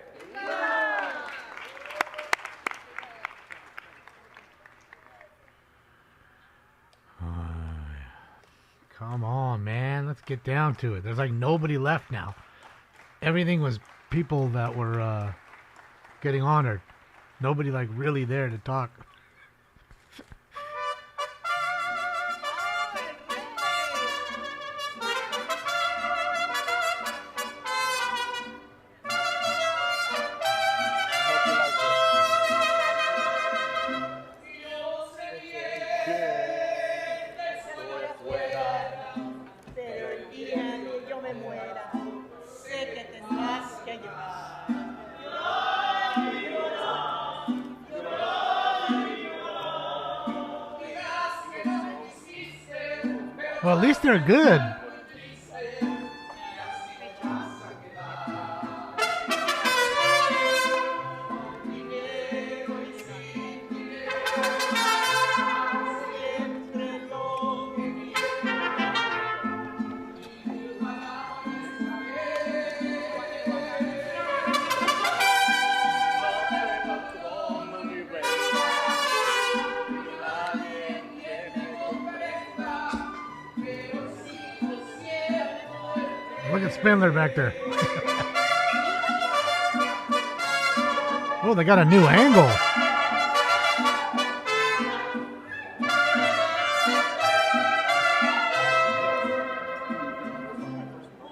Come on, man. Let's get down to it. There's like nobody left now. Everything was people that were getting honored. Nobody like really there to talk. Pero el día que yo me muera, sé que tendrás que llorar. Well, at least they're good. Look at Spindler back there. Oh, they got a new angle.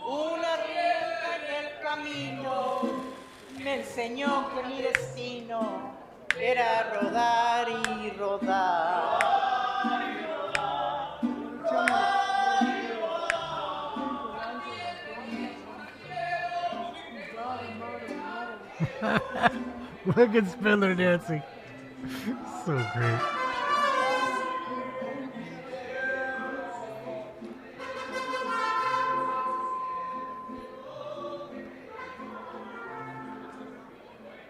Una ruta en el camino me enseñó que mi destino era rodar y rodar. Look at Spindler dancing. So great.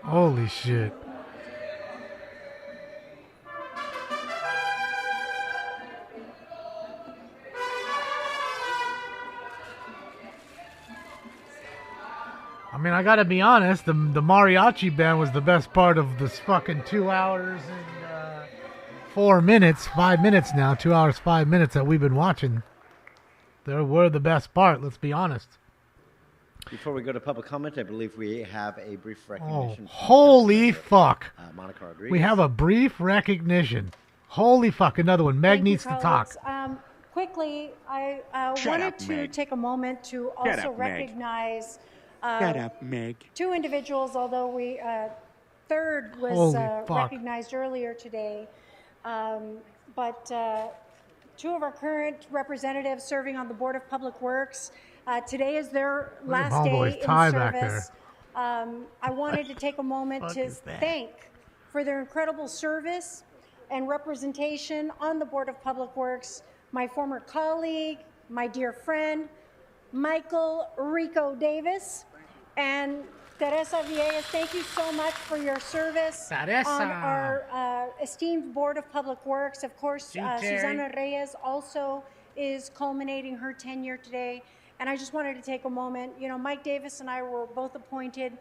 Holy shit. I mean, I gotta be honest, the mariachi band was the best part of this fucking 2 hours and 4 minutes, 5 minutes now, 2 hours, 5 minutes that we've been watching. They were the best part, let's be honest. Before we go to public comment, I believe we have a brief recognition. Oh, holy fuck. Monica Rodriguez. We have a brief recognition. Holy fuck, another one. Meg needs to talk. Quickly, I wanted to take a moment to Shut also up, Meg. recognize Shut up, Meg. two individuals, although we third was Holy fuck. recognized earlier today. But two of our current representatives serving on the Board of Public Works. Today is their last homeboy's day in tie back service. I wanted to take a moment to thank for their incredible service and representation on the Board of Public Works my former colleague, my dear friend, Michael Rico Davis, and Teresa Villegas. Thank you so much for your service Teresa. on our esteemed Board of Public Works. Of course, Susana Reyes also is culminating her tenure today. And I just wanted to take a moment. You know, Mike Davis and I were both appointed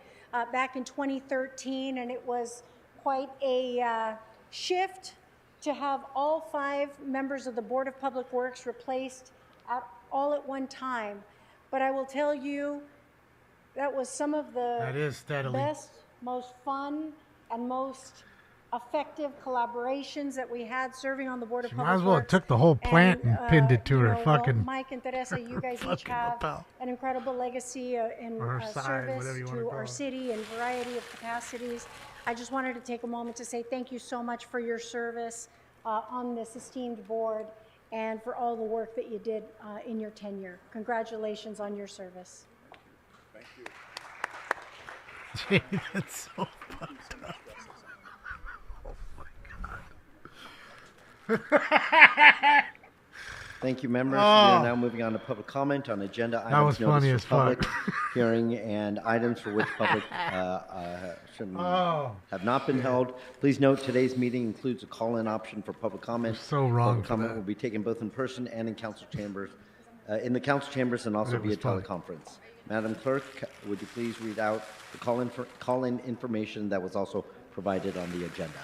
back in 2013, and it was quite a shift to have all 5 members of the Board of Public Works replaced all at one time. But I will tell you, that was some of the best, most fun, and most effective collaborations that we had serving on the Board of Public Works. Might as well have took the whole plant and pinned it to her fucking... Well, Mike and Teresa, you guys each have an incredible legacy in service to our city in a variety of capacities. I just wanted to take a moment to say thank you so much for your service on this esteemed board and for all the work that you did in your tenure. Congratulations on your service. Thank you. Gee, that's so fucked up. Oh my God. Thank you, members. We are now moving on to public comment on agenda items. That was funny as public fuck. hearing and items for which public have not been held. Please note today's meeting includes a call-in option for public comment. So wrong. Public comment will be taken both in person and in council chambers, and also via teleconference. Madam Clerk, would you please read out the call-in information that was also provided on the agenda?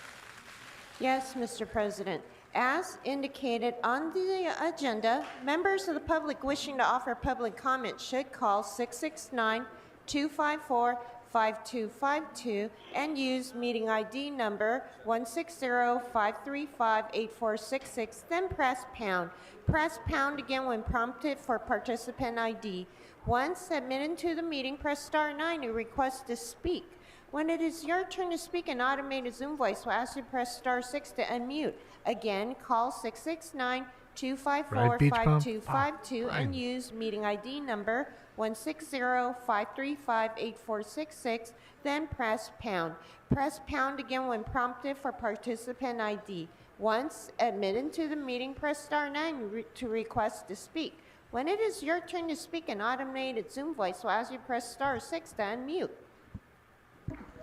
Yes, Mr. President. As indicated on the agenda, members of the public wishing to offer public comment should call 669-254-5252 and use meeting ID number 160-535-8466, then press pound. Press pound again when prompted for participant ID. Once admitted to the meeting, press star 9 to request to speak. When it is your turn to speak, an automated Zoom voice will ask you to press star 6 to unmute. Again, call 669-254-5252 and use meeting ID number 160-535-8466, then press pound. Press pound again when prompted for participant ID. Once admitted to the meeting, press star 9 to request to speak. When it is your turn to speak, an automated Zoom voice will ask you to press star 6 to unmute.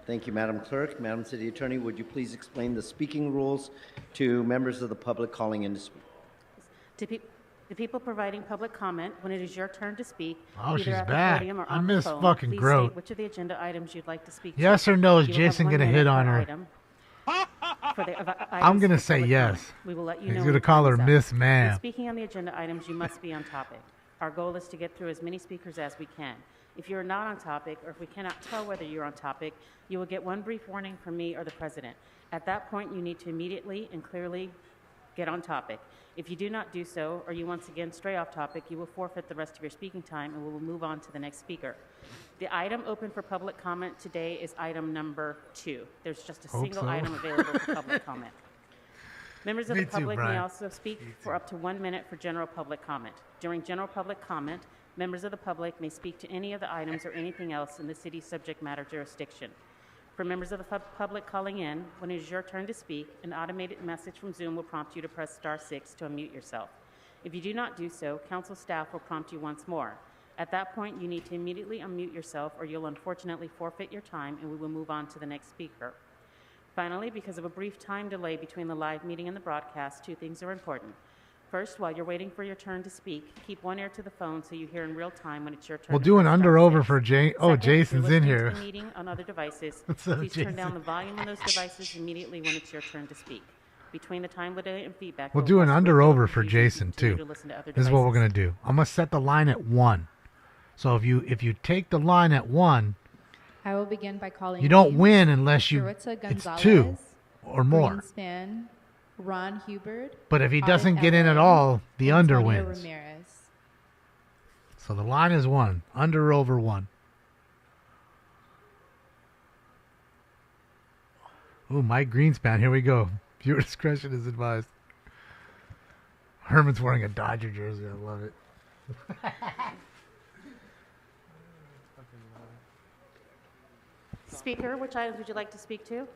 Thank you, Madam Clerk. Madam City Attorney, would you please explain the speaking rules to members of the public calling in to speak? To people providing public comment, when it is your turn to speak, Oh, either she's at the back. podium or I on the miss phone, fucking please Grote. state which of the agenda items you'd like to speak to. Yes or no, is You will have Jason 1 gonna hit minute on per her? item. For the I'm going to items for say public yes. comment, we will let you He's know going to when call her time is up. Miss When Ma'am. speaking on the agenda items, you must be on topic. Our goal is to get through as many speakers as we can. If you're not on topic, or if we cannot tell whether you're on topic, you will get one brief warning from me or the president. At that point, you need to immediately and clearly get on topic. If you do not do so, or you once again stray off topic, you will forfeit the rest of your speaking time and we will move on to the next speaker. The item open for public comment today is item number 2. There's just a single item available for public comment. Members of Me the too, public may Brian. also speak for up to 1 minute for general public comment. During general public comment, members of the public may speak to any of the items or anything else in the city's subject matter jurisdiction. For members of the public calling in, when it is your turn to speak, an automated message from Zoom will prompt you to press star 6 to unmute yourself. If you do not do so, council staff will prompt you once more. At that point, you need to immediately unmute yourself or you'll unfortunately forfeit your time and we will move on to the next speaker. Finally, because of a brief time delay between the live meeting and the broadcast, 2 things are important. First, while you're waiting for your turn to speak, keep one ear to the phone so you hear in real time when it's your turn. We'll to do an press under star over 6. for Jay. Oh, Second, if you're Jason's in listening to here. the meeting on other devices, What's up, please turn down Jason? the volume on those devices immediately when it's your turn to speak. Between the time delay and feedback, We'll it will do an cause under great deal of over for confusion if you Jason continue too. to listen to other This is what we're devices. gonna do. I'm gonna set the line at 1. So if you take the line at 1, I will begin by calling you don't names. win unless you Sherwitza it's Gonzalez, 2 or more. Greenspan, Ron Hubert. But if he Auden doesn't get in at Ellen, all, the under Antonio wins. Ramirez. So the line is 1. Under over 1. Ooh, Mike Greenspan. Here we go. Viewer discretion is advised. Herman's wearing a Dodger jersey. I love it. Speaker, which items would you like to speak to?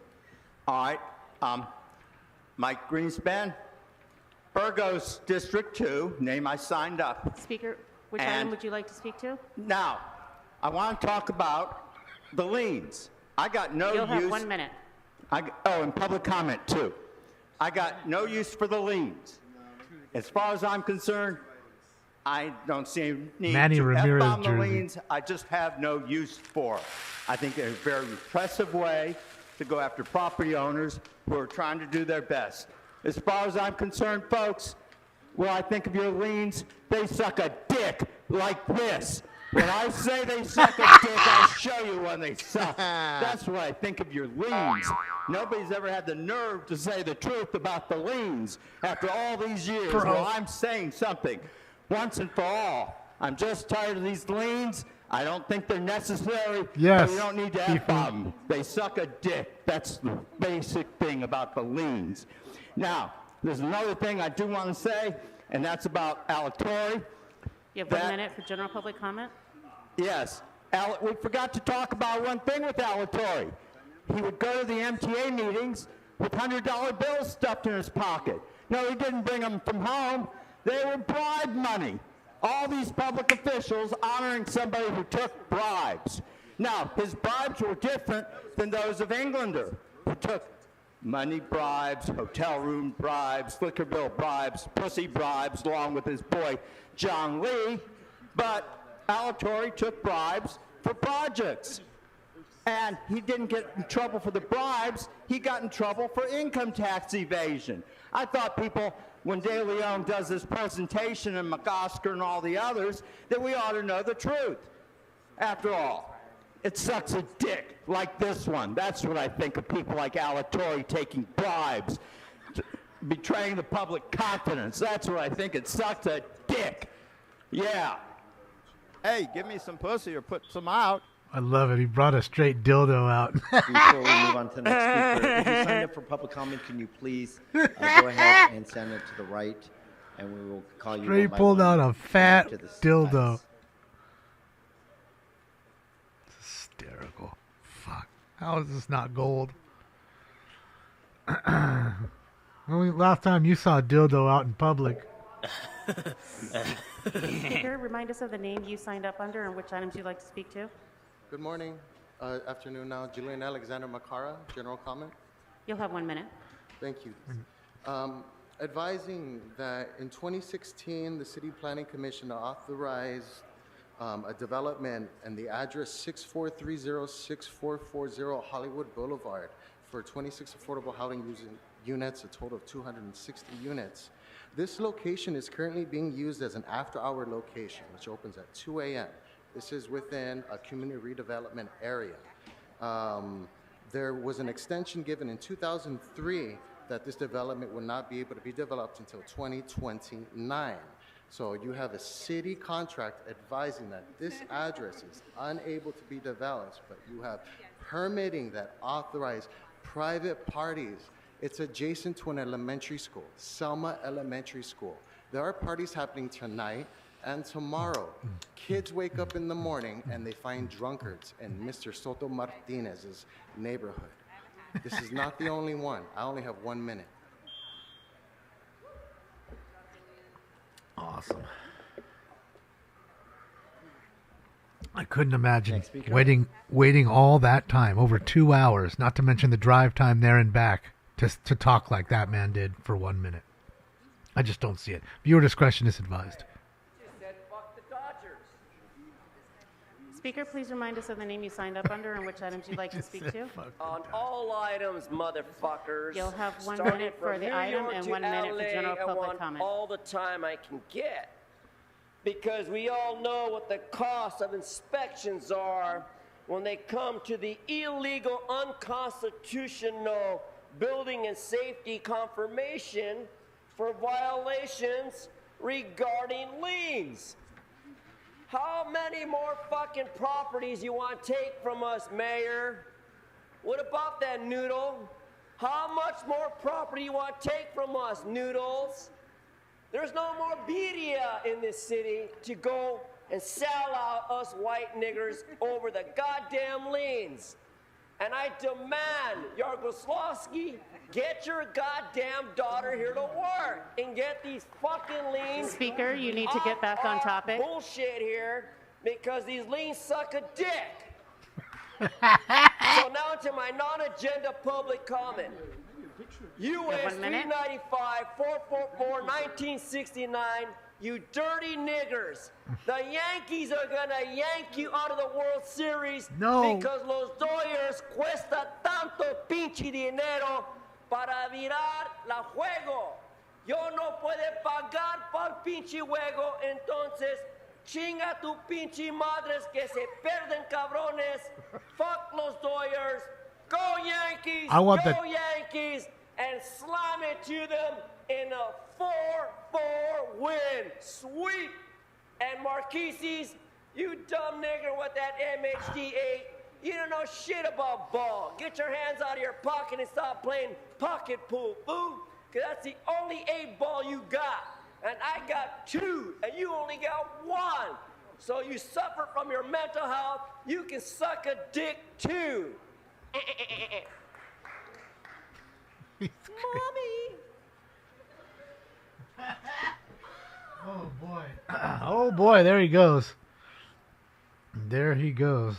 All right. Mike Greenspan, Burgos District 2, name I signed up. Speaker, which And- item would you like to speak to? Now, I want to talk about the liens. I got no You'll use. have 1 minute. And public comment too. I got no use for the liens. As far as I'm concerned, I don't see any need Manny to Ramirez F-bomb the jersey. liens. I just have no use for it. I think it's a very repressive way to go after property owners who are trying to do their best. As far as I'm concerned, folks, when I think of your liens, they suck a dick like this. When I say they suck a dick, I'll show you when they suck. That's what I think of your liens. Nobody's ever had the nerve to say the truth about the liens after all these years. Well, I'm saying something once and for all. I'm just tired of these liens. I don't think they're necessary. Yes, But we don't need to F-bomb them. They suck a dick. That's the basic thing about the liens. Now, there's another thing I do want to say, and that's about Alatorre. You have 1 minute for general public comment. Yes. We forgot to talk about one thing with Alatorre. He would go to the MTA meetings with $100 bills stuffed in his pocket. No, he didn't bring them from home. They were bribe money. All these public officials honoring somebody who took bribes. Now, his bribes were different than those of Englander, who took money bribes, hotel room bribes, liquor bill bribes, pussy bribes, along with his boy John Lee. But Alatorre took bribes for projects. And he didn't get in trouble for the bribes. He got in trouble for income tax evasion. I thought people, when De Leon does this presentation and McOsker and all the others, that we ought to know the truth. After all, it sucks a dick like this one. That's what I think of people like Alatorre taking bribes, betraying the public confidence. That's what I think. It sucks a dick. Yeah. Hey, give me some pussy or put some out. I love it. He brought a straight dildo out. Before we move on to the next speaker, if you signed up for public comment, can you please go ahead and send it to the right, and we will call you. Straight one by pulled one out a fat to this dildo. It's hysterical. Fuck. How is this not gold? Last time you saw a dildo out in public. Speaker, remind us of the name you signed up under and which items you'd like to speak to. Good morning, afternoon now. Julian Alexander Macara, general comment. You'll have 1 minute. Thank you. Advising that in 2016, the City Planning Commission authorized a development and the address 6430-6440 Hollywood Boulevard for 26 affordable housing units, a total of 260 units. This location is currently being used as an after-hour location, which opens at 2 a.m. This is within a community redevelopment area. There was an extension given in 2003 that this development would not be able to be developed until 2029. So you have a city contract advising that this address is unable to be developed, but you have permitting that authorize private parties. It's adjacent to an elementary school, Selma Elementary School. There are parties happening tonight and tomorrow. Kids wake up in the morning and they find drunkards in Mr. Soto Martinez's neighborhood. This is not the only one. I only have 1 minute. Awesome. I couldn't imagine waiting all that time, over 2 hours, not to mention the drive time there and back, to talk like that man did for 1 minute. I just don't see it. Viewer discretion is advised. Speaker, please remind us of the name you signed up under and which items you'd like to speak to. On all items, motherfuckers. You'll have 1 Starting minute for from the New item York and to 1 minute for LA, general I public want comment. all the time I can get. Because we all know what the cost of inspections are when they come to the illegal, unconstitutional building and safety confirmation for violations regarding liens. How many more fucking properties you want to take from us, Mayor? What about that, Noodle? How much more property you want to take from us, Noodles? There's no more birria in this city to go and sell out us white niggers over the goddamn liens. And I demand, Yargoslavsky, get your goddamn daughter here to work and get these fucking liens. Speaker, you need to get back on topic. Bullshit here, because these liens suck a dick. So now to my non-agenda public comment. US 395 444 1969. You dirty niggers. The Yankees are gonna yank you out of the World Series because los Dodgers cuesta tanto pinche dinero para virar la juego. Yo no puedo pagar por pinche juego, entonces chinga tu pinche madres que se pierden cabrones. Fuck los Dodgers. Go Yankees. Go Yankees. And slam it to them in a 4-4 win. Sweet. And Marquises, you dumb nigger with that MHD8, you don't know shit about ball. Get your hands out of your pocket and stop playing pocket pool, boo. Because that's the only 8 ball you got. And I got 2, and you only got 1. So you suffer from your mental health. You can suck a dick too. Mommy. Oh boy. Oh boy, there he goes. There he goes.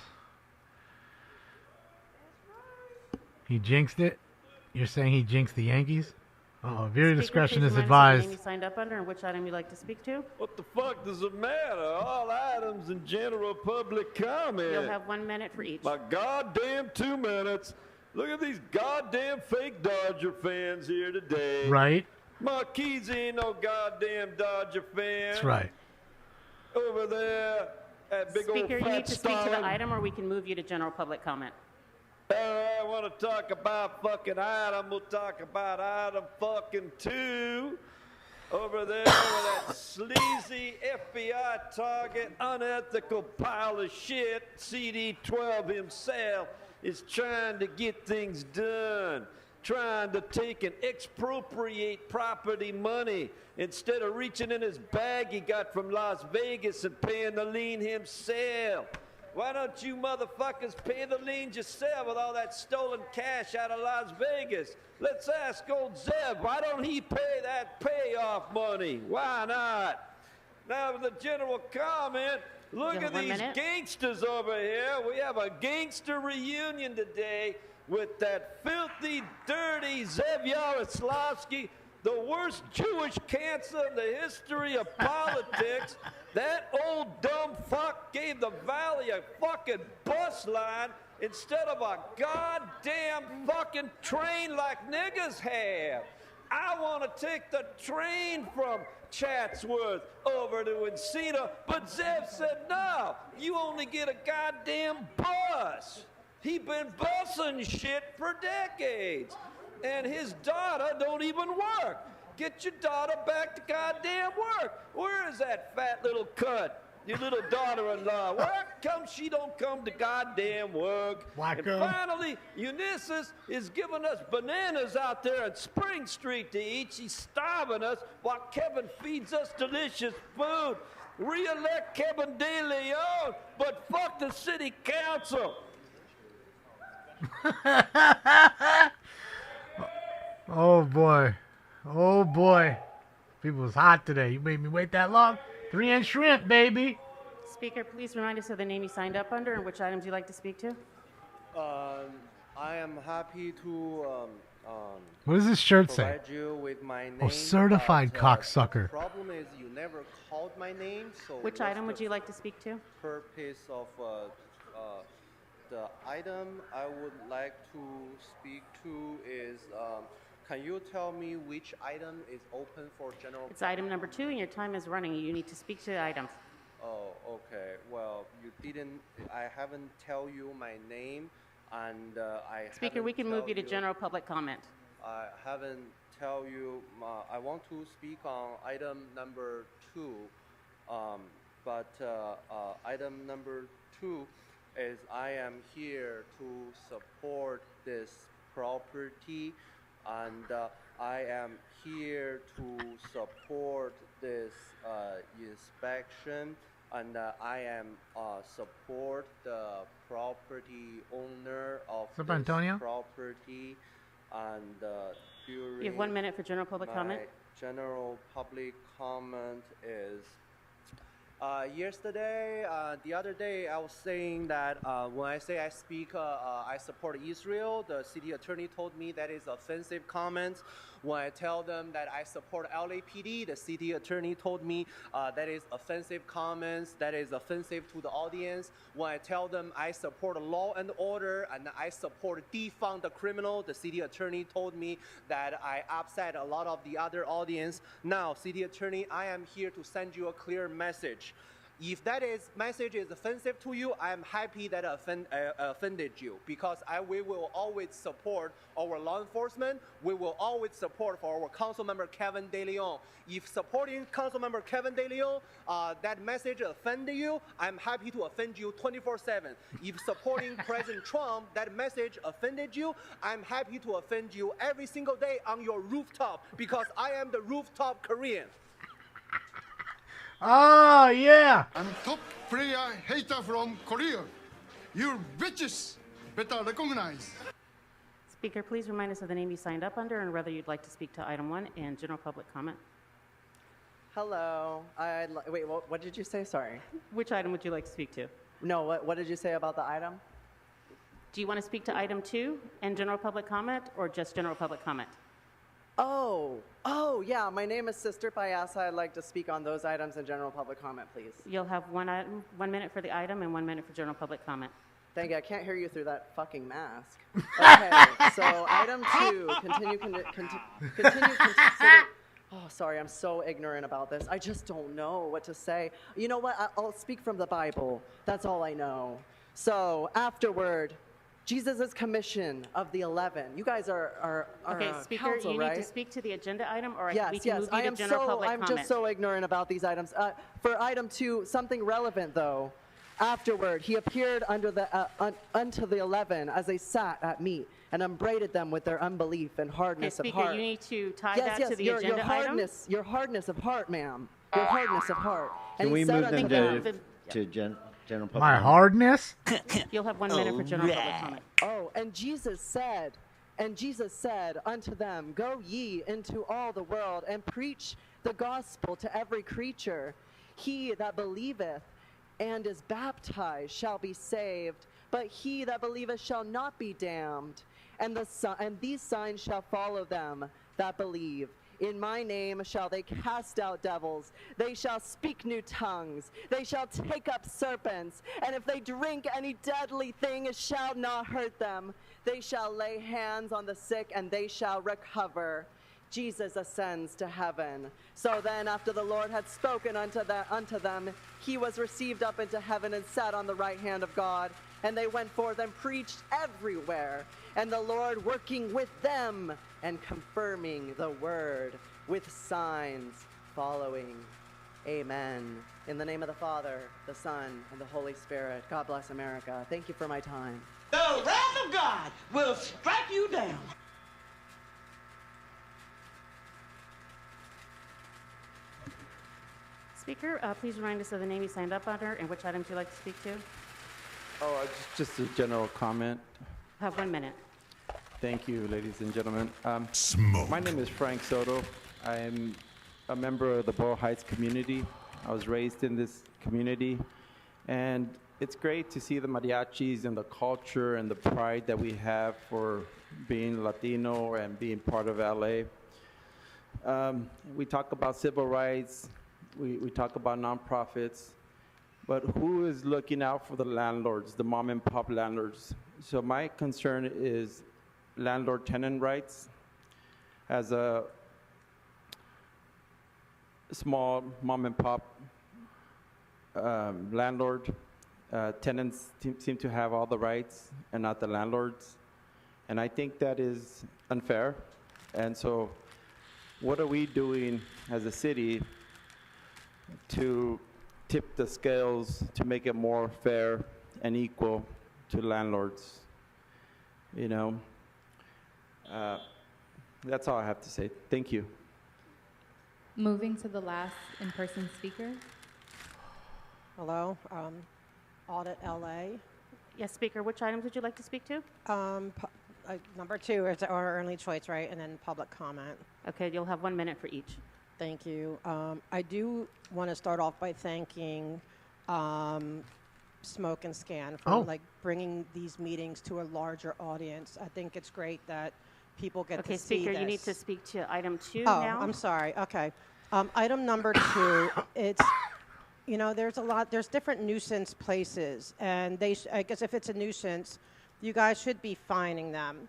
He jinxed it? You're saying he jinxed the Yankees? Oh, viewer discretion is advised. Name you signed up under and which item you'd like to speak to. What the fuck does it matter? All items in general public comment. You'll have 1 minute for each. My goddamn 2 minutes. Look at these goddamn fake Dodger fans here today. Right. Marquise ain't no goddamn Dodger fan. That's right. Over there at big Speaker, old you fat need to speak to Stalin. the item or we can move you to general public comment. I want to talk about fucking item. We'll talk about item fucking 2. Over there with that sleazy FBI target, unethical pile of shit, CD12 himself is trying to get things done, trying to take and expropriate property money instead of reaching in his bag he got from Las Vegas and paying the lien himself. Why don't you motherfuckers pay the liens yourself with all that stolen cash out of Las Vegas? Let's ask old Zeb, why don't he pay that payoff money? Why not? Now the general comment, look at these gangsters over here. We have a gangster reunion today with that filthy, dirty Zev Yaroslavsky, the worst Jewish cancer in the history of politics. That old dumb fuck gave the Valley a fucking bus line instead of a goddamn fucking train like niggas have. I want to take the train from Chatsworth over to Encino, but Zev said, no, you only get a goddamn bus. He been bussing shit for decades, and his daughter don't even work. Get your daughter back to goddamn work. Where is that fat little cunt? Your little daughter-in-law. Where come she don't come to goddamn work? And finally, Eunice is giving us bananas out there at Spring Street to eat. She's starving us while Kevin feeds us delicious food. Re-elect Kevin De Leon, but fuck the city council. Oh boy. Oh boy. People was hot today. You made me wait that long? 3-inch shrimp, baby. Speaker, please remind us of the name you signed up under and which items you'd like to speak to. I am happy to What does this shirt say? provide you with my name. Oh, certified but, cocksucker. The problem is you never called my name. So Which item would you like to speak to? Purpose of the item I would like to speak to is, can you tell me which item is open for general? It's item number 2, and your time is running. You need to speak to the item. Oh, okay. Well, I haven't tell you my name, and Speaker, we can move you to general public comment. I haven't tell you, I want to speak on item number 2, but item number 2 is I am here to support this property, and I am here to support this inspection, and I am support the property owner of What's up, this Antonio? property, and during You have 1 minute for general public comment. General public comment is yesterday, the other day, I was saying that when I say I support Israel, the city attorney told me that is offensive comments. When I tell them that I support LAPD, the city attorney told me that is offensive comments, that is offensive to the audience. When I tell them I support law and order and I support defund the criminal, the city attorney told me that I upset a lot of the other audience. Now, city attorney, I am here to send you a clear message. If that message is offensive to you, I am happy that offended you, because we will always support our law enforcement. We will always support for our council member Kevin De Leon. If supporting council member Kevin De Leon, that message offended you, I'm happy to offend you 24/7. If supporting President Trump, that message offended you, I'm happy to offend you every single day on your rooftop, because I am the rooftop Korean. Oh, yeah. I'm top player hater from Korea. You bitches better recognize. Speaker, please remind us of the name you signed up under and whether you'd like to speak to item 1 and general public comment. Hello. Wait, what did you say? Sorry. Which item would you like to speak to? No, what did you say about the item? Do you want to speak to item 2 and general public comment, or just general public comment? Oh, yeah. My name is Sister Payasa. I'd like to speak on those items in general public comment, please. You'll have 1 minute for the item and 1 minute for general public comment. Thank you. I can't hear you through that fucking mask. Okay, so item 2, continue consider. Oh, sorry, I'm so ignorant about this. I just don't know what to say. You know what? I'll speak from the Bible. That's all I know. So afterward, Jesus' commission of the 11. You guys are Okay, Speaker, council, you right? need to speak to the agenda item, or Yes, we can move you to general public comment. I'm just so ignorant about these items. For item 2, something relevant though. Afterward, he appeared unto the 11 as they sat at meat, and upbraided them with their unbelief and hardness Speaker, of heart. you need to tie that to the agenda item. Your hardness of heart, ma'am. Your hardness of heart. Can we move them to general public? My hardness? You'll have 1 minute for general public comment. Oh, and Jesus said unto them, Go ye into all the world and preach the gospel to every creature. He that believeth and is baptized shall be saved, but he that believeth shall not be damned. And these signs shall follow them that believe. In my name shall they cast out devils. They shall speak new tongues. They shall take up serpents. And if they drink any deadly thing, it shall not hurt them. They shall lay hands on the sick, and they shall recover. Jesus ascends to heaven. So then, after the Lord had spoken unto them, he was received up into heaven and sat on the right hand of God. And they went forth and preached everywhere, and the Lord working with them and confirming the word with signs following. Amen. In the name of the Father, the Son, and the Holy Spirit. God bless America. Thank you for my time. The wrath of God will strike you down. Speaker, please remind us of the name you signed up under and which items you'd like to speak to. Oh, just a general comment. Have 1 minute. Thank you, ladies and gentlemen. Smoke. My name is Frank Soto. I am a member of the Boyle Heights community. I was raised in this community, and it's great to see the mariachis and the culture and the pride that we have for being Latino and being part of LA. We talk about civil rights, we talk about nonprofits, but who is looking out for the landlords, the mom and pop landlords? So my concern is landlord-tenant rights. As a small mom and pop landlord, tenants seem to have all the rights and not the landlords. And I think that is unfair. And so what are we doing as a city to tip the scales to make it more fair and equal to landlords? You know, that's all I have to say. Thank you. Moving to the last in-person speaker. Hello, Audit LA. Yes, Speaker, which items would you like to speak to? Number 2 is our early choice, right? And then public comment. Okay, you'll have 1 minute for each. Thank you. I do want to start off by thanking Smoke and Scan for like bringing these meetings to a larger audience. I think it's great that people get to see Speaker, this. you need to speak to item 2 Oh, now. I'm sorry. Okay. Item number 2, it's, you know, there's different nuisance places, and I guess if it's a nuisance, you guys should be fining them.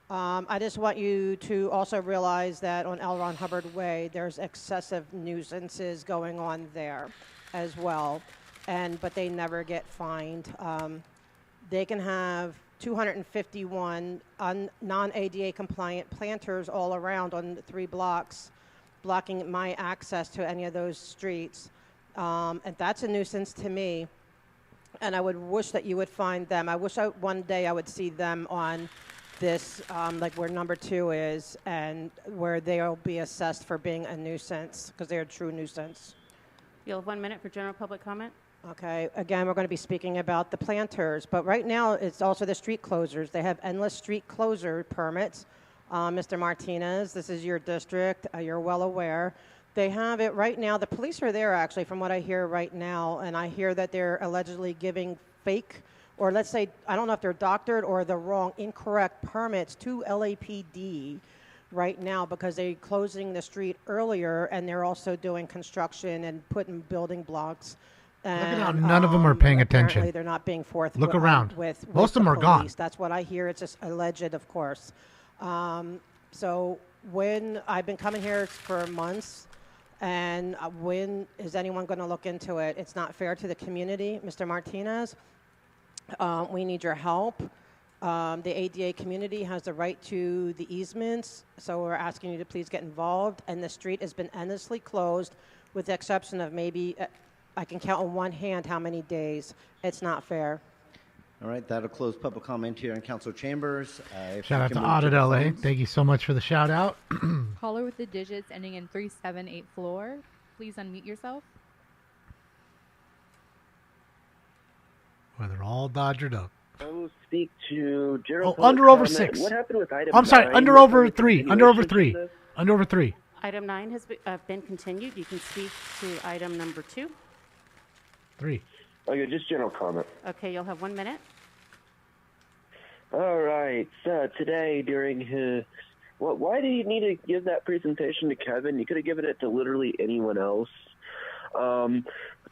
I just want you to also realize that on L. Ron Hubbard Way, there's excessive nuisances going on there as well, but they never get fined. They can have 251 non-ADA compliant planters all around on 3 blocks, blocking my access to any of those streets. And that's a nuisance to me. And I would wish that you would find them. I wish one day I would see them on this, like where number 2 is, and where they'll be assessed for being a nuisance, because they're a true nuisance. You'll have 1 minute for general public comment. Okay, again, we're going to be speaking about the planters, but right now it's also the street closers. They have endless street closure permits. Mr. Martinez, this is your district. You're well aware. They have it right now. The police are there, actually, from what I hear right now, and I hear that they're allegedly giving fake, or let's say, I don't know if they're doctored or the wrong, incorrect permits to LAPD right now because they're closing the street earlier, and they're also doing construction and putting building blocks. Look at how none of them are paying attention. Apparently they're not being forthright. Look around. With Most of them are gone. That's what I hear. It's just alleged, of course. So when I've been coming here for months, and when is anyone going to look into it? It's not fair to the community, Mr. Martinez. We need your help. The ADA community has the right to the easements, so we're asking you to please get involved. And the street has been endlessly closed, with the exception of maybe, I can count on one hand how many days. It's not fair. All right, that'll close public comment here in council chambers. Shout out to Audit LA. Thank you so much for the shout out. Caller with the digits ending in 378 floor. Please unmute yourself. Well, they're all dodgered up. I will speak to general. Under over comment. 6. What happened with item I'm sorry, 9? under over 3. Under over 3. Under over 3. Item 9 has been continued. You can speak to item number 2. 3. Okay, just general comment. Okay, you'll have 1 minute. All right. So today during his, why do you need to give that presentation to Kevin? You could have given it to literally anyone else.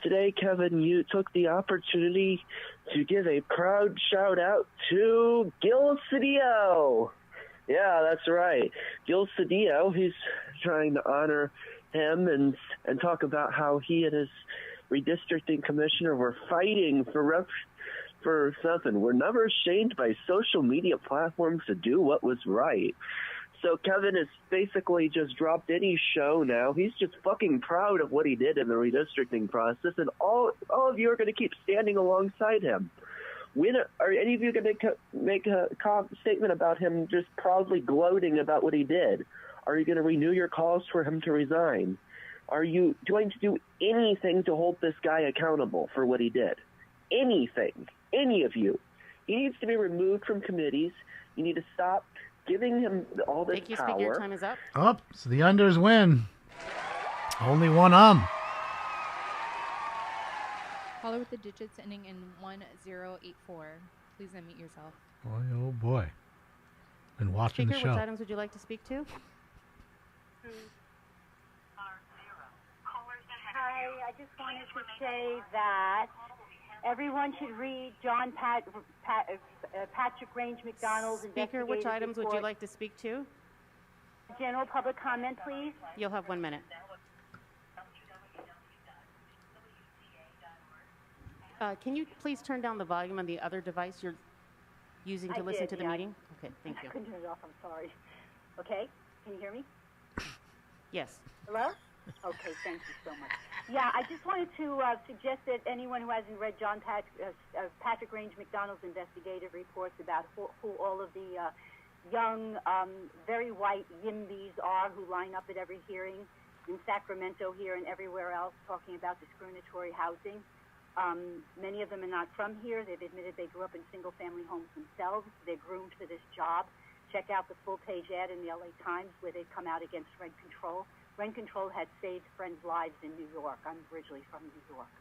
Today, Kevin, you took the opportunity to give a proud shout out to Gil Cedillo. Yeah, that's right. Gil Cedillo, he's trying to honor him and talk about how he and his redistricting commissioner were fighting for something. We're never ashamed by social media platforms to do what was right. So Kevin has basically just dropped any show now. He's just fucking proud of what he did in the redistricting process, and all of you are going to keep standing alongside him. When are any of you going to make a statement about him just proudly gloating about what he did? Are you going to renew your calls for him to resign? Are you going to do anything to hold this guy accountable for what he did? Anything. Any of you. He needs to be removed from committees. You need to stop giving him all this Thank you, power. Speaker. Your time is up. Up, so the unders win. Only one Caller with the digits ending in 1084. Please unmute yourself. Boy, oh boy. Been watching Speaker, the show. which items would you like to speak to? Hi, I just wanted to say that everyone should read Patrick Range McDonald's Speaker, which items would you like to speak to? General public comment, please. You'll have 1 minute. Can you please turn down the volume on the other device you're using to listen to the meeting? Okay, thank you. I couldn't turn it off, I'm sorry. Okay, can you hear me? Yes. Hello? Okay, thank you so much. Yeah, I just wanted to suggest that anyone who hasn't read Patrick Range McDonald's investigative reports about who all of the young, very white YIMBYs are who line up at every hearing in Sacramento here and everywhere else talking about discriminatory housing. Many of them are not from here. They've admitted they grew up in single-family homes themselves. They're groomed for this job. Check out the full-page ad in the LA Times where they've come out against rent control. Rent control had saved friends' lives in New York. I'm originally from New York.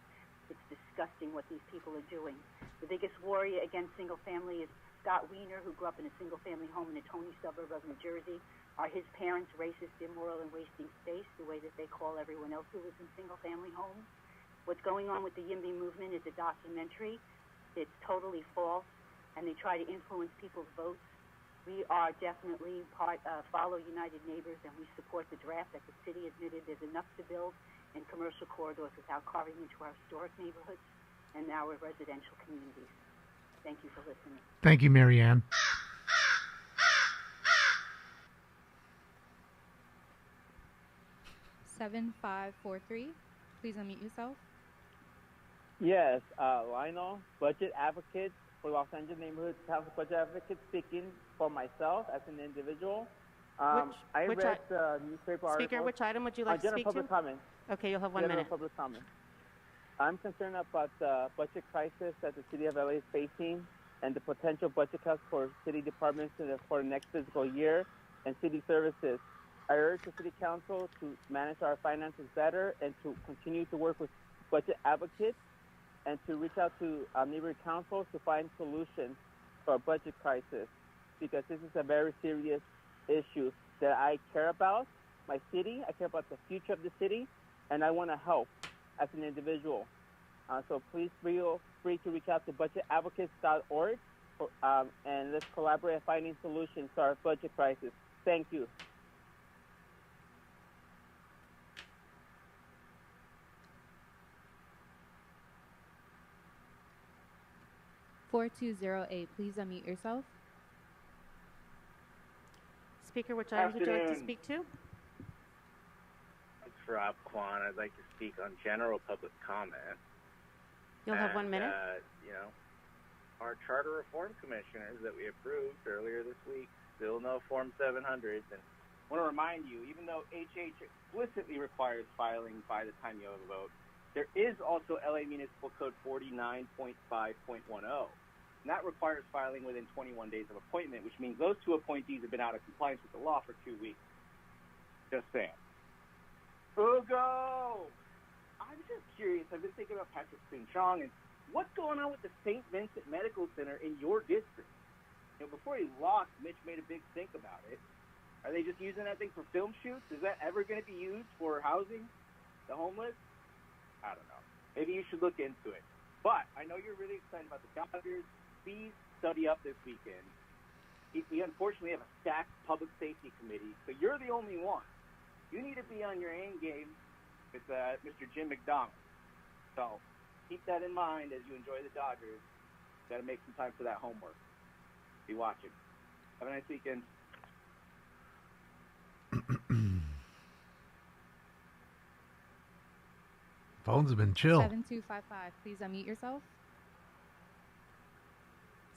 It's disgusting what these people are doing. The biggest warrior against single-family is Scott Wiener, who grew up in a single-family home in a Tony suburb of New Jersey. Are his parents racist, immoral, and wasting space the way that they call everyone else who lives in single-family homes? What's going on with the YIMBY movement is a documentary. It's totally false, and they try to influence people's votes. We are definitely follow United Neighbors, and we support the draft that the city admitted there's enough to build in commercial corridors without carving into our historic neighborhoods and our residential communities. Thank you for listening. Thank you, Mary Ann. Seven 543. Please unmute yourself. Yes, Lionel, budget advocate for Los Angeles Neighborhood Council budget advocate, speaking for myself as an individual. I read the newspaper article. Speaker, which item would you like to speak to? General public comment. Okay, you'll have 1 minute. General public comment. I'm concerned about the budget crisis that the city of LA is facing and the potential budget cuts for city departments for the next fiscal year and city services. I urge the city council to manage our finances better and to continue to work with budget advocates and to reach out to neighborhood councils to find solutions for our budget crisis, because this is a very serious issue that I care about, my city, I care about the future of the city, and I want to help as an individual. So please feel free to reach out to budgetadvocates.org and let's collaborate on finding solutions to our budget crisis. Thank you. (4208). Please unmute yourself. Speaker, which items would you like to speak to? It's Rob Kwan. I'd like to speak on general public comment. You'll have 1 minute. You know, our charter reform commissioners that we approved earlier this week still no Form 700s. And I want to remind you, even though HH explicitly requires filing by the time you have a vote, there is also LA Municipal Code 49.5.10. And that requires filing within 21 days of appointment, which means those two appointees have been out of compliance with the law for 2 weeks. Just saying. Ugo! I'm just curious. I've been thinking about Patrick Soon-Chong and what's going on with the St. Vincent Medical Center in your district? You know, before he lost, Mitch made a big stink about it. Are they just using that thing for film shoots? Is that ever going to be used for housing the homeless? I don't know. Maybe you should look into it. But I know you're really excited about the Dodgers. Please study up this weekend. We unfortunately have a stacked public safety committee, so you're the only one. You need to be on your A game with Mr. Jim McDonald. So keep that in mind as you enjoy the Dodgers. Got to make some time for that homework. Be watching. Have a nice weekend. Phones have been chill. 7255. Please unmute yourself.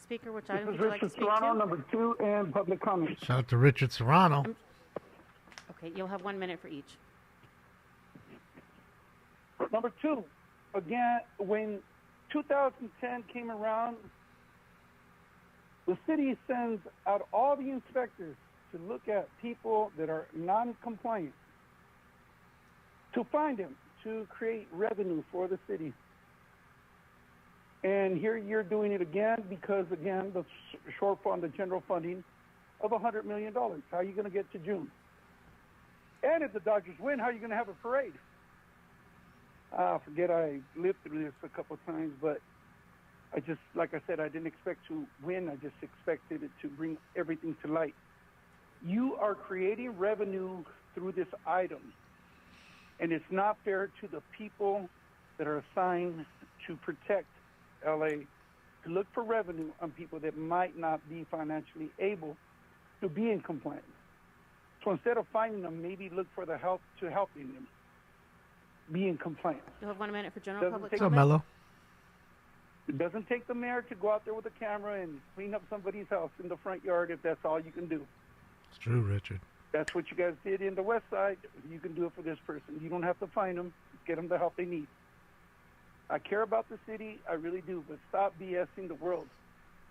Speaker, which This item is would you like to Richard speak Serrano, to? number 2, and public comment. Shout out to Richard Serrano. Okay, you'll have 1 minute for each. Number 2, again, when 2010 came around, the city sends out all the inspectors to look at people that are non-compliant, to find them, to create revenue for the city. And here you're doing it again because, again, the shortfall on the general funding of $100 million. How are you going to get to June? And if the Dodgers win, how are you going to have a parade? Forget I lived through this a couple of times, but I just, like I said, I didn't expect to win. I just expected it to bring everything to light. You are creating revenue through this item, and it's not fair to the people that are assigned to protect LA to look for revenue on people that might not be financially able to be in compliance. So instead of finding them, maybe look for the help to helping them be in compliance. You'll have 1 minute for general public So comment. mellow. It doesn't take the mayor to go out there with a camera and clean up somebody's house in the front yard if that's all you can do. It's true, Richard. That's what you guys did in the West Side. You can do it for this person. You don't have to find them. Get them the help they need. I care about the city. I really do. But stop BSing the world.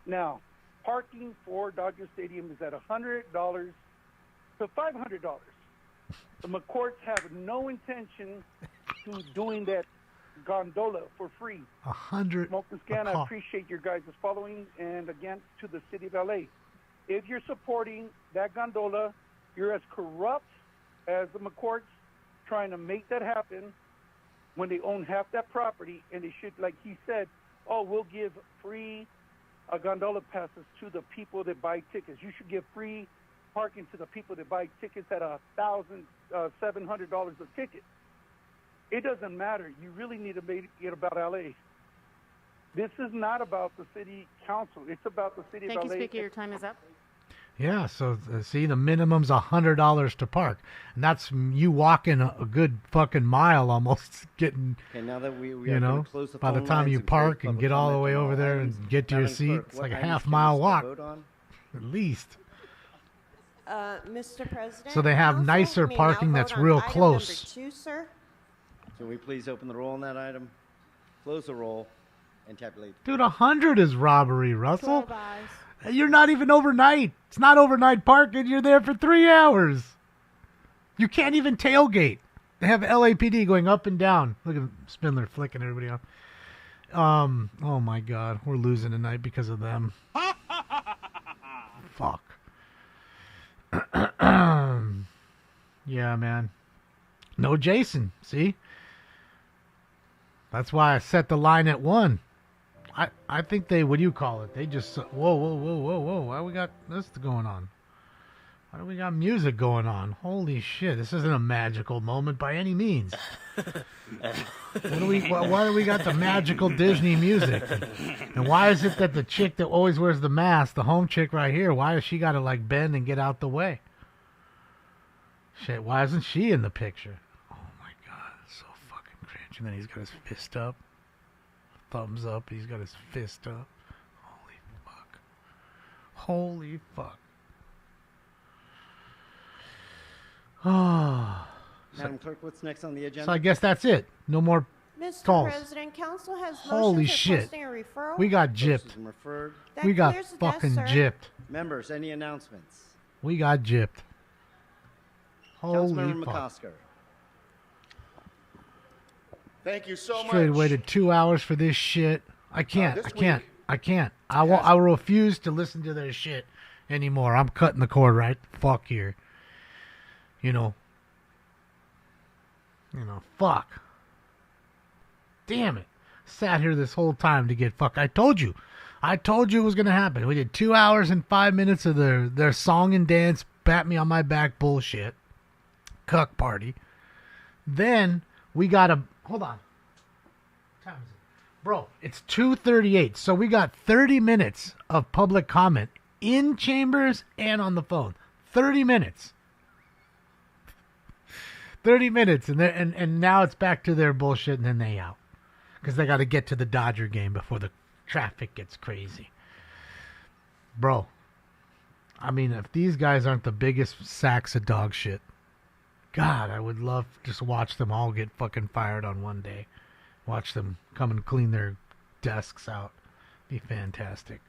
Now, parking for Dodger Stadium is at $100 to $500. The McCourts have no intention to doing that gondola for free. $100 Smoke and Scan, I appreciate your guys' following, and again, to the city of LA. If you're supporting that gondola, you're as corrupt as the McCourts trying to make that happen when they own half that property, and they should, like he said, oh, we'll give free gondola passes to the people that buy tickets. You should give free parking to the people that buy tickets at $1,700 a ticket. It doesn't matter. You really need to make it about LA. This is not about the city council. It's about the city of LA. Thank you, Speaker. Your time is up. Yeah, so see, the minimum's $100 to park, and that's you walking a good fucking mile almost, getting. Okay, now that we you know, close the by the phone time lines you and close park and public get all the comment way on over all there items, and get to your Madam seat, Clerk, it's what like a items can we half-mile still walk, vote on? at least. Mr. President. So they have Council nicer may now parking vote that's on real item close. Number 2, sir. Can we please open the roll on that item, close the roll, and tabulate? Dude, 100 is robbery, Russell. You're not even overnight. It's not overnight parking. You're there for 3 hours. You can't even tailgate. They have LAPD going up and down. Look at Spindler flicking everybody off. Oh my God, we're losing tonight because of them. Fuck. Yeah, man. No Jason. See? That's why I set the line at 1. I think they, what do you call it? They just, whoa. Why we got this going on? Why do we got music going on? Holy shit, this isn't a magical moment by any means. Why do we got the magical Disney music? And why is it that the chick that always wears the mask, the home chick right here, why does she got to like bend and get out the way? Shit, why isn't she in the picture? Oh my God, it's so fucking cringe. And then he's got his fist up. Thumbs up. He's got his fist up. Holy fuck. Holy fuck. Oh. Madam Clerk, what's next on the agenda? So I guess that's it. No more Mr. calls. President, Council has Holy motions shit. requesting a referral. We got gypped. Referred. That We got clears the desk, fucking sir. gypped. Members, any announcements? We got gypped. Holy Councilmember fuck. McCosker. Thank you so Straight much. waited 2 hours for this shit. I can't. this I can't. week- I can't. I refuse to listen to their shit anymore. I'm cutting the cord right fuck here. You know, fuck. Damn it. Sat here this whole time to get fucked. I told you it was going to happen. We did 2 hours and 5 minutes of their song and dance, pat me on my back bullshit. Cuck party. Then we got hold on. What time is it? Bro, it's 2:38. So we got 30 minutes of public comment in chambers and on the phone. 30 minutes. 30 minutes, and now it's back to their bullshit, and then they out. Because they got to get to the Dodger game before the traffic gets crazy. Bro, I mean, if these guys aren't the biggest sacks of dog shit, God, I would love to just watch them all get fucking fired on one day. Watch them come and clean their desks out. Be fantastic.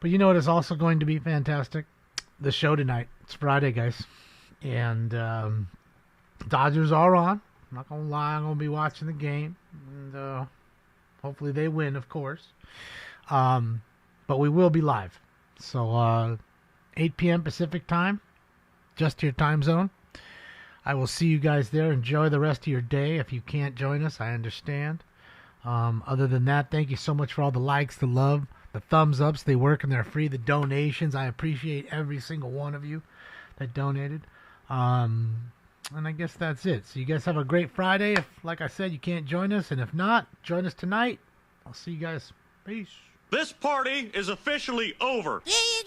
But you know what is also going to be fantastic? The show tonight. It's Friday, guys. And Dodgers are on. I'm not going to lie. I'm going to be watching the game. And Hopefully they win, of course. But we will be live. So 8 p.m. Pacific time, just your time zone. I will see you guys there. Enjoy the rest of your day. If you can't join us, I understand. Other than that, thank you so much for all the likes, the love, the thumbs ups. They work and they're free. The donations. I appreciate every single one of you that donated. And I guess that's it. So you guys have a great Friday. If, like I said, you can't join us, and if not, join us tonight. I'll see you guys. Peace. This party is officially over. Yeah,